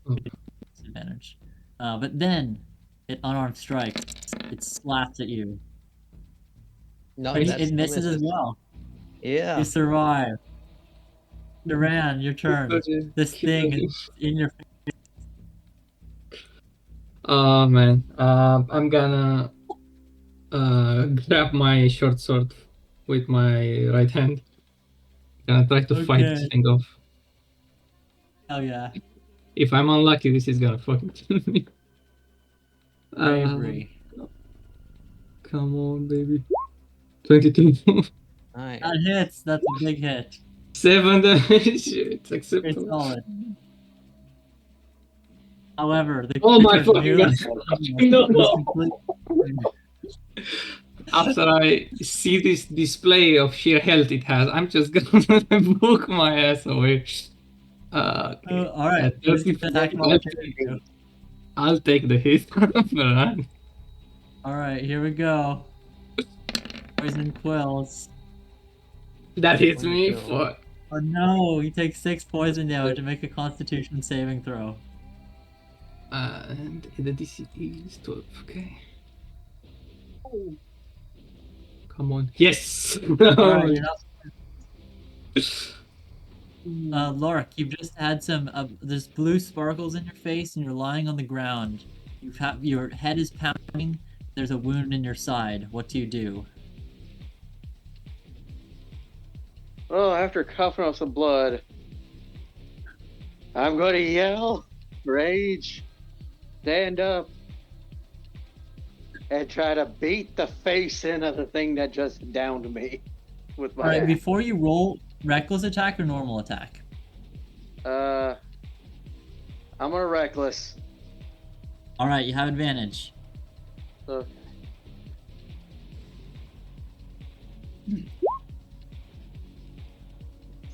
C: disadvantage. But then it unarmed strikes. It slaps at you.
G: No,
C: But
G: that
C: it
G: still
C: misses as well.
G: Yeah.
C: You survive. Duran, your turn.
D: Dodging.
C: This
D: Keep
C: thing
D: dodging.
C: is in your face.
D: Oh man, I'm gonna grab my short sword with my right hand. Gonna try to fight this
C: Okay.
D: thing off.
C: Hell yeah.
D: If I'm unlucky, this is gonna fucking kill me.
C: Bravery.
D: Come on, baby. 22.
G: Nice.
C: That hits. That's a big hit.
D: 7 damage. It's
C: It's
D: acceptable.
C: solid. However, the
D: Oh my
C: creature's
D: fucking
C: nearly
D: god.
C: was
D: No.
C: completely.
D: After I see this display of sheer health it has, I'm just gonna book my ass away. Okay.
C: All right.
D: Yeah,
C: This is an attack of opportunity.
D: I'll take the hit. Run.
C: All right, here we go. Poison quills.
D: That hits
G: One
D: me
G: kill.
D: for.
C: Oh no, he takes 6 poison damage to make a Constitution saving throw.
D: And the DC is 12. Okay. Come on. Yes!
C: Alright, you're not. Lark, you've just had some. There's blue sparkles in your face, and you're lying on the ground. Your head is pounding. There's a wound in your side. What do you do?
B: Well, after coughing up some blood, I'm going to yell, rage, stand up, and try to beat the face in of the thing that just downed me with my.
C: All right, before you roll, reckless attack or normal attack?
B: I'm gonna reckless.
C: All right, you have advantage.
B: Okay.
C: Now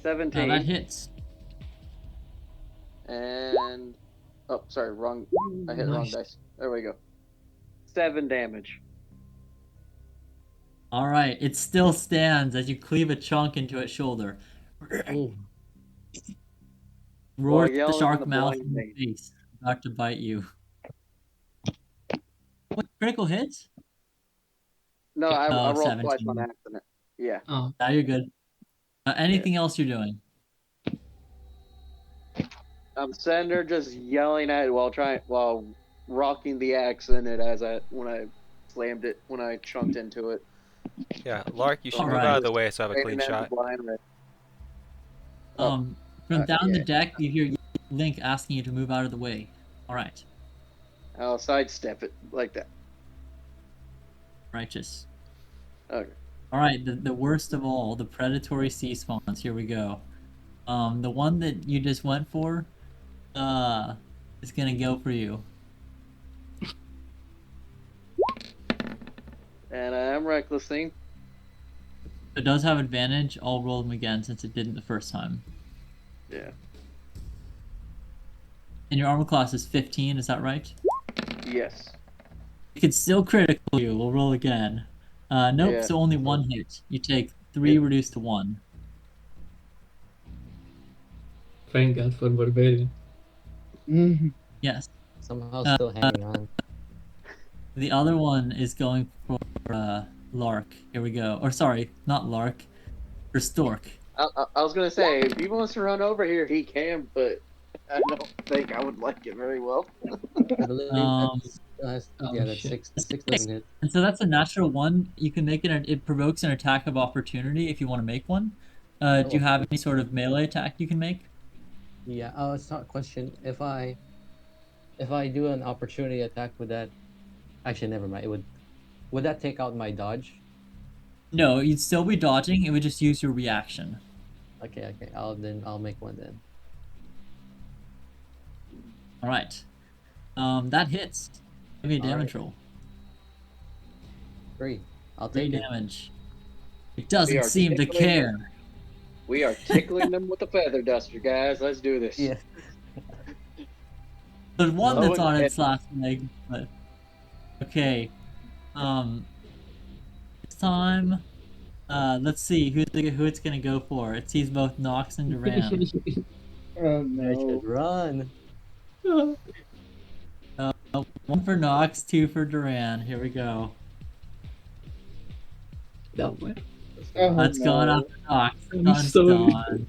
B: 17.
C: that hits.
B: And oh, sorry, wrong. I hit the wrong
C: Nice.
B: dice. There we go. 7 damage.
C: All right, it still stands as you cleave a chunk into its shoulder.
G: Ooh.
C: Roars the
B: yelling in
C: shark
B: the
C: mouth
B: blind
C: in your
B: date.
C: face, about to bite you. What, critical hit?
B: No, I
C: Oh,
B: rolled twice
C: 17.
B: on accident. Yeah.
D: Oh,
C: Now you're good. Anything else you're doing?
B: I'm sitting there just yelling at it while rocking the axe in it when I slammed it when I chunked into it.
A: Yeah, Lark, you should
C: All
A: move
C: right.
A: out of the way so I have a clean
B: Straight at the
A: shot.
B: blind red.
C: From down the
B: yeah.
C: deck, you hear Link asking you to move out of the way. All right,
B: I'll sidestep it like that.
C: righteous.
B: Okay.
C: All right, the worst of all, the predatory sea spawns. Here we go. The one that you just went for, is gonna go for you.
B: And I'm recklessing.
C: It does have advantage. I'll roll them again since it didn't the first time.
B: Yeah.
C: And your armor class is 15, is that right?
B: Yes.
C: It could still critical you. We'll roll again. Nope,
B: Yeah.
C: so only one hit. You take 3 reduced to 1.
D: thank God for Barbarian.
C: Yes.
F: Somehow still hanging on.
C: The other one is going for Lark. Here we go. Or sorry, not Lark. For Stork.
B: I was gonna say if he wants to run over here, he can, but I don't think I would like it very well.
F: I believe that's yeah, that's
D: shit.
F: 6 doesn't hit.
C: And so that's a natural one. You can make it. It provokes an attack of opportunity if you want to make one. Do you have any sort of melee attack you can make?
F: Yeah. Oh, it's not a question. If I do an opportunity attack, would that actually never mind. Would that take out my dodge?
C: No, you'd still be dodging. It would just use your reaction.
F: Okay. I'll make one then.
C: All right. That hits. Give me a damage roll.
F: 3. I'll
C: 3
F: take it.
C: damage. It
B: We
C: doesn't
B: are
C: seem to
B: tickling-
C: care.
B: We are tickling them with a feather duster, guys. Let's do this.
F: Yeah.
C: There's one
B: No,
C: that's on
B: it-
C: its last leg, but okay. This time, let's see who it's gonna go for. It sees both Nox and Duran.
E: Oh
F: I
E: no.
F: should run.
C: One for Nox, 2 for Duran. Here we go.
D: No, man.
E: Oh,
C: Let's go
E: no.
C: after Nox.
D: I'm
C: Done,
D: sorry.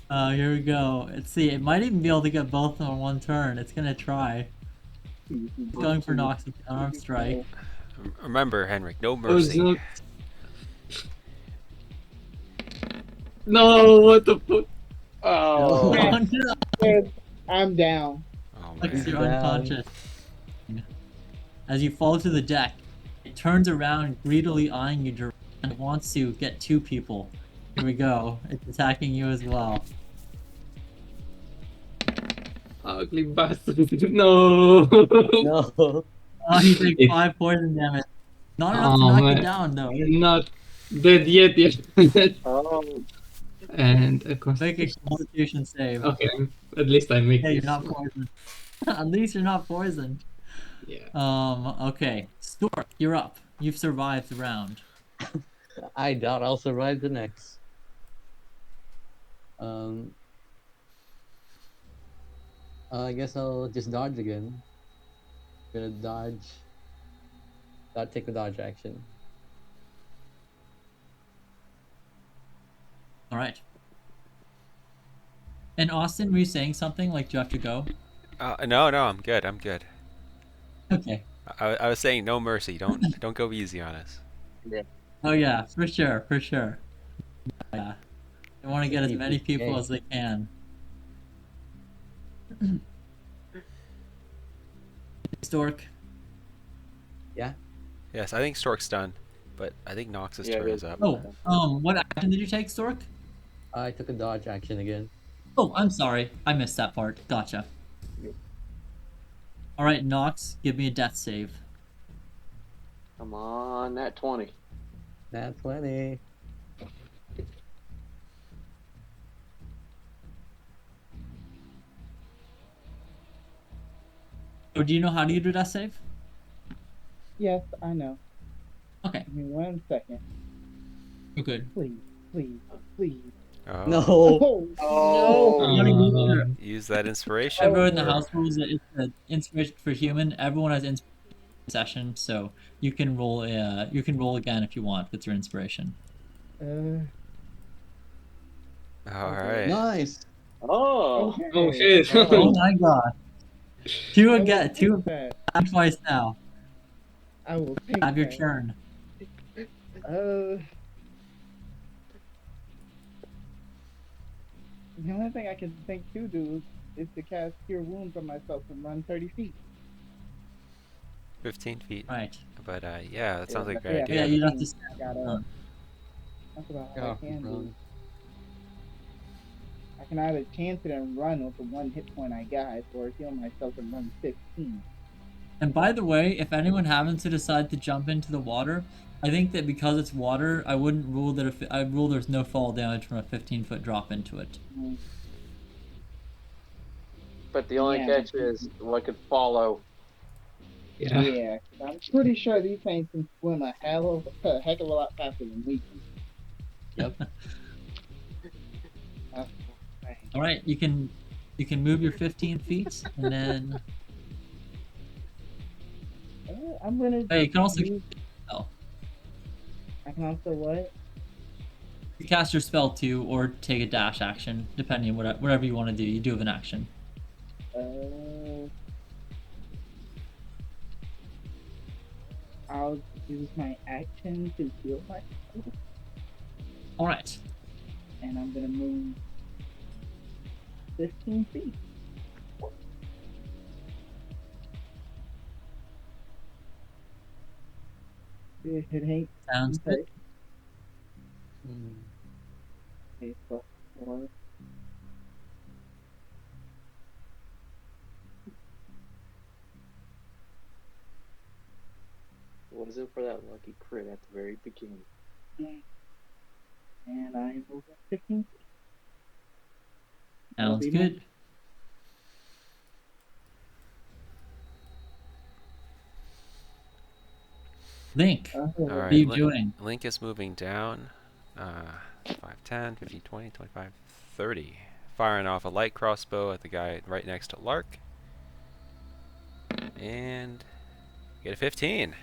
C: done. Here we go. Let's see. It might even be able to get both of them in one turn. It's gonna try. It's going for Nox with the unarmed strike.
A: Remember, Henrik, no
D: Oh,
A: mercy.
D: no. No, what the fuck?
B: Oh.
C: Oh no!
E: I'm down.
A: Oh
C: Lex,
A: man.
C: you're
F: Down.
C: unconscious. As you fall to the deck, it turns around, greedily eyeing you, Duran, and it wants to get 2 people. Here we go. It's attacking you as well.
D: Ugly bastard. No.
F: No.
C: Oh, you take
D: It-
C: 5 poison damage. Not enough to
D: Oh,
C: knock
D: man.
C: you down, though.
D: I'm not dead yet.
B: Oh.
D: And a
C: Make a
D: constitution.
C: Constitution save.
D: Okay, at least I make
C: Yeah, you're
D: this.
C: not poisoned. At least you're not poisoned.
D: Yeah.
C: Okay. Stork, you're up. You've survived the round.
F: I doubt I'll survive the next. I guess I'll just dodge again. Gonna dodge. Not take the dodge action.
C: All right. And Austin, were you saying something like you have to go?
A: No, I'm good. I'm good.
C: Okay.
A: I was saying no mercy. Don't go easy on us.
C: Oh yeah, for sure, for sure. Yeah. They want to get as
F: Keep
C: many
F: it
C: people
F: gay.
C: as they can. Stork.
F: Yeah.
A: Yes, I think Stork's done, but I think Nox's
B: Yeah,
A: turn
B: it
A: is up.
C: Oh, what action did you take, Stork?
F: I took a dodge action again.
C: Oh, I'm sorry. I missed that part. Gotcha. All right, Nox, give me a death save.
B: Come on, that 20.
F: Nat 20.
C: Or do you know how to do death save?
E: Yes, I know.
C: Okay.
E: Give me 1 second.
C: Oh, good.
E: Please, please, please.
A: Oh,
F: No.
E: Oh,
B: Oh,
C: I'm gonna go for
A: use that inspiration.
C: everyone in the house rules that it's an inspiration for human. Everyone has inspiration session, so you can roll. You can roll again if you want with your inspiration.
A: All right.
F: Nice.
B: oh,
E: okay.
D: Oh shit!
C: Oh
F: Oh.
C: my god!
E: I will
C: Again.
E: take
C: Two
E: that.
C: twice now.
E: I will take
C: Have your
E: that.
C: turn.
E: The only thing I can think to do is to cast Cure Wounds on myself and run 30 feet.
A: 15 feet.
C: Right.
A: But yeah, that sounds like a great
E: Yeah,
A: idea.
C: Yeah, you have to
E: 15.
C: stand
E: I gotta.
C: on.
E: That's about
F: Get
E: all
F: off
E: I
F: the
E: can do.
F: throne.
E: I can either chance it and run with the 1 hit point I got, or heal myself and run 15.
C: And by the way, if anyone happens to decide to jump into the water, I think that because it's water, I wouldn't rule that if I rule there's no fall damage from a 15-foot drop into it.
E: Mm,
B: but the only
E: Yeah,
B: catch
E: but-
B: is what could follow.
D: Yeah.
E: Yeah, 'cause I'm pretty sure these things can swim a heck of a lot faster than we can.
F: Yep.
E: That's the thing.
C: All right, you can move your 15 feet, and then
E: I'm gonna.
C: hey, you can also
E: use-
C: spell.
E: I can also what?
C: You cast your spell too, or take a dash action, depending on whatever you want to do. You do have an action.
E: I'll use my action to heal myself,
C: All right.
E: and I'm gonna move 15 feet. It ain't
C: Sounds good.
F: Mm.
E: okay, plus 4.
B: Wasn't for that lucky crit at the very beginning.
E: And I move 15 feet.
C: Sounds
E: That'll be
C: good. Link,
E: my-
A: All
C: what are
A: right.
C: you doing?
A: Link is moving down. 5, 10, 15, 20, 25, 30. Firing off a light crossbow at the guy right next to Lark. And get a 15.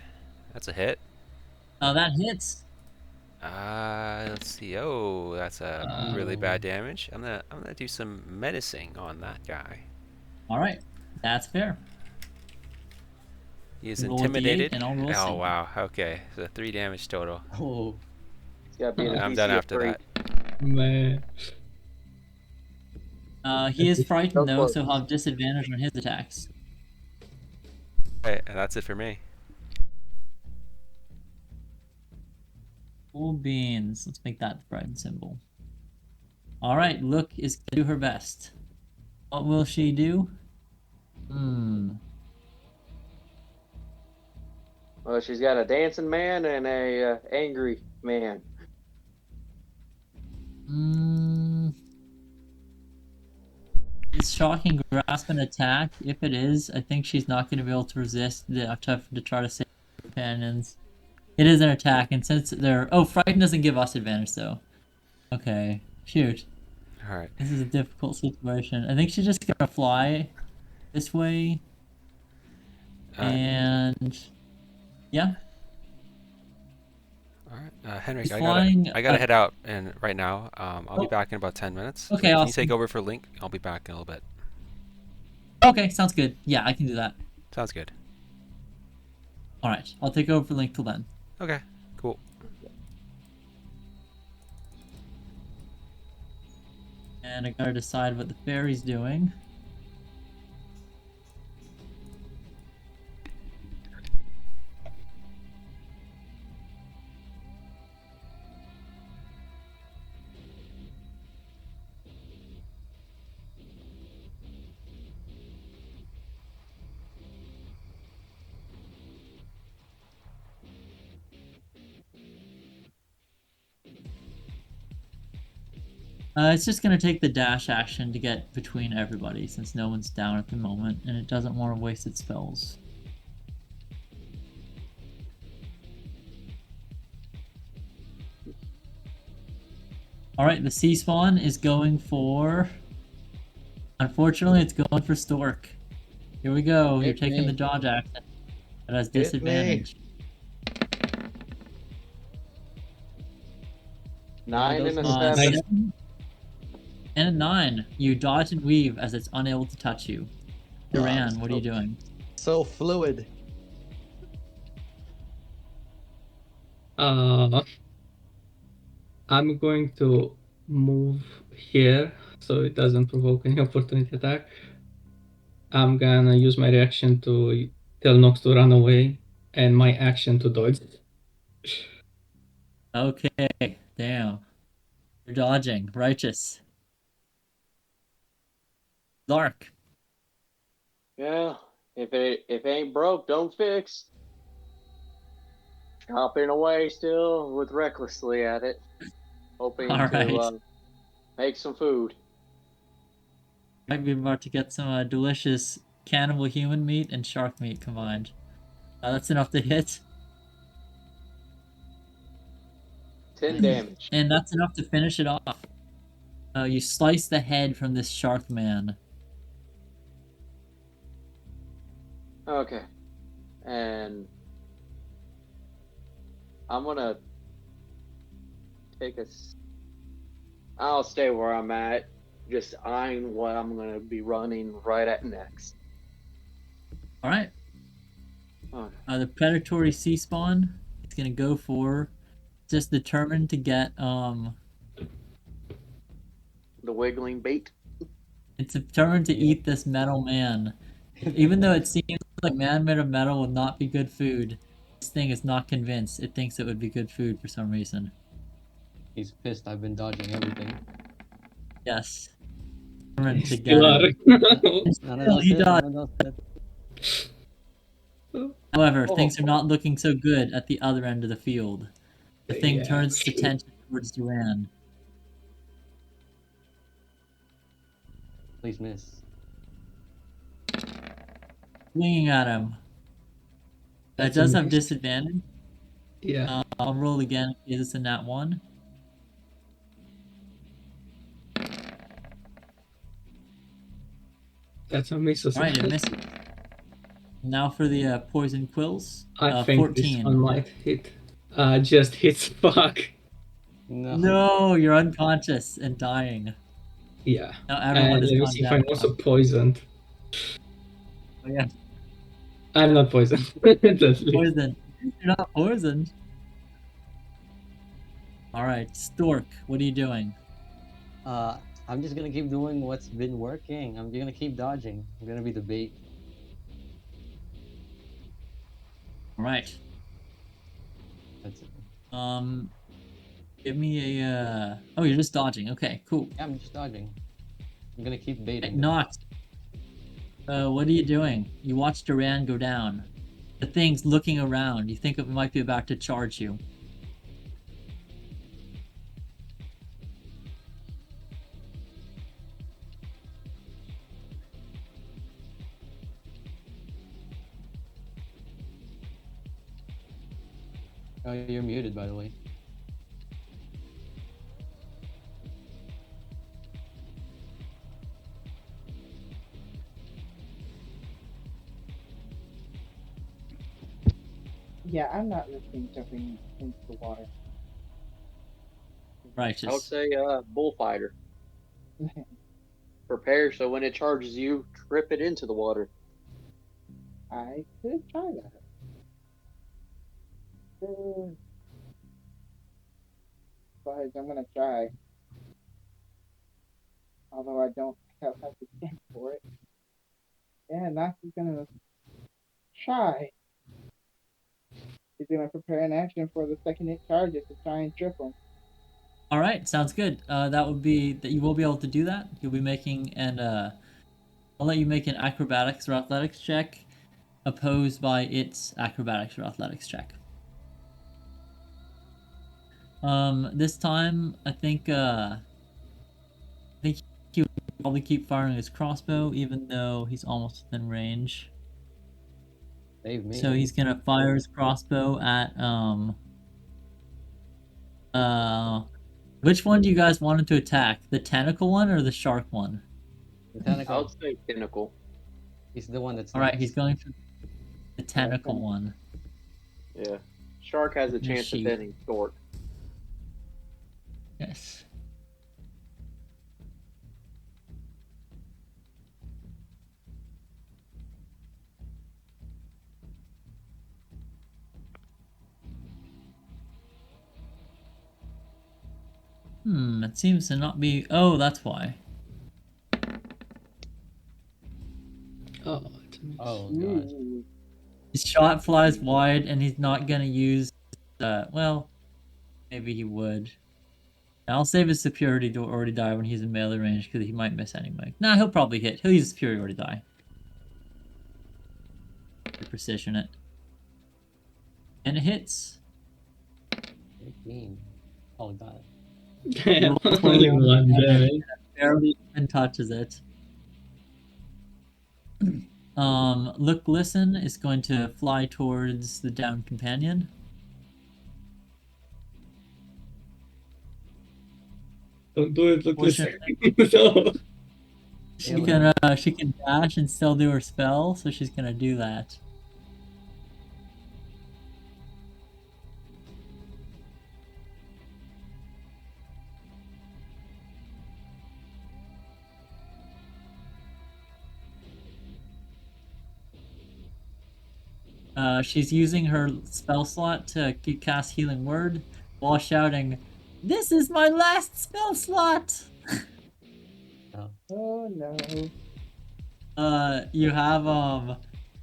A: That's a hit.
C: Oh, that hits.
A: Let's see. Oh, that's a really bad damage. I'm gonna do some menacing on that guy.
C: All right, that's fair.
A: He is
C: Roll a D8
A: intimidated.
C: and I'll roll a
A: Oh
C: 7.
A: wow. Okay, so 3 damage total.
F: Oh.
B: It's gotta be an
A: I'm
B: DC
A: done
B: of
A: after
B: 3.
A: that.
D: Man.
C: He is frightened though,
B: close.
C: so he'll have disadvantage on his attacks.
A: Okay, and that's it for me.
C: Cool beans. Let's make that the frightened symbol. All right, Look is gonna do her best. What will she do?
B: Well, she's got a dancing man and a angry man.
C: Is shocking grasp an attack? If it is, I think she's not going to be able to resist to try to save her companions. It is an attack, and since they're frightened doesn't give us advantage though. Okay, shoot.
A: All right.
C: This is a difficult situation. I think she's just gonna fly this way, and yeah.
A: All right, Henrik,
C: He's
A: I
C: flying,
A: gotta head out and right now. I'll be back in about 10 minutes.
C: Okay,
A: Can you
C: awesome.
A: take over for Link? I'll be back in a little bit.
C: Okay, sounds good. Yeah, I can do that.
A: Sounds good.
C: All right, I'll take over for Link till then.
A: Okay, cool.
C: And I gotta decide what the fairy's doing. It's just gonna take the dash action to get between everybody since no one's down at the moment, and it doesn't want to waste its spells. Alright, the sea spawn is going for... Unfortunately, it's going for Stork. Here we go. You're
G: Hit
C: taking the
G: me.
C: dodge action. It has
G: Hit me.
C: disadvantage.
B: 9 and a
F: those
B: 7.
C: 7 and a 9. You dodge and weave as it's unable to touch you. Duran, what are you doing?
G: So fluid.
D: I'm going to move here so it doesn't provoke any opportunity attack. I'm gonna use my reaction to tell Nox to run away and my action to dodge.
C: Okay, damn. You're dodging. Righteous. Lark.
B: Yeah, if it ain't broke, don't fix. Chopping away still with recklessly at it, hoping
C: All
B: to
C: right.
B: make some food.
C: Might be about to get some delicious cannibal human meat and shark meat combined. That's enough to hit.
B: 10 damage.
C: And that's enough to finish it off. You slice the head from this shark man.
B: Okay, and I'm gonna take a. I'll stay where I'm at, just eyeing what I'm gonna be running right at next.
C: All right.
B: Okay.
C: The predatory sea spawn is gonna go for. Just determined to get
B: The wiggling bait.
C: It's determined to
F: Yep.
C: eat this metal man. Even though it seems like man made of metal would not be good food, this thing is not convinced. It thinks it would be good food for some reason.
F: He's pissed. I've been dodging everything.
C: Yes. Determined to
D: Still
C: get
D: are.
C: him.
F: None of
C: Still,
F: those
C: he
F: hit.
C: does.
F: None of those hit.
C: However,
B: Oh.
C: things are not looking so good at the other end of the field. The thing
D: Yeah.
C: turns its attention towards Duran.
F: Please miss.
C: Swinging at him. It
D: That's
C: does
D: a
C: have
D: miss.
C: disadvantage.
D: Yeah.
C: I'll roll again in case it's a nat 1.
D: That's a miss as well.
C: Alright, it misses. Now for the poison quills.
D: I think
C: 14.
D: this one might hit. Just hits fuck.
F: No.
C: No, you're unconscious and dying.
D: Yeah.
C: Now everyone
D: Let
C: is
D: me
C: gone
D: see if
C: down.
D: I'm also poisoned.
C: Oh, yeah,
D: I'm not poisoned. That's
C: poisoned. You're not poisoned. All right, Stork, what are you doing?
F: I'm just gonna keep doing what's been working. I'm gonna keep dodging. I'm gonna be the bait.
C: All right.
F: That's it.
C: Give me a. Oh, you're just dodging. Okay, cool.
F: Yeah, I'm just dodging. I'm gonna keep baiting. them.
C: Not. What are you doing? You watch Duran go down. The thing's looking around. You think it might be about to charge you.
F: Oh, you're muted, by the way.
E: Yeah, I'm not risking jumping into the water.
C: Righteous.
B: I would say bullfighter. Prepare so when it charges you, trip it into the water.
E: I could try that. But I'm gonna try. Although I don't have the stamp for it. Yeah, Nox is gonna try. He's gonna prepare an action for the second it charges to try and trip him.
C: All right, sounds good. That would be that you will be able to do that. You'll be making an I'll let you make an acrobatics or athletics check, opposed by its acrobatics or athletics check. This time I think think he would probably keep firing his crossbow, even though he's almost within range.
F: Save me.
C: So he's gonna fire his crossbow at which one do you guys wanted to attack? The tentacle one or the shark one?
B: I
F: Tentacle.
B: would say tentacle.
F: He's the one that's
C: Alright, he's going for the tentacle
E: Okay.
C: one.
B: Yeah. Shark has a
C: Yeah,
B: chance of
C: shoot.
B: hitting short.
C: Yes. It seems to not be. Oh, that's why.
D: Oh, it's a miss.
F: Oh god.
E: Ooh.
C: His shot flies wide, and he's not gonna use. Well, maybe he would. I'll save his superiority to already die when he's in melee range because he might miss anyway. Nah, he'll probably hit. He'll use superiority die. To precision it. And it hits.
F: 18. Oh god.
D: Damn, only one damage.
C: Barely even touches it. Look, listen is going to fly towards the downed companion.
D: Don't do it, look, listen.
C: Fortunately,
D: No.
C: she can dash and still do her spell, so she's gonna do that. She's using her spell slot to cast Healing Word while shouting, "This is my last spell slot!"
E: Oh no.
C: You have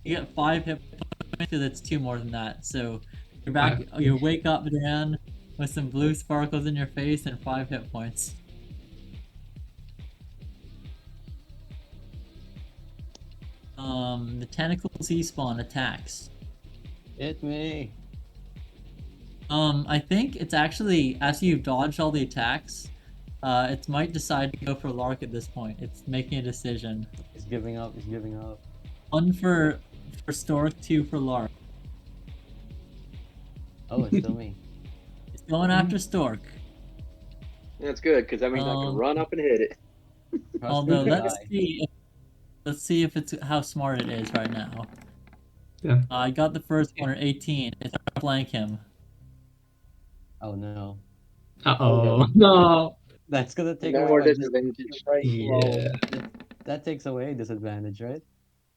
C: you get 5 hit points because it's 2 more than that. So you're back. You wake up, Dan, with some blue sparkles in your face and 5 hit points. The tentacle sea spawn attacks.
F: Hit me.
C: I think it's actually as you've dodged all the attacks, it might decide to go for Lark at this point. It's making a decision.
F: He's giving up. He's giving up.
C: 1 for Stork, 2 for Lark.
F: Oh, it's still me.
C: It's going after Stork.
B: That's good, because that means I can run up and hit it.
F: Trust
C: Although
F: me,
C: let's
F: die.
C: see. Let's see if it's how smart it is right now.
D: Yeah.
C: I got the first one at 18. It's hard to flank him.
F: Oh no.
D: Uh-oh, no.
F: That's gonna take
B: No
F: away
B: more
F: my
B: disadvantage.
E: Right roll.
D: Yeah.
F: That takes away disadvantage, right?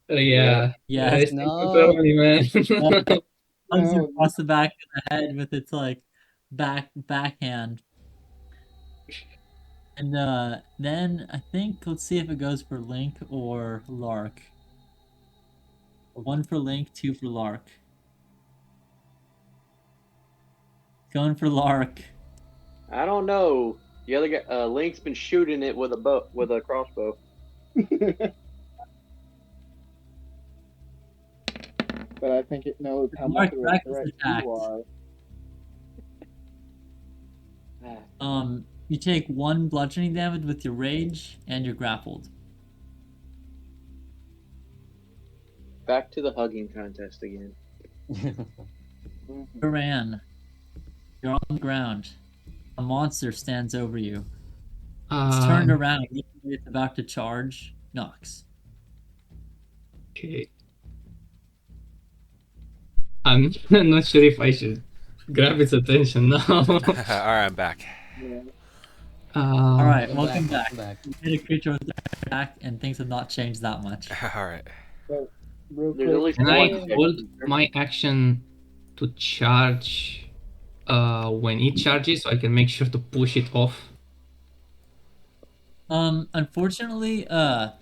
D: Yeah.
C: Yes.
D: It's
F: No.
D: totally, man.
C: Comes
E: No.
C: across the back of the head with its like backhand. And then I think let's see if it goes for Link or Lark. 1 for Link, 2 for Lark. Going for Lark.
B: I don't know. The other guy, Link's been shooting it with a crossbow.
E: But I think it knows how
C: Mark
E: much of a
C: reckless
E: threat
C: attack.
E: you are.
C: You take 1 bludgeoning damage with your rage, and you're grappled.
B: Back to the hugging contest again.
C: Duran, you're on the ground. A monster stands over you. It's turned around. It's about to charge. Nox.
D: Okay. I'm not sure if I should grab its attention now.
A: Alright, I'm back.
E: Yeah.
C: Alright,
F: Welcome
C: welcome
F: back.
C: back. You hit a creature with attack, and things have not changed that much.
A: Alright.
E: So, real
B: There's at
E: quick,
B: least
D: Can
B: one
D: I
B: protection.
D: hold my action to charge when it charges so I can make sure to push it off?
C: Unfortunately, a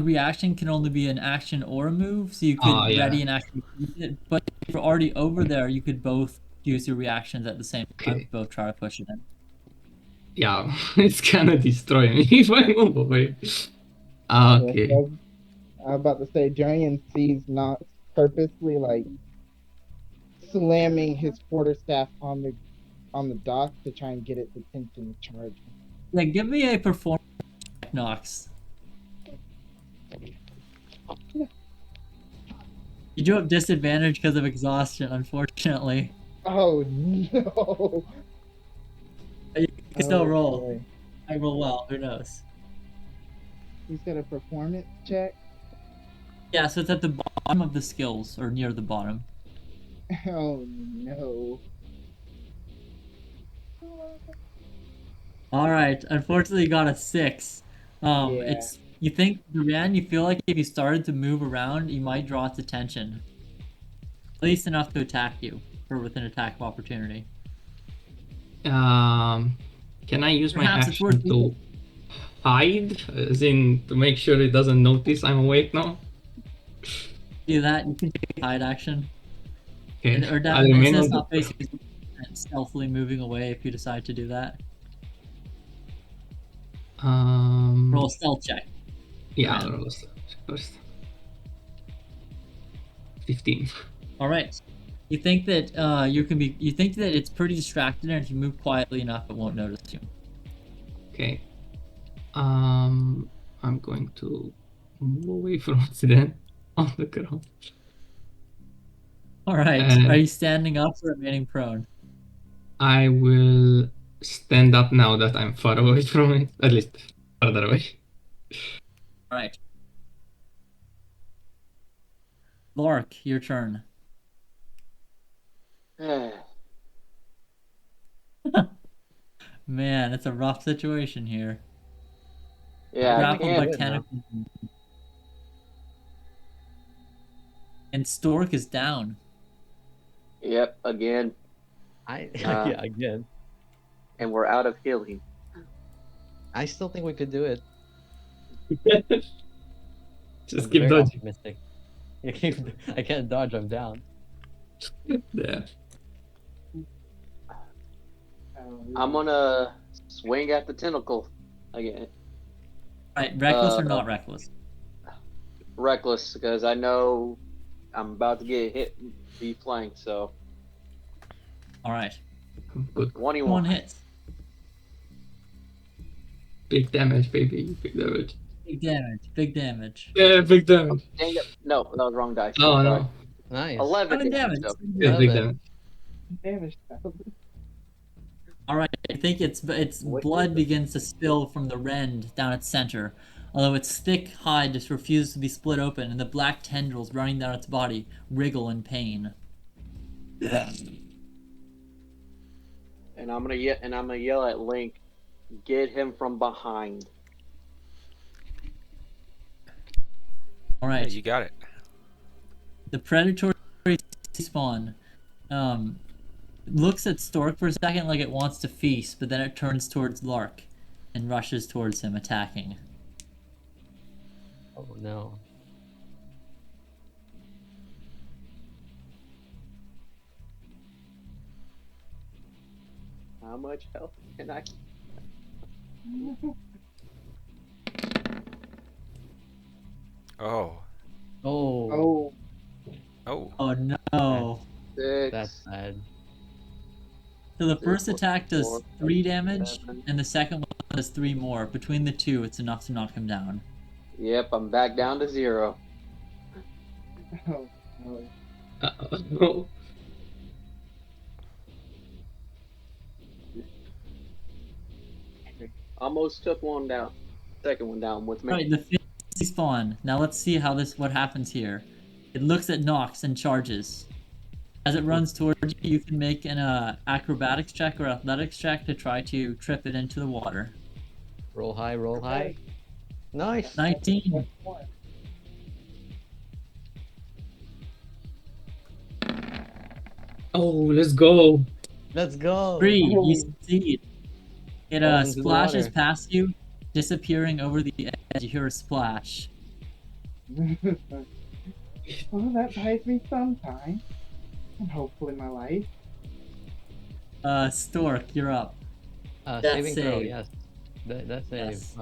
C: reaction can only be an action or a move, so you could
D: Yeah.
C: ready and actually use it. But if you're already over there, you could both use your reactions at the same time.
D: Okay.
C: Both try to push it in.
D: Yeah, it's gonna destroy me if I move away. Okay.
E: Yeah, I was about to say, Giant sees Nox purposely like slamming his quarterstaff on the dock to try and get its attention to charge.
C: Yeah, give me a performance attack Nox. You do have disadvantage because of exhaustion, unfortunately.
E: Oh no!
C: You can still
E: Oh,
C: roll.
E: boy.
C: I roll well. Who knows?
E: He's got a performance check.
C: Yeah, so it's at the bottom of the skills, or near the bottom.
E: Oh no!
C: All right. Unfortunately, you got a 6.
E: Yeah.
C: It's you think Duran. You feel like if you started to move around, you might draw its attention, at least enough to attack you, or with an attack of opportunity.
D: Can I use my
C: Perhaps it's worth
D: action to hide, as in to make sure it doesn't notice I'm awake now?
C: do that. You can take hide action,
D: Okay,
C: or
D: I'll
C: it
D: remain
C: says
D: on
C: not
D: the.
C: basically stealthily moving away if you decide to do that. Roll a stealth check.
D: Yeah,
C: Duran.
D: I'll roll first. 15.
C: All right. You think that you think that it's pretty distracted, and if you move quietly enough, it won't notice you.
D: Okay. I'm going to move away from it then on the ground.
C: All right.
D: And
C: Are you standing up or remaining prone?
D: I will stand up now that I'm far away from it, at least further away.
C: All right. Lark, your turn. Man, it's a rough situation here.
B: Yeah,
C: Grappled by
B: can't.
C: tentacles. And Stork is down.
B: Yep, again.
G: Yeah, again.
B: And we're out of healing.
G: I still think we could do it.
D: Just
G: I'm
D: keep
G: very
D: dodging.
G: optimistic. I can't dodge, I'm down.
D: Yeah.
B: I'm gonna swing at the tentacle again.
C: Right, reckless or not reckless?
B: Reckless, because I know I'm about to get hit and be flanked, so.
C: All right.
D: Good.
B: 21.
C: One hit.
D: Big damage, baby. Big damage.
C: Big damage. Big damage.
D: Yeah, big damage.
B: Dang it. No, that was wrong dice.
D: Oh,
B: Sorry.
D: no.
G: Nice.
B: 11
C: 7 damage.
B: though.
D: Yeah, big
G: 11.
D: damage.
E: Damage.
C: All right, I think its blood begins to spill from the rend down its center, although its thick hide just refuses to be split open, and the black tendrils running down its body wriggle in pain.
B: And I'm gonna yell at Link, get him from behind.
C: All
A: Yeah,
C: right,
A: you got it.
C: the predatory spawn looks at Stork for a second like it wants to feast, but then it turns towards Lark and rushes towards him, attacking.
G: Oh no.
B: How much health can I?
A: Oh.
G: Oh,
E: Oh,
A: Oh.
C: Oh no.
B: 6.
G: that's bad.
C: So the
B: Two,
C: first
B: four,
C: attack does
B: four,
C: 3 damage,
B: 7.
C: and the second one does 3 more. Between the two, it's enough to knock him down.
B: Yep, I'm back down to 0.
E: oh, no.
D: No.
B: Almost took one down. Second one down with me.
C: Alright, the fifth spawn. Now let's see what happens here. It looks at Nox and charges. As it runs towards you, you can make an acrobatics check or athletics check to try to trip it into the water.
G: Roll high, roll high. Nice.
C: 19.
D: Oh, let's go.
G: Let's go.
C: 3. You
E: Oh.
C: succeed. It
G: Falls into the
C: splashes
G: water.
C: past you, disappearing over the edge. You hear a splash.
E: Well, that buys me some time. And hopefully my life.
C: Stork, you're up. Death
G: Saving throw,
C: save.
G: yes. That's save.
C: Yes.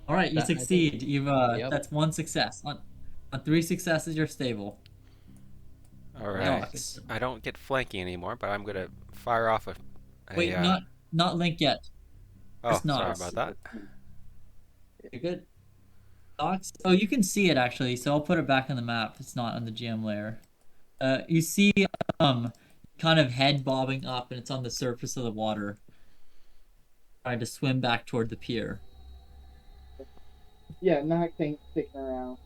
C: Alright, you
G: I think-
C: succeed. You've
G: Yep.
C: That's 1 success. On 3 successes, you're stable.
A: All right. I don't get flanking anymore, but I'm gonna fire off a
C: Wait, not Link yet.
A: Oh,
C: It's
A: sorry
C: Nox.
A: about that.
C: You're good. Nox? Oh, you can see it actually, so I'll put it back on the map. It's not on the GM layer. You see kind of head bobbing up, and it's on the surface of the water. Trying to swim back toward the pier.
E: Yeah, Nox ain't sticking around.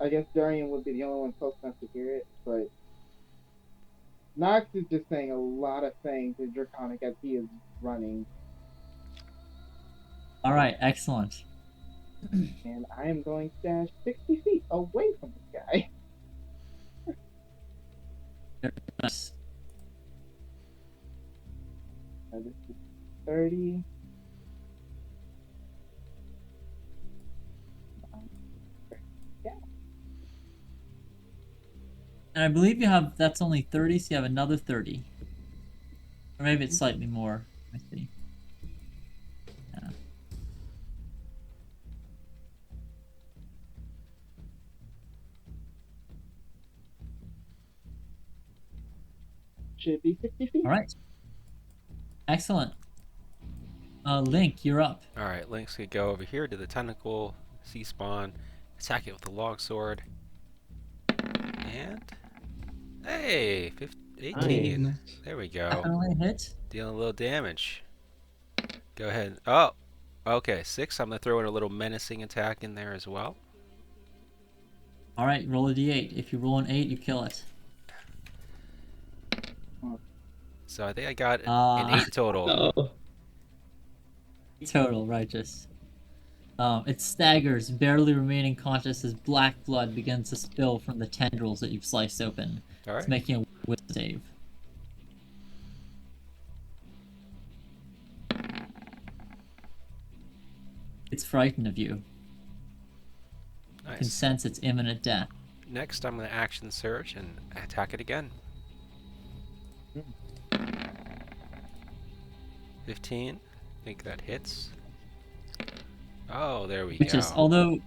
E: I guess Darian would be the only one close enough to hear it, but Nox is just saying a lot of things to Draconic as he is running,
C: All right, excellent.
E: and I am going to dash 60 feet away from this guy.
C: Nice.
E: This is 30.
C: And I believe you have, that's only 30, so you have another 30. Or maybe it's slightly more. Let me see. Yeah.
E: Should be 60 feet.
C: All right. Excellent. Link, you're up.
A: Alright, Link's gonna go over here to the tentacle, sea spawn, attack it with the log sword. And hey, 18.
D: Nice.
A: There we go.
C: Definitely hit.
A: Dealing a little damage. Go ahead. Oh, okay, 6. I'm gonna throw in a little menacing attack in there as well.
C: All right, roll a d8. If you roll an 8, you kill it.
A: So I think I got an 8 total.
D: Oh,
C: Total, righteous. It staggers, barely remaining conscious as black blood begins to spill from the tendrils that you've sliced open.
A: All right.
C: It's making a wisdom save. It's frightened of you. You can
A: Nice.
C: sense its imminent death.
A: Next, I'm gonna action surge and attack it again. 15. I think that hits. Oh, there we
C: Which
A: go.
C: is, although...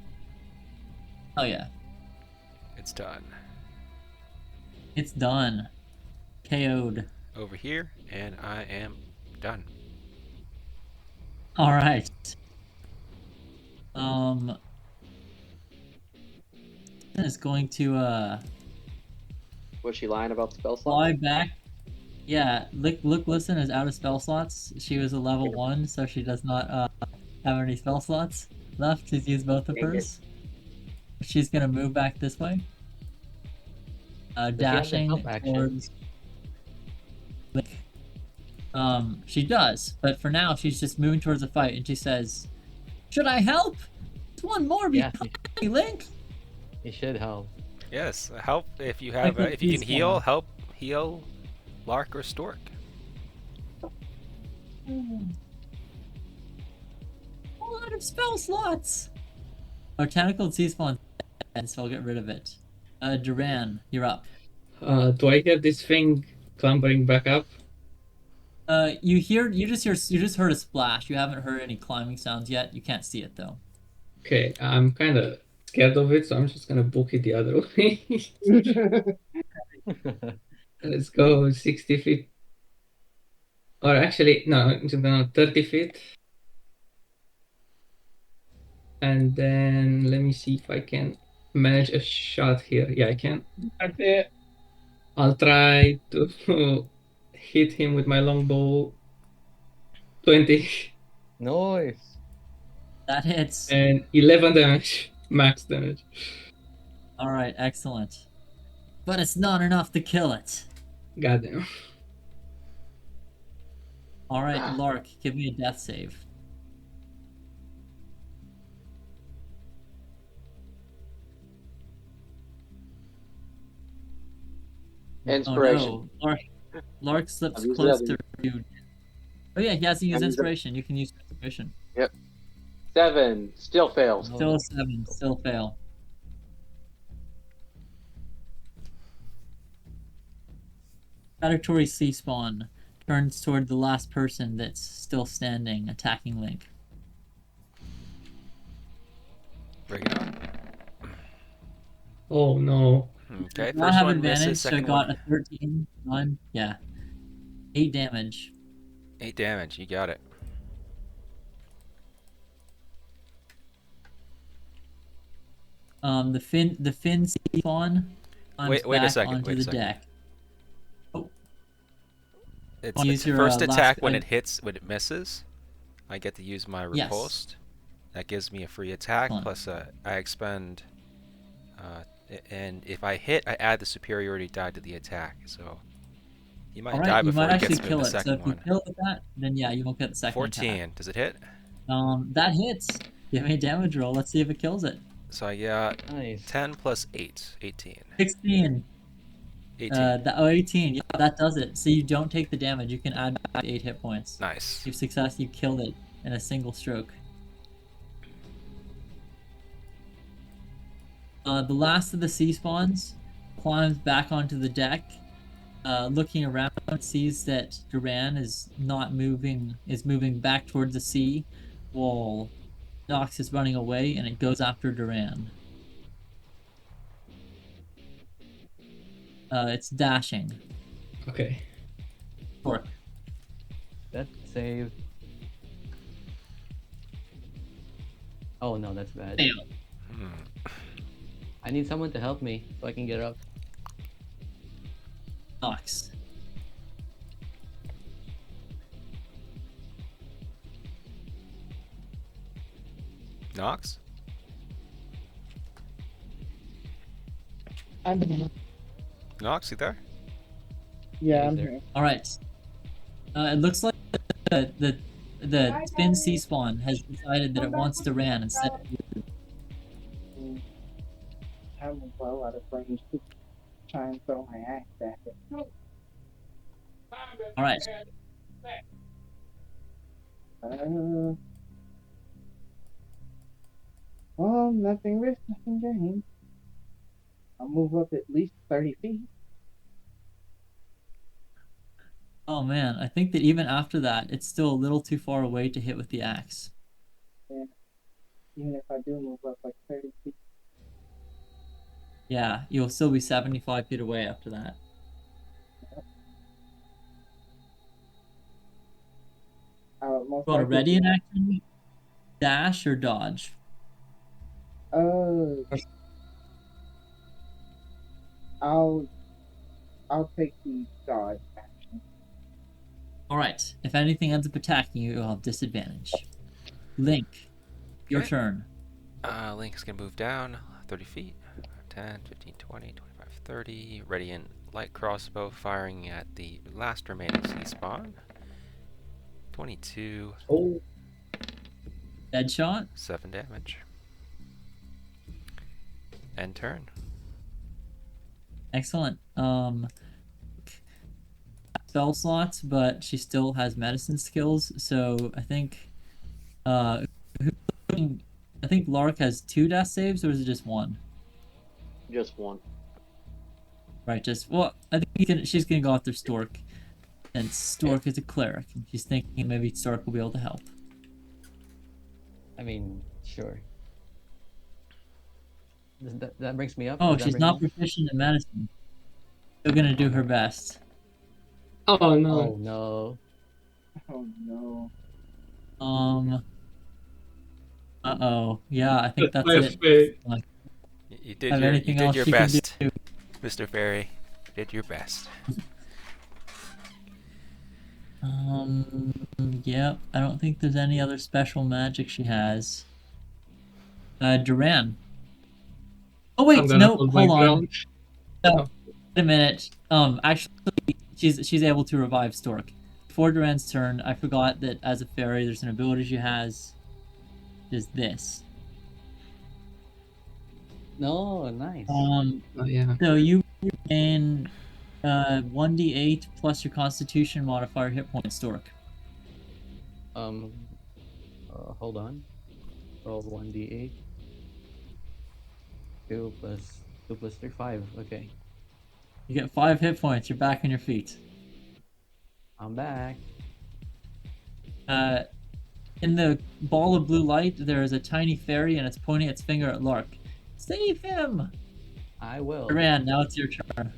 C: Oh yeah.
A: It's done.
C: It's done. KO'd.
A: Over here, and I am done.
C: Alright. Is going to,
B: Was she lying about the spell slot?
C: fly back. Yeah, look, listen is out of spell slots. She was a level 1, so she does not have any spell slots left. She's used both of
B: Dang it.
C: hers. She's gonna move back this way.
G: she have the
C: Dashing
G: help action?
C: towards. She does, but for now she's just moving towards the fight, and she says, "Should I help? There's one more
G: Yeah,
C: behind me, Link."
G: he should help.
A: Yes, help if you have,
C: think
A: if you can
C: he's
A: heal,
C: fine.
A: help heal Lark or Stork.
C: A lot of spell slots. Our tentacled sea spawn, so I'll get rid of it. Duran, you're up.
D: do I have this thing clambering back up?
C: You just heard a splash. You haven't heard any climbing sounds yet. You can't see it though.
D: Okay, I'm kind of scared of it, so I'm just gonna book it the other way. Let's go 60 feet. Or actually, no, it's gonna 30 feet. And then let me see if I can manage a shot here. Yeah, I can.
E: That's it.
D: I'll try to hit him with my longbow. 20
G: Nice.
C: That hits.
D: and 11 damage, max damage.
C: All right, excellent. But it's not enough to kill it.
D: Goddamn.
C: All right, Lark, give me a death save.
B: Inspiration.
C: Oh no, Lark slips
B: I've used
C: close
B: it.
C: to you. Oh yeah, he hasn't used
B: I've used it.
C: inspiration. You can use inspiration.
B: 7. Still fails.
C: Still a 7. Still fail. Predatory sea spawn turns toward the last person that's still standing, attacking Link.
A: Bring it on.
D: Oh no.
A: Okay,
C: Not
A: first
C: have
A: one
C: advantage,
A: misses,
C: so I
A: second
C: got
A: one.
C: a 13. 9. Yeah. 8 damage.
A: 8 damage, you got it.
C: The fin spawn climbs
A: Wait a
C: back
A: second.
C: onto
A: Wait a
C: the
A: second.
C: deck. Oh,
A: It's
C: use
A: a
C: your,
A: first attack when
C: I-
A: it hits, when it misses. I get to use my
C: Yes.
A: repulsed. That gives me a free attack,
C: Excellent.
A: plus I expend. And if I hit, I add the superiority die to the attack. So he might die
C: you
A: before
C: might
A: he
C: actually
A: gets me
C: kill
A: with the
C: it. So
A: second
C: if you
A: one.
C: kill it with that, then yeah, you won't get the second
A: 14.
C: attack.
A: Does it hit?
C: That hits. Give me a damage roll. Let's see if it kills it.
A: So I got
F: Nice.
A: 10 plus 8. 18.
C: 16.
A: 18.
C: 18. Yeah, that does it. So you don't take the damage. You can add back 8 hit points.
A: Nice.
C: You've successfully killed it in a single stroke. The last of the sea spawns climbs back onto the deck. Looking around, sees that Duran is not moving, is moving back towards the sea, while Nox is running away, and it goes after Duran. It's dashing.
D: Okay.
C: Torque.
F: That save. Oh no, that's bad.
C: Fail.
A: Hmm.
F: I need someone to help me so I can get up.
C: Nox.
A: Nox?
E: I'm here.
A: Nox, you there?
E: Yeah, I'm
F: Is there-
E: here.
C: All right. It looks like the spin sea spawn has decided that it wants Duran instead of you.
E: I'm well out of range to try and throw my axe at it.
C: All right.
E: Well, nothing risked, nothing gained. I'll move up at least 30 feet.
C: Oh man, I think that even after that, it's still a little too far away to hit with the axe.
E: Even if I do move up like 30 feet.
C: Yeah, you'll still be 75 feet away after that.
E: I would most
C: You want to
E: likely
C: ready in action, dash, or dodge?
E: I'll take the dodge action.
C: All right. If anything ends up attacking you, you'll have disadvantage. Link, your
A: Okay.
C: turn.
A: Link is going to move down 30 feet. 10, 15, 20, 25, 30. Ready in light crossbow, firing at the last remaining sea spawn. 22.
D: Oh.
C: Dead shot.
A: 7 damage. End turn.
C: Excellent. Spell slots, but she still has medicine skills. So I think, I think Lark has 2 death saves, or is it just 1?
B: Just one.
C: Right. Just well, I think she's gonna go after Stork, and Stork is a cleric. And she's thinking maybe Stork will be able to help.
F: I mean, sure. That brings me up.
C: Oh,
F: Does that
C: she's
F: bring
C: not
F: me up?
C: proficient in medicine. Still gonna do her best.
D: Oh no.
F: Oh no.
E: Oh no.
C: Uh-oh. Yeah, I think that's
D: I
C: it.
D: failed.
A: You did
C: Have
A: your, you
C: anything
A: did
C: else
A: your
C: you can
A: best,
C: do?
A: Mr. Fairy. You did your best.
C: Yep. I don't think there's any other special magic she has. Duran. Oh wait,
D: I'm gonna
C: no,
D: hold my
C: hold on.
D: ground.
C: No,
D: Oh.
C: wait a minute. Actually, she's able to revive Stork. Before Duran's turn, I forgot that as a fairy, there's an ability she has. Is this.
F: No, nice.
D: Oh yeah.
C: So you gain 1d8 plus your Constitution modifier hit point, Stork.
F: Hold on. Roll 1d8. 2 plus 3, 5. Okay,
C: You get 5 hit points. You're back on your feet.
F: I'm back.
C: In the ball of blue light, there is a tiny fairy, and it's pointing its finger at Lark. Save him!
F: I will.
C: Duran, now it's your turn.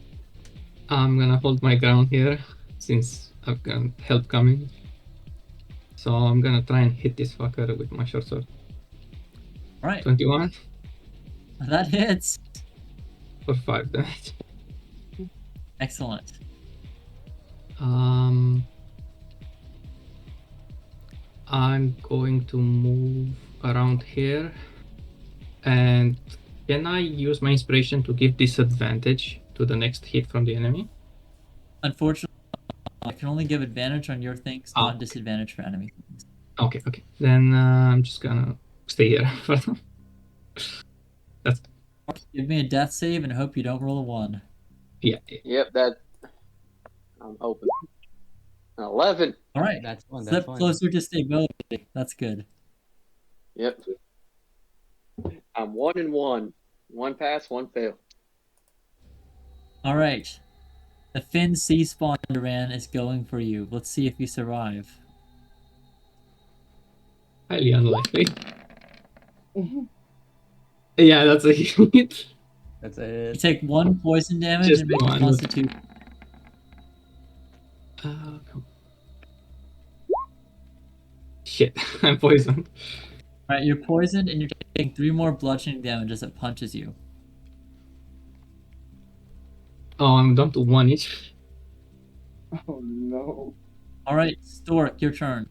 D: I'm gonna hold my ground here since I've got help coming. So I'm gonna try and hit this fucker with my short sword.
C: All right.
D: 21.
C: That hits.
D: for 5 damage.
C: Excellent.
D: I'm going to move around here. And can I use my inspiration to give disadvantage to the next hit from the enemy?
C: Unfortunately, I can only give advantage on your things,
D: Oh,
C: not
D: okay.
C: disadvantage for enemy things.
D: Okay. Then I'm just gonna stay here for now. That's
C: Give me a death save and hope you don't roll a 1.
D: yeah.
B: Yep, that I'm hoping. 11.
C: All right.
F: That's one. That's
C: Slip
F: one.
C: closer to stability. That's good.
B: Yep. I'm 1 and 1. 1 pass, 1 fail.
C: All right. The Finn Sea Spawn Duran is going for you. Let's see if you survive.
D: Highly unlikely. Yeah, that's a hit.
F: That's
C: You
F: it.
C: take 1 poison damage
D: Just
C: and make a
D: one.
C: constitution.
D: Come- Shit, I'm poisoned.
C: All right, you're poisoned and you're taking 3 more bludgeoning damage as it punches you.
D: Oh, I'm down to 1 each.
E: Oh no.
C: All right, Stork, your turn.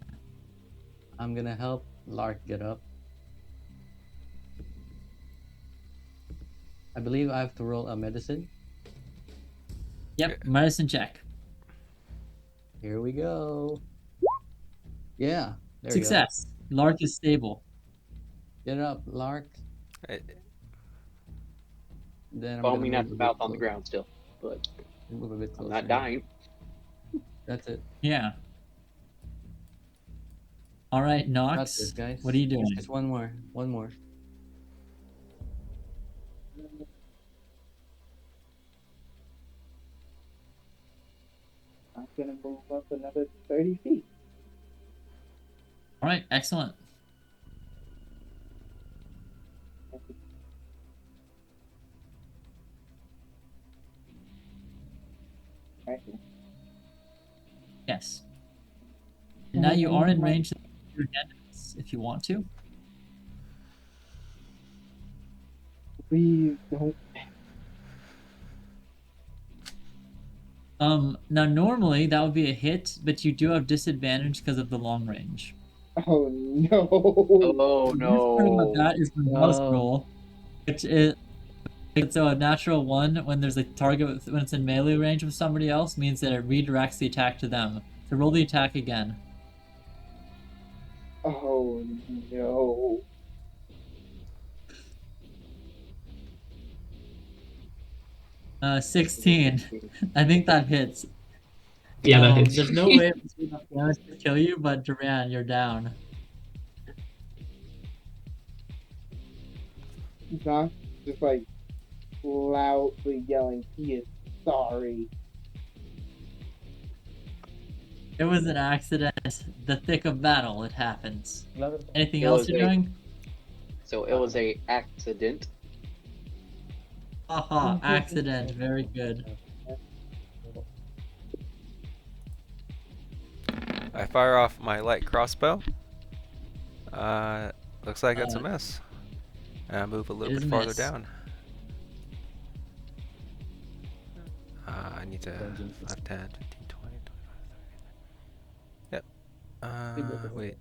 F: I'm gonna help Lark get up. I believe I have to roll a medicine.
C: Yep, medicine check.
F: Here we go. Yeah, there we go.
C: Success. Lark is stable.
F: Get up, Lark.
A: I-
F: Then I'm
B: Foaming
F: gonna
B: at
F: move
B: the
F: a bit
B: mouth on the
F: closer.
B: ground still. But
F: Move a bit
B: I'm
F: closer.
B: not dying.
F: That's it.
C: Yeah. All right,
F: Got
C: Nox.
F: this, guys.
C: What are you doing?
F: Just one more. One more.
E: I'm gonna move up another 30 feet.
C: All right, excellent.
E: Right.
C: Yes. And now you are in range of your enemies if you want to.
E: Please don't.
C: Now normally that would be a hit, but you do have disadvantage because of the long range.
E: Oh no.
B: Oh
C: The worst part about
B: no.
C: that is the mouse
F: No.
C: roll, which is so a natural 1 when there's a target when it's in melee range with somebody else means that it redirects the attack to them. So roll the attack again.
E: Oh no.
C: Uh, 16. I think that hits.
D: Yeah, that hits.
C: There's no way it's enough damage to kill you, but Duran, you're down.
E: Not just like loudly yelling, he is sorry.
C: It was an accident. The thick of battle, it happens. Anything
B: It
C: else
B: was
C: you're
B: a-
C: doing?
B: So it was a accident.
C: Haha, accident. Very good.
A: I fire off my light crossbow. Looks like it's a
C: Uh,
A: miss. And I move a
C: it
A: little
C: is
A: bit
C: a
A: farther
C: miss.
A: down. I need to 5, 10, 15, 20, 25, 30. Yep. Wait.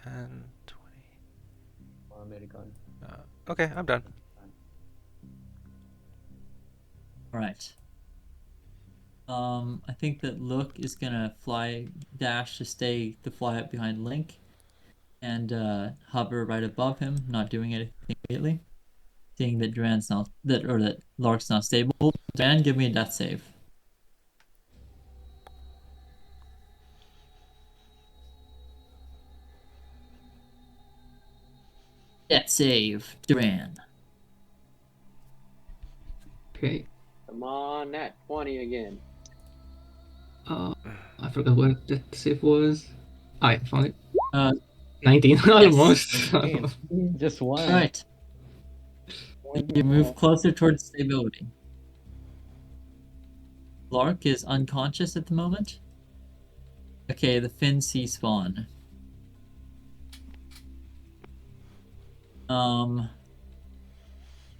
A: 10, 20.
F: American.
A: Okay, I'm done.
C: Alright. I think that Look is gonna fly dash to stay to fly up behind Link and hover right above him, not doing anything immediately. Seeing that Duran's not that Lark's not stable. Duran, give me a death save. Death save, Duran.
D: Okay.
B: Come on, Nat 20 again.
D: I forgot what that save was. I found it.
C: Uh,
D: 19, almost.
F: 19. Just one.
C: Alright. You move closer towards stability. Lark is unconscious at the moment. Okay, the Finn Sea spawn.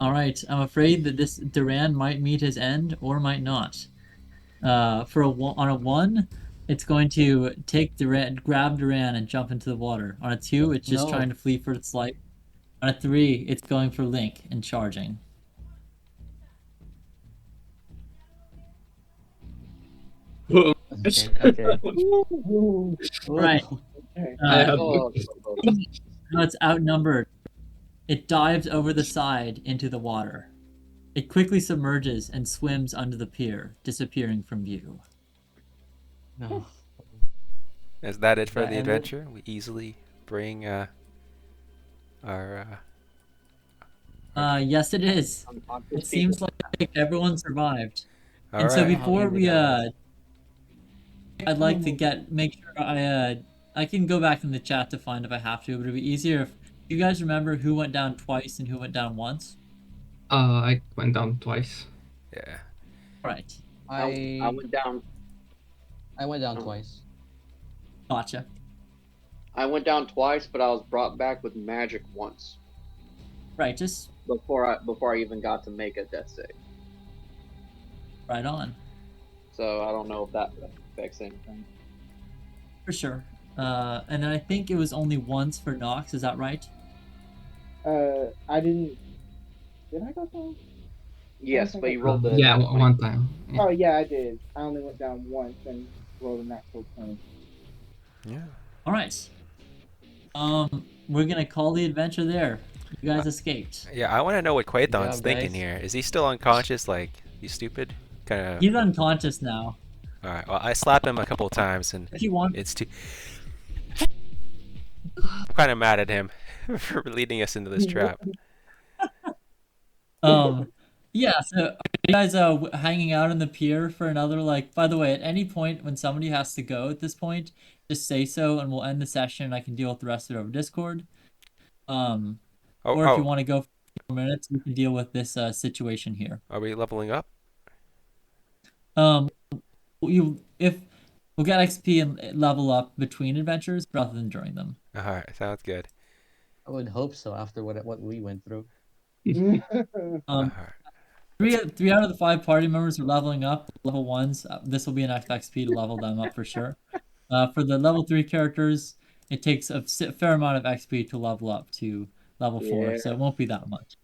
C: All right, I'm afraid that this Duran might meet his end or might not. On a 1, it's going to take Duran, grab Duran, and jump into the water. On a 2, it's just
F: No.
C: trying to flee for its life. On a 3, it's going for Link and charging.
D: Boom.
G: Okay.
F: Oh,
C: Right.
E: Okay.
D: I have
B: Oh,
C: Now it's outnumbered. It dives over the side into the water. It quickly submerges and swims under the pier, disappearing from view.
F: no.
A: Is that it for
F: That
A: the
F: ended?
A: adventure? We easily bring our.
C: Yes, it is.
B: unconscious
C: It seems like everyone survived.
A: All
C: And so
A: right.
F: How
C: before
F: easy
C: we
F: that was.
C: I'd like to make sure I can go back in the chat to find if I have to, but it'd be easier if you guys remember who went down twice and who went down once.
D: I went down twice.
A: Yeah.
C: Right.
B: I went down.
F: I went down
B: Oh.
F: twice.
C: Gotcha.
B: I went down twice, but I was brought back with magic once
C: Right, just
B: before I even got to make a death save.
C: right on.
B: So I don't know if that affects anything.
C: For sure. And then I think it was only once for Nox, is that right?
E: I didn't. Did I go down?
B: Yes, but you rolled the
D: Yeah,
B: nat 20.
D: one time. Yeah.
E: Oh yeah, I did. I only went down once and rolled a natural 20.
A: Yeah.
C: Alright. We're gonna call the adventure there. You guys escaped.
A: Yeah. I want to know what
F: Good
A: Quathon's
F: job,
A: thinking
F: guys.
A: here. Is he still unconscious? Like, you stupid? Kind of.
C: He's unconscious now.
A: All right. Well, I slapped him a couple of times, and
C: If you want
A: it's too. I'm kind of mad at him for leading us into this trap.
C: yeah, so are you guys hanging out on the pier for another, like, by the way, at any point when somebody has to go at this point, just say so and we'll end the session and I can deal with the rest of it over Discord.
A: Oh,
C: Or if you
A: oh,
C: want to go for 4 minutes, we can deal with this situation here.
A: are we leveling up?
C: Um, if we'll get XP and level up between adventures rather than during them.
A: All right. Sounds good.
F: I would hope so after what we went through.
A: All right.
C: Three out of the 5 party members are leveling up. Level 1s. This will be enough XP to level them up for sure. For the level 3 characters, it takes a fair amount of XP to level up to level 4, so it won't be that much.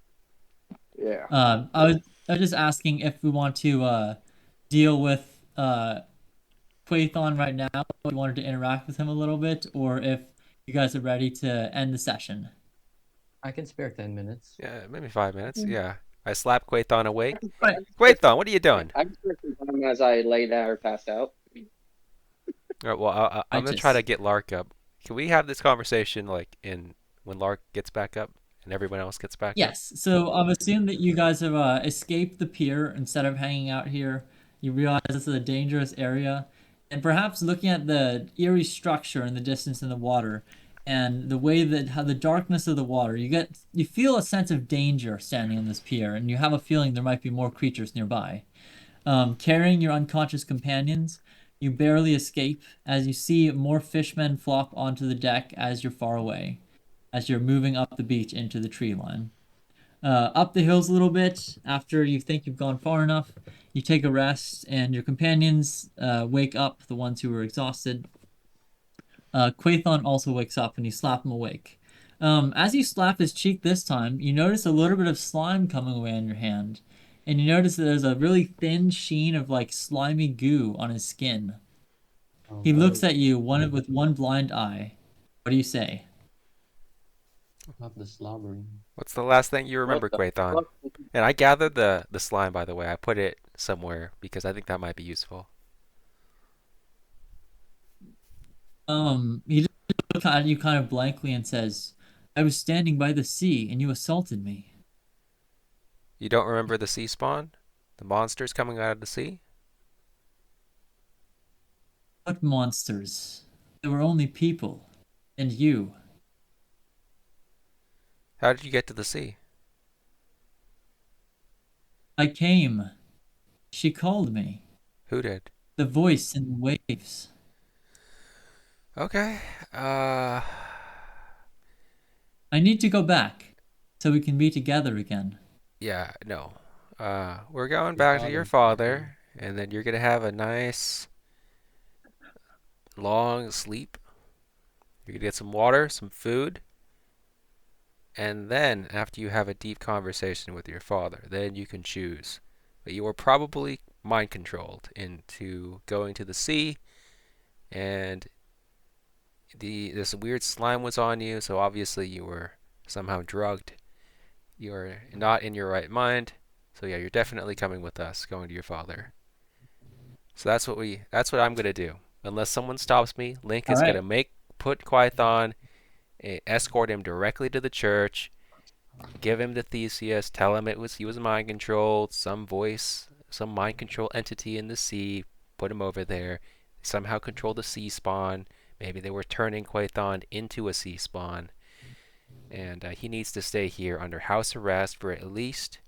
B: Yeah.
C: I was just asking if we want to deal with Quathon right now, if we wanted to interact with him a little bit, or if you guys are ready to end the session.
F: I can spare 10 minutes.
A: Yeah, maybe 5 minutes. Yeah. I slapped Quathon awake.
C: Right.
A: Quathon, what are you doing?
B: I just spent some time as I lay down or passed out.
A: All right, well, I'm gonna
C: just-
A: try to get Lark up. Can we have this conversation like in when Lark gets back up and everyone else gets back up?
C: Yes, so I've assumed that you guys have escaped the pier instead of hanging out here. You realize this is a dangerous area, and perhaps looking at the eerie structure in the distance in the water, and the way that how the darkness of the water, you feel a sense of danger standing on this pier, and you have a feeling there might be more creatures nearby. Carrying your unconscious companions, you barely escape as you see more fishmen flop onto the deck as you're far away, as you're moving up the beach into the tree line. Up the hills a little bit, after you think you've gone far enough, you take a rest, and your companions wake up, the ones who were exhausted. Quathon also wakes up, and you slap him awake. As you slap his cheek this time, you notice a little bit of slime coming away on your hand, and you notice that there's a really thin sheen of like slimy goo on his skin.
F: Oh,
C: He looks at you, with one blind eye. What do you say?
F: not the slobbering.
A: What's the last thing you remember,
B: What the
A: Quathon?
B: fuck?
A: And I gathered the slime, by the way. I put it somewhere because I think that might be useful.
C: He just looks at you kind of blankly and says, "I was standing by the sea, and you assaulted me."
A: You don't remember the sea spawn? The monsters coming out of the sea?
C: What monsters? There were only people, and you.
A: How did you get to the sea?
C: I came. She called me.
A: Who did?
C: The voice in the waves.
A: Okay.
C: I need to go back, so we can be together again.
A: Yeah, no. We're going
F: Your
A: back to your
F: father.
A: father, and then you're gonna have a nice long sleep. You're gonna get some water, some food, and then after you have a deep conversation with your father, then you can choose. But you were probably mind controlled into going to the sea, and this weird slime was on you, so obviously you were somehow drugged. You're not in your right mind. So yeah, you're definitely coming with us, going to your father. So that's what I'm gonna do. Unless someone stops me, Link
C: All
A: is
C: right.
A: gonna put Quaithon, escort him directly to the church, give him to Theseus, tell him he was mind controlled, some voice, some mind control entity in the sea, put him over there, somehow control the sea spawn. Maybe they were turning Quaithon into a sea spawn, and he needs to stay here under house arrest for at least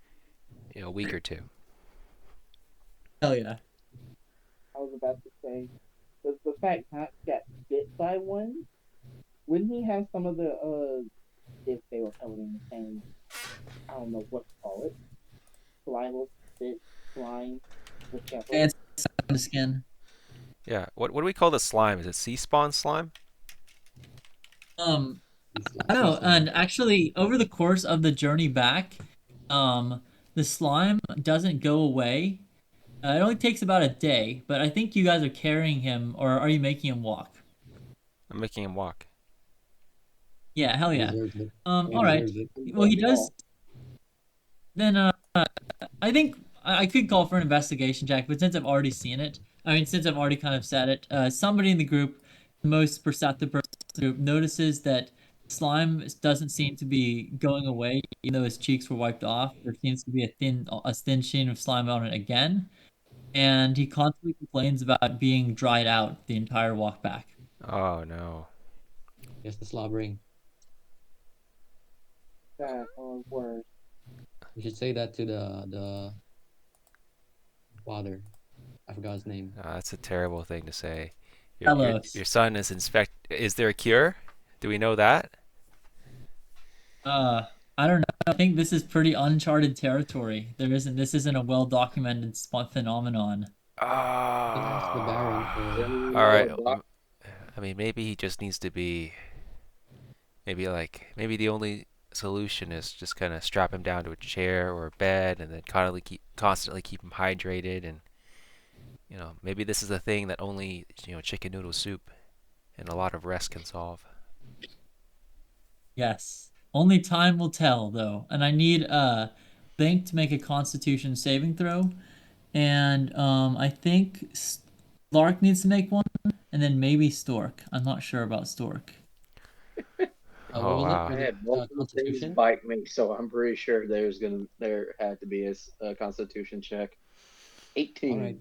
A: a week or two.
C: Hell yeah.
E: I was about to say, does the fact not get bit by one, wouldn't he have some of the if they were covered in the same, I don't know what to call it, saliva, spit, slime, whichever.
C: It's the skin.
A: Yeah, what do we call the slime? Is it sea spawn slime?
C: I don't know,
F: Season.
C: and actually, over the course of the journey back, the slime doesn't go away. It only takes about a day, but I think you guys are carrying him, or are you making him walk?
A: I'm making him walk.
C: Yeah, hell
F: He
C: yeah.
F: deserves it. He
C: All right.
F: deserves it.
C: Well, he does. Then, I think I could call for an investigation check, but since I've already seen it, I mean, since I've already kind of said it, somebody in the group, the most perceptive person in the group, notices that slime doesn't seem to be going away, even though his cheeks were wiped off. There seems to be a thin sheen of slime on it again, and he constantly complains about being dried out the entire walk back.
A: Oh no.
F: Yes, the slobbering.
E: That or worse.
F: You should say that to the father. I forgot his name.
A: That's a terrible thing to say. Your
C: Hellos.
A: son is inspect. Is there a cure? Do we know that?
C: Uh, I don't know. I think this is pretty uncharted territory. This isn't a well documented spot phenomenon.
F: You can ask the Baron
B: Does
F: for.
B: anyone
A: All
B: know
A: right.
B: a doc?
A: I mean, maybe he just needs to be. Maybe the only solution is just kind of strap him down to a chair or a bed, and then constantly keep him hydrated. And maybe this is a thing that only chicken noodle soup and a lot of rest can solve.
C: Yes. Only time will tell, though. And I need Link to make a Constitution saving throw, and I think Lark needs to make one, and then maybe Stork. I'm not sure about Stork.
F: What
A: Oh
F: was it
A: wow.
B: I
F: for the
B: had multiple things
F: Constitution?
B: bite me, so I'm pretty sure there had to be a Constitution check.
F: All
B: 18.
F: right,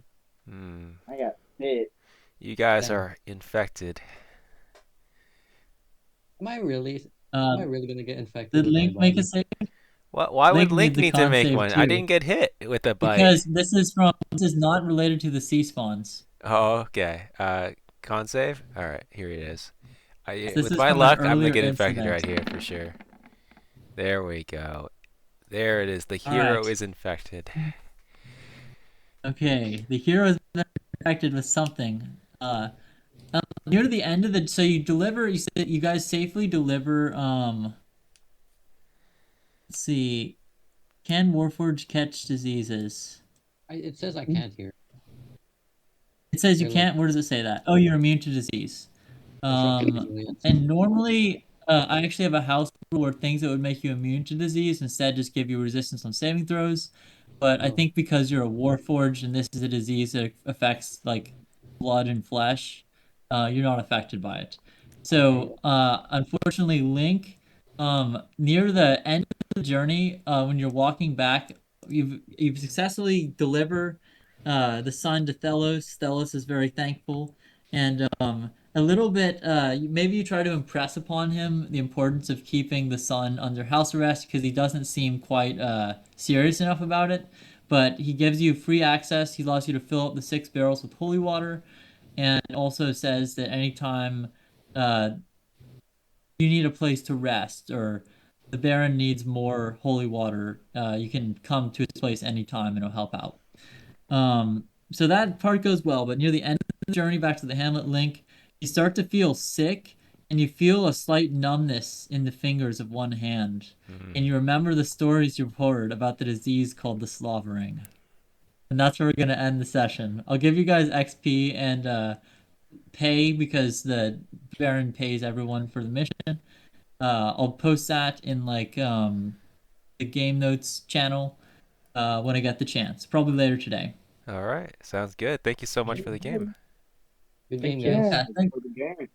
A: Hmm.
E: I got bit.
A: You guys
F: 10.
A: are infected.
F: Am I really? Am I
C: Uh,
F: really gonna get infected
C: did
F: with my
C: Link make a
F: body?
C: save?
A: Why would
C: Link
A: Link
C: needs a
A: need to
C: con
A: make
C: save
A: one? I
C: too,
A: didn't get hit with a bite.
C: because this is not related to the sea spawns.
A: Oh, okay. Con save? Alright, here it is.
C: This
A: With
C: is
A: my
C: from an
A: luck, I'm gonna
C: earlier
A: get infected
C: incident.
A: right here for sure. There we go. There it is. The
C: All
A: hero
C: right.
A: is infected.
C: Okay. The hero is infected with something. Near the end of the so you deliver you guys safely deliver let's see, can Warforged catch diseases?
F: It says I can't hear.
C: It says you
F: They're like
C: can't. Where does it say that? Oh, you're immune to disease.
F: construction resilience.
C: And normally, I actually have a house rule where things that would make you immune to disease instead just give you resistance on saving throws. But I
F: Oh,
C: think because you're a Warforged and this is a disease that affects like blood and flesh, you're not affected by it.
F: okay.
C: So, unfortunately, Link, near the end of the journey, when you're walking back, you've successfully deliver the sign to Thelos. Thelos is very thankful, and a little bit. Maybe you try to impress upon him the importance of keeping the son under house arrest because he doesn't seem quite serious enough about it. But he gives you free access. He allows you to fill up the 6 barrels with holy water, and also says that anytime uh, you need a place to rest or the Baron needs more holy water, you can come to his place anytime and it'll help out. So that part goes well, but near the end of the journey back to the hamlet, Link, you start to feel sick and you feel a slight numbness in the fingers of one hand. And you remember the stories you've heard about the disease called the slavering. And that's where we're going to end the session. I'll give you guys XP and pay because the Baron pays everyone for the mission. I'll post that in like the game notes channel when I get the chance, probably later today.
A: All right, sounds good. Thank you so much for the game.
F: Good
D: Thank
F: game,
D: you.
F: guys.
C: Yeah, thanks.
E: For the game.